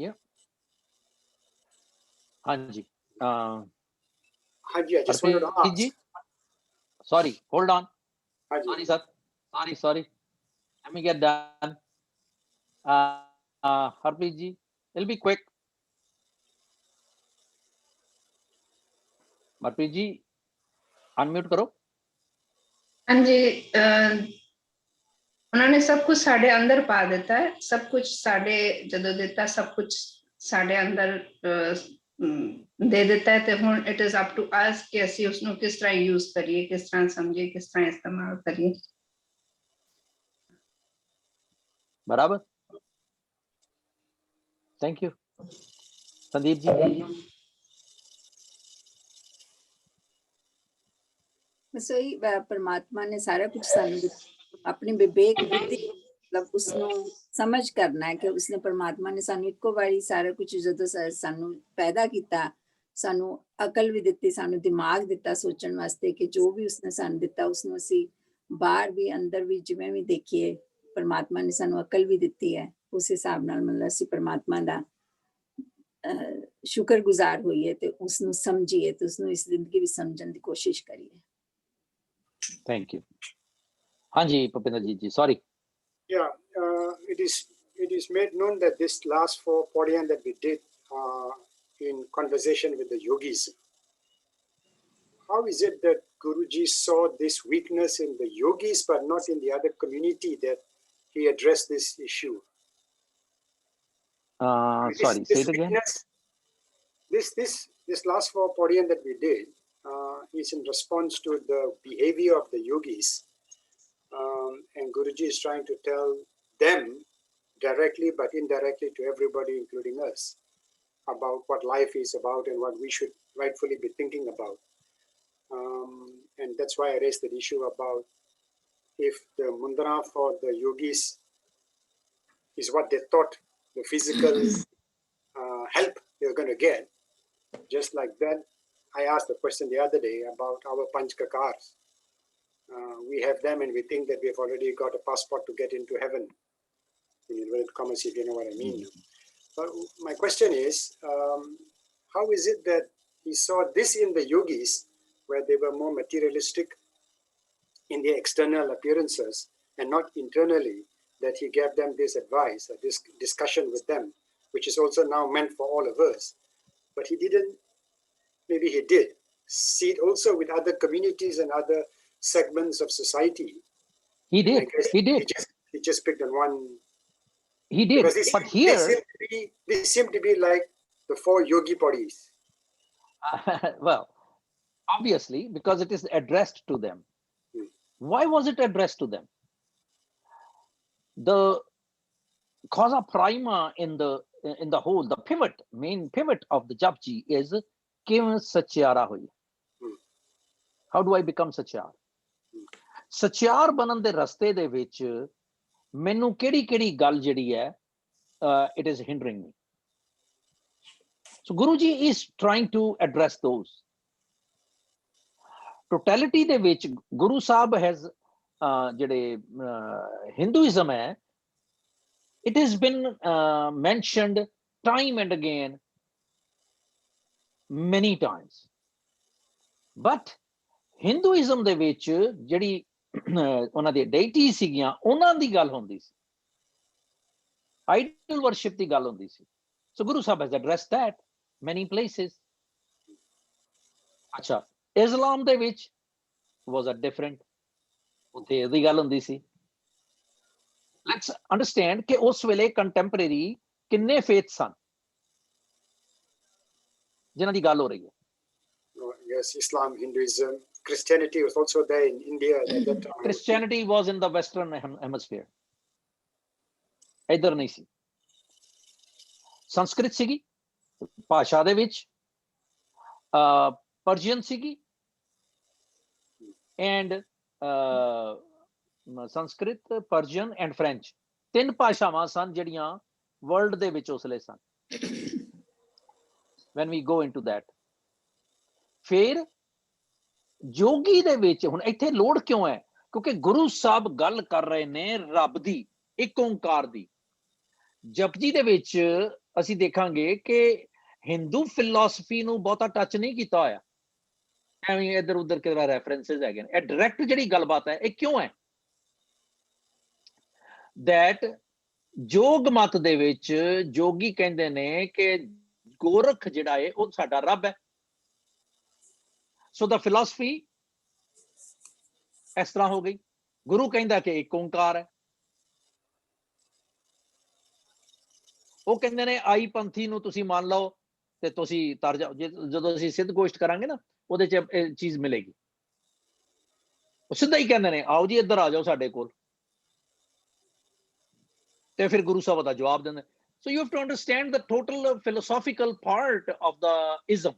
[SPEAKER 2] Yeah. Hanji.
[SPEAKER 5] Hanji, I just wanted to ask.
[SPEAKER 2] Sorry, hold on.
[SPEAKER 5] Hanji.
[SPEAKER 2] Sorry, sir. Sorry. Let me get done. Harpreet ji, it'll be quick. Harpreet ji, unmute करो.
[SPEAKER 10] हाँ जी, उन्होंने सब कुछ साढ़े अंदर पा देता है, सब कुछ साढ़े जदों देता, सब कुछ साढ़े अंदर दे देता है, तो हुन it is up to us कि ਅਸੀਂ ਉਸ ਨੂੰ ਕਿਸ ਤਰ੍ਹਾਂ यूज करिए, किस तरह समझिए, किस तरह इस्तेमाल करिए.
[SPEAKER 2] बराबर. Thank you. Sandeep ji.
[SPEAKER 11] बस वही परमात्मा ने सारा कुछ सानू अपनी विवेक बुद्धि मतलब उसनों समझ करना है कि उसने परमात्मा ने सानू इको वारी सारा कुछ जदों सानू पैदा किया सानू अकल भी दिती सानू दिमाग दिता सोचने वास्ते कि जो भी उसने सानू दिता उसनों असी बाहर भी अंदर भी जिवें भी देखिए परमात्मा ने सानू अकल भी दिती है उस हिसाब नाल मतलब असी परमात्मा दा शुक्रगुजार होइए ते उसनू समझिए ते उसनू इस जिंदगी विच समझण दी कोशिश करिए.
[SPEAKER 2] Thank you. Hanji, Papinder ji, sorry.
[SPEAKER 5] Yeah, it is made known that this last 4 Podiyan that we did in conversation with the yogis, how is it that Guruji saw this weakness in the yogis but not in the other community that he addressed this issue?
[SPEAKER 2] Sorry, say it again.
[SPEAKER 5] This last 4 Podiyan that we did is in response to the behavior of the yogis. And Guruji is trying to tell them directly but indirectly to everybody, including us, about what life is about and what we should rightfully be thinking about. And that's why I raised the issue about if the mundana for the yogis is what they thought the physical help they're going to get, just like that. I asked the question the other day about our Panchkakars. We have them and we think that we've already got a passport to get into heaven. In inverted commas, if you know what I mean. But my question is, how is it that he saw this in the yogis, where they were more materialistic in their external appearances and not internally, that he gave them this advice, this discussion with them, which is also now meant for all of us. But he didn't. Maybe he did see it also with other communities and other segments of society.
[SPEAKER 2] He did. He did.
[SPEAKER 5] He just picked on one.
[SPEAKER 2] He did. But here,
[SPEAKER 5] they seem to be like the 4 yogi bodies.
[SPEAKER 2] Well, obviously, because it is addressed to them. Why was it addressed to them? The causa prima in the in the whole, the main pivot of the Japji is ਕਿਵੇਂ ਸਚਿਆਰਾ ਹੋਈ. How do I become ਸਚਿਆਰ? ਸਚਿਆਰ ਬਣਨ ਦੇ ਰਸਤੇ ਦੇ ਵਿੱਚ ਮੈਨੂੰ ਕਿਹੜੀ ਗੱਲ ਜਿਹੜੀ ਹੈ it is hindering me. So Guruji is trying to address those. Totality ਦੇ ਵਿੱਚ Guru Sahib has ਜਿਹੜੇ Hinduism ਹੈ, it has been mentioned time and again many times. But Hinduism ਦੇ ਵਿੱਚ ਜਿਹੜੀ ਉਹਨਾਂ ਦੀ ਡੇਟੀ ਸੀਗੀਆਂ ਉਹਨਾਂ ਦੀ ਗੱਲ ਹੁੰਦੀ ਸੀ, idol worship ਦੀ ਗੱਲ ਹੁੰਦੀ ਸੀ. So Guru Sahib has addressed that many places. ਅੱਛਾ, Islam ਦੇ ਵਿੱਚ was a different, ਉੱਥੇ ਇਹਦੀ ਗੱਲ ਹੁੰਦੀ ਸੀ. Let's understand ਕਿ ਉਸ ਵੇਲੇ contemporary ਕਿੰਨੇ faith ਸਨ ਜਿਨ੍ਹਾਂ ਦੀ ਗੱਲ ਹੋ ਰਹੀ ਹੈ.
[SPEAKER 5] Yes, Islam, Hinduism, Christianity was also there in India at that time.
[SPEAKER 2] Christianity was in the Western hemisphere. ਇੱਧਰ ਨਹੀਂ ਸੀ. ਸੰਸਕ੍ਰਿਤ ਸੀਗੀ ਭਾਸ਼ਾ ਦੇ ਵਿੱਚ, ਪਰਸ਼ੀਅਨ ਸੀਗੀ, and Sanskrit, Persian and French, 3 ਭਾਸ਼ਾਵਾਂ ਸਨ ਜਿਹੜੀਆਂ ਵਰਲਡ ਦੇ ਵਿੱਚ ਉਸਲੇ ਸਨ. when we go into that, ਫਿਰ ਜੋਗੀ ਦੇ ਵਿੱਚ ਹੁਣ ਇੱਥੇ ਲੋੜ ਕਿਉਂ ਹੈ? ਕਿਉਂਕਿ ਗੁਰੂ ਸਾਹਿਬ ਗੱਲ ਕਰ ਰਹੇ ਨੇ ਰੱਬ ਦੀ, ਇੱਕ ਓਂਕਾਰ ਦੀ. ਜਪਜੀ ਦੇ ਵਿੱਚ ਅਸੀਂ ਦੇਖਾਂਗੇ ਕਿ ਹਿੰਦੂ ਫਿਲਾਸਫੀ ਨੂੰ ਬਹੁਤਾ ਟੱਚ ਨਹੀਂ ਕੀਤਾ ਹੋਇਆ, ਐਵੇਂ ਇੱਧਰ ਉੱਧਰ ਕਿਹੜਾ ਰੈਫਰੈਂਸਸ ਹੈਗੇ ਨੇ. ਇਹ ਡਾਇਰੈਕਟ ਜਿਹੜੀ ਗੱਲਬਾਤ ਹੈ, ਇਹ ਕਿਉਂ ਹੈ? ਦੈਟ ਜੋਗ ਮਤ ਦੇ ਵਿੱਚ ਜੋਗੀ ਕਹਿੰਦੇ ਨੇ ਕਿ ਗੋਰਖ ਜਿਹੜਾ ਹੈ ਉਹ ਸਾਡਾ ਰੱਬ ਹੈ. ਸੋ ਦਾ ਫਿਲਾਸਫੀ ਇਸ ਤਰ੍ਹਾਂ ਹੋ ਗਈ. ਗੁਰੂ ਕਹਿੰਦਾ ਕਿ ਇੱਕ ਓਂਕਾਰ ਹੈ. ਉਹ ਕਹਿੰਦੇ ਨੇ ਆਈ ਪੰਥੀ ਨੂੰ ਤੁਸੀਂ ਮੰਨ ਲਓ ਤੇ ਤੁਸੀਂ ਤਰ ਜਾਓ. ਜਦੋਂ ਅਸੀਂ ਸਿੱਧ ਗੋਸ਼ਟ ਕਰਾਂਗੇ ਨਾ, ਉਹਦੇ ਚ ਇਹ ਚੀਜ਼ ਮਿਲੇਗੀ. ਉਹ ਸਿੱਧਾ ਹੀ ਕਹਿੰਦੇ ਨੇ ਆਓ ਜੀ ਇੱਧਰ ਆ ਜਾਓ ਸਾਡੇ ਕੋਲ, ਤੇ ਫਿਰ ਗੁਰੂ ਸਾਹਿਬ ਦਾ ਜਵਾਬ ਦਿੰਦੇ. So you have to understand the total philosophical part of the ism.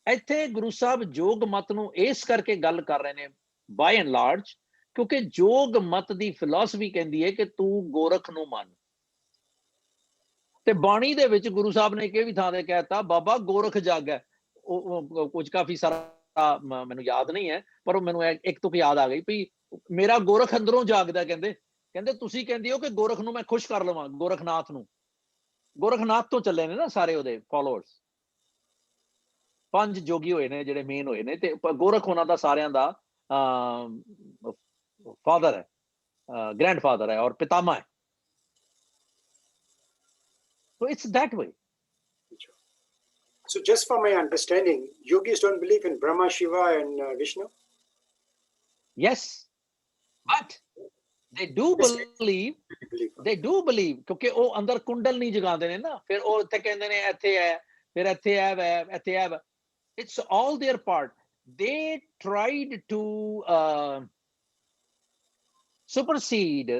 [SPEAKER 2] ਇੱਥੇ ਗੁਰੂ ਸਾਹਿਬ ਜੋਗ ਮਤ ਨੂੰ ਇਸ ਕਰਕੇ ਗੱਲ ਕਰ ਰਹੇ ਨੇ by and large, ਕਿਉਂਕਿ ਜੋਗ ਮਤ ਦੀ ਫਿਲਾਸਫੀ ਕਹਿੰਦੀ ਹੈ ਕਿ ਤੂੰ ਗੋਰਖ ਨੂੰ ਮੰਨ. ਤੇ ਬਾਣੀ ਦੇ ਵਿੱਚ ਗੁਰੂ ਸਾਹਿਬ ਨੇ ਕਿ ਵੀ ਥਾਂ ਤੇ ਕਹਿਤਾ ਬਾਬਾ ਗੋਰਖ ਜਾਗੈ. ਉਹ ਕੁਝ ਕਾਫੀ ਸਾਰਾ ਮੈਨੂੰ ਯਾਦ ਨਹੀਂ ਹੈ, ਪਰ ਮੈਨੂੰ ਇੱਕ ਤੁਕ ਯਾਦ ਆ ਗਈ ਵੀ ਮੇਰਾ ਗੋਰਖ ਅੰਦਰੋਂ ਜਾਗਦਾ. ਕਹਿੰਦੇ ਤੁਸੀਂ ਕਹਿੰਦੇ ਹੋ ਕਿ ਗੋਰਖ ਨੂੰ ਮੈਂ ਖੁਸ਼ ਕਰ ਲਵਾਂ, ਗੋਰਖਨਾਥ ਨੂੰ. ਗੋਰਖਨਾਥ ਤੋਂ ਚੱਲੇ ਨੇ ਨਾ ਸਾਰੇ ਉਹਦੇ ਫਾਲੋਅਰਸ. 5 ਜੋਗੀ ਹੋਏ ਨੇ ਜਿਹੜੇ ਮੇਨ ਹੋਏ ਨੇ, ਤੇ ਗੋਰਖ ਉਹਨਾਂ ਦਾ ਸਾਰਿਆਂ ਦਾ ਫਾਦਰ ਹੈ, ਗ੍ਰੈਂਡਫਾਦਰ ਹੈ ਔਰ ਪਿਤਾਮਾ ਹੈ. So it's that way.
[SPEAKER 5] So just for my understanding, yogis don't believe in Brahma, Shiva and Vishnu?
[SPEAKER 2] Yes, but they do believe ਕਿਉਂਕਿ ਉਹ ਅੰਦਰ ਕੁੰਡਲ ਨਹੀਂ ਜਗਾਉਂਦੇ ਨੇ ਨਾ. ਫਿਰ ਉਹ ਇੱਥੇ ਕਹਿੰਦੇ ਨੇ ਇੱਥੇ ਹੈ, ਫਿਰ ਇੱਥੇ ਹੈ, ਇੱਥੇ ਹੈ. It's all their part. They tried to supersede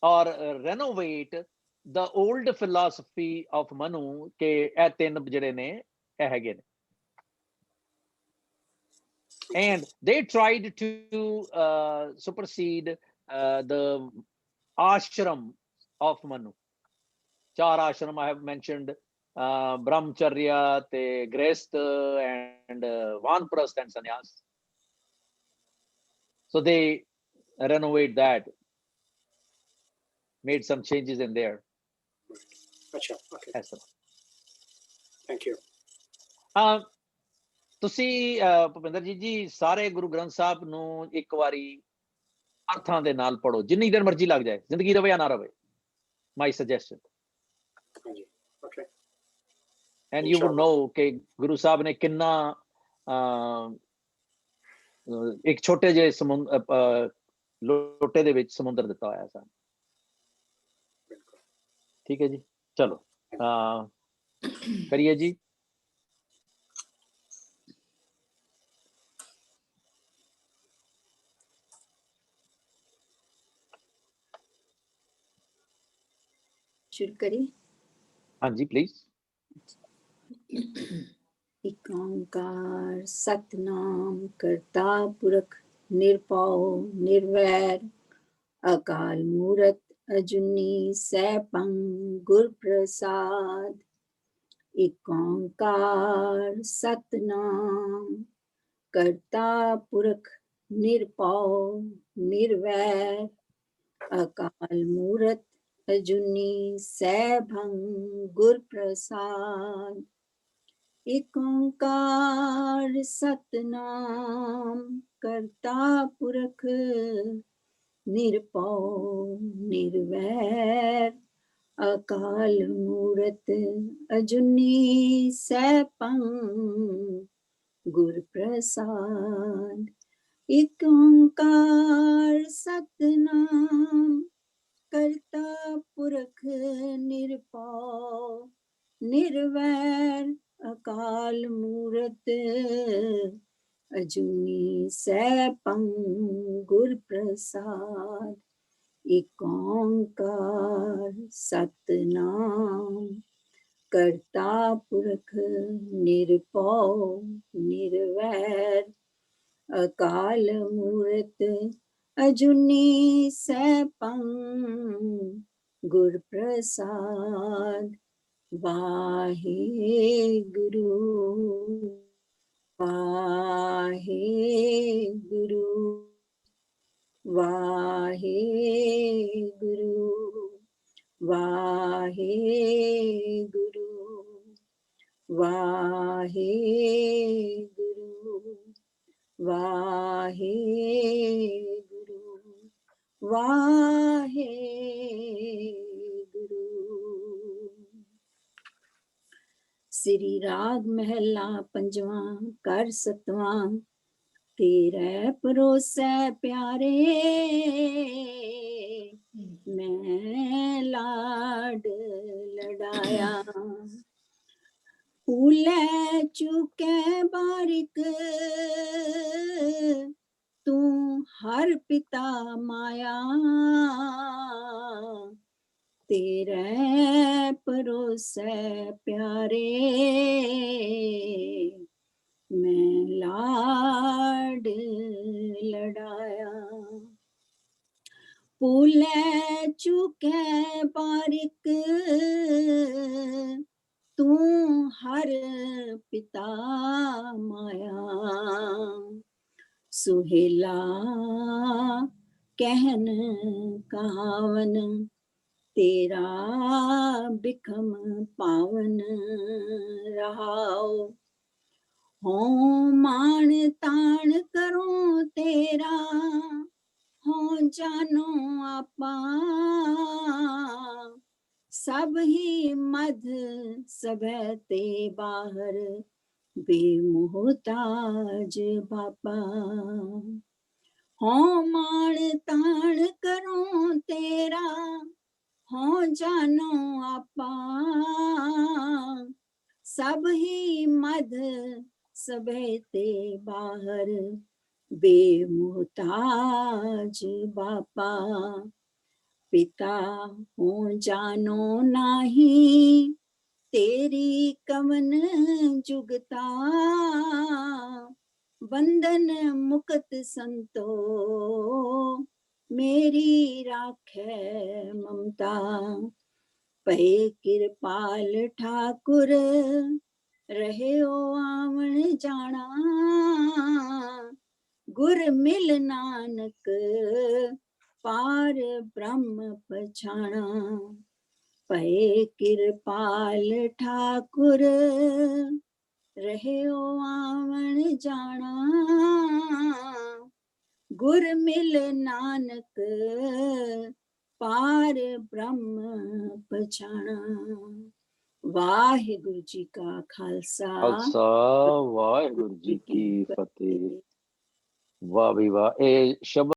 [SPEAKER 2] or renovate the old philosophy of Manu ke ਇਹ 3 ਜਿਹੜੇ ਨੇ ਇਹ ਹੈਗੇ ਨੇ. And they tried to supersede the ashram of Manu. 4 ashram I have mentioned, brahmacharya, te grihast and vanprasth and sannyas. So they renovate that, made some changes in there.
[SPEAKER 5] Achha, okay.
[SPEAKER 2] Yes, sir.
[SPEAKER 5] Thank you.
[SPEAKER 2] ਤੁਸੀਂ ਭੁਪਿੰਦਰ ਜੀ ਸਾਰੇ ਗੁਰੂ ਗ੍ਰੰਥ ਸਾਹਿਬ ਨੂੰ ਇੱਕ ਵਾਰੀ ਅਰਥਾਂ ਦੇ ਨਾਲ ਪੜੋ, ਜਿੰਨੀ ਦੇਰ ਮਰਜ਼ੀ ਲੱਗ ਜਾਏ, ਜ਼ਿੰਦਗੀ ਰਵੇ ਜਾਂ ਨਾ ਰਵੇ. ਮਾਈ ਸੁਜੈਸਸ਼ਨ.
[SPEAKER 5] Okay.
[SPEAKER 2] And you would know ਕਿ ਗੁਰੂ ਸਾਹਿਬ ਨੇ ਕਿੰਨਾ ਇੱਕ ਛੋਟੇ ਜਿਹੇ ਲੋਟੇ ਦੇ ਵਿੱਚ ਸਮੁੰਦਰ ਦਿੱਤਾ ਹੋਇਆ ਸਾਨੂੰ. ਠੀਕ ਹੈ ਜੀ, ਚਲੋ ਕਰੀਏ ਜੀ.
[SPEAKER 11] शुरू करिए.
[SPEAKER 2] हाँ जी प्लीज।
[SPEAKER 11] एक ओंकार सतनाम करता पुरख निरभव निर्वैर अकाल मूरत अजूनी सैभं गुर प्रसाद। एक ओंकार सतनाम करता पुरख निरभव निर्वैर अकाल मूरत अजूनी सैभं गुर प्रसाद। एक ओंकार सतनाम करता पुरख निरभव निर्वैर अकाल मूरत अजूनी सैभं गुर प्रसाद। एक ओंकार सतनाम करता पुरख निरभव निर्वैर अकाल मूरत अजूनी सैभं गुर प्रसाद। एक ओंकार सतनाम करता पुरख निरभव निर्वैर अकाल मूरत अजूनी सैभं गुर प्रसाद। वाहे गुरु वाहे गुरु वाहे गुरु वाहे गुरु वाहे गुरु वाहे गुरु वाहे गुरु। श्री राग महला पंजवां कर सतवां तेरे परोसै प्यारे मैं लाड लड़ाया। भूलै चूकै बारिक तू हर पिता माया तेरे परोसै प्यारे मैं लाड लड़ाया। भूलै चूकै बारिक तू हर पिता माया सुहेला कहन कहावन तेरा बिखम पावन रहाओ। हों मान तान करूं तेरा हों जानो आपा सब ही मध सबे ते बाहर बेमुहताज बापा। हों मान तान करूं तेरा हों जानो आपा सब ही मध सबे ते बाहर बेमुहताज बापा। पिता हों जानो नाही तेरी कवन जुगता बंधन मुक्त संतो मेरी राखे ममता। पै कृपाल ठाकुर रहे ओ आवन जाना गुर मिल नानक पार ब्रह्म पछाना। पै कृपाल ठाकुर रहे ओ आवन जाना गुर मिल नानक पार ब्रह्म पछाना। वाहिगुरु जी का खालसा
[SPEAKER 2] वाहिगुरु जी की फतेह। वाह भी वाह। ए शब्द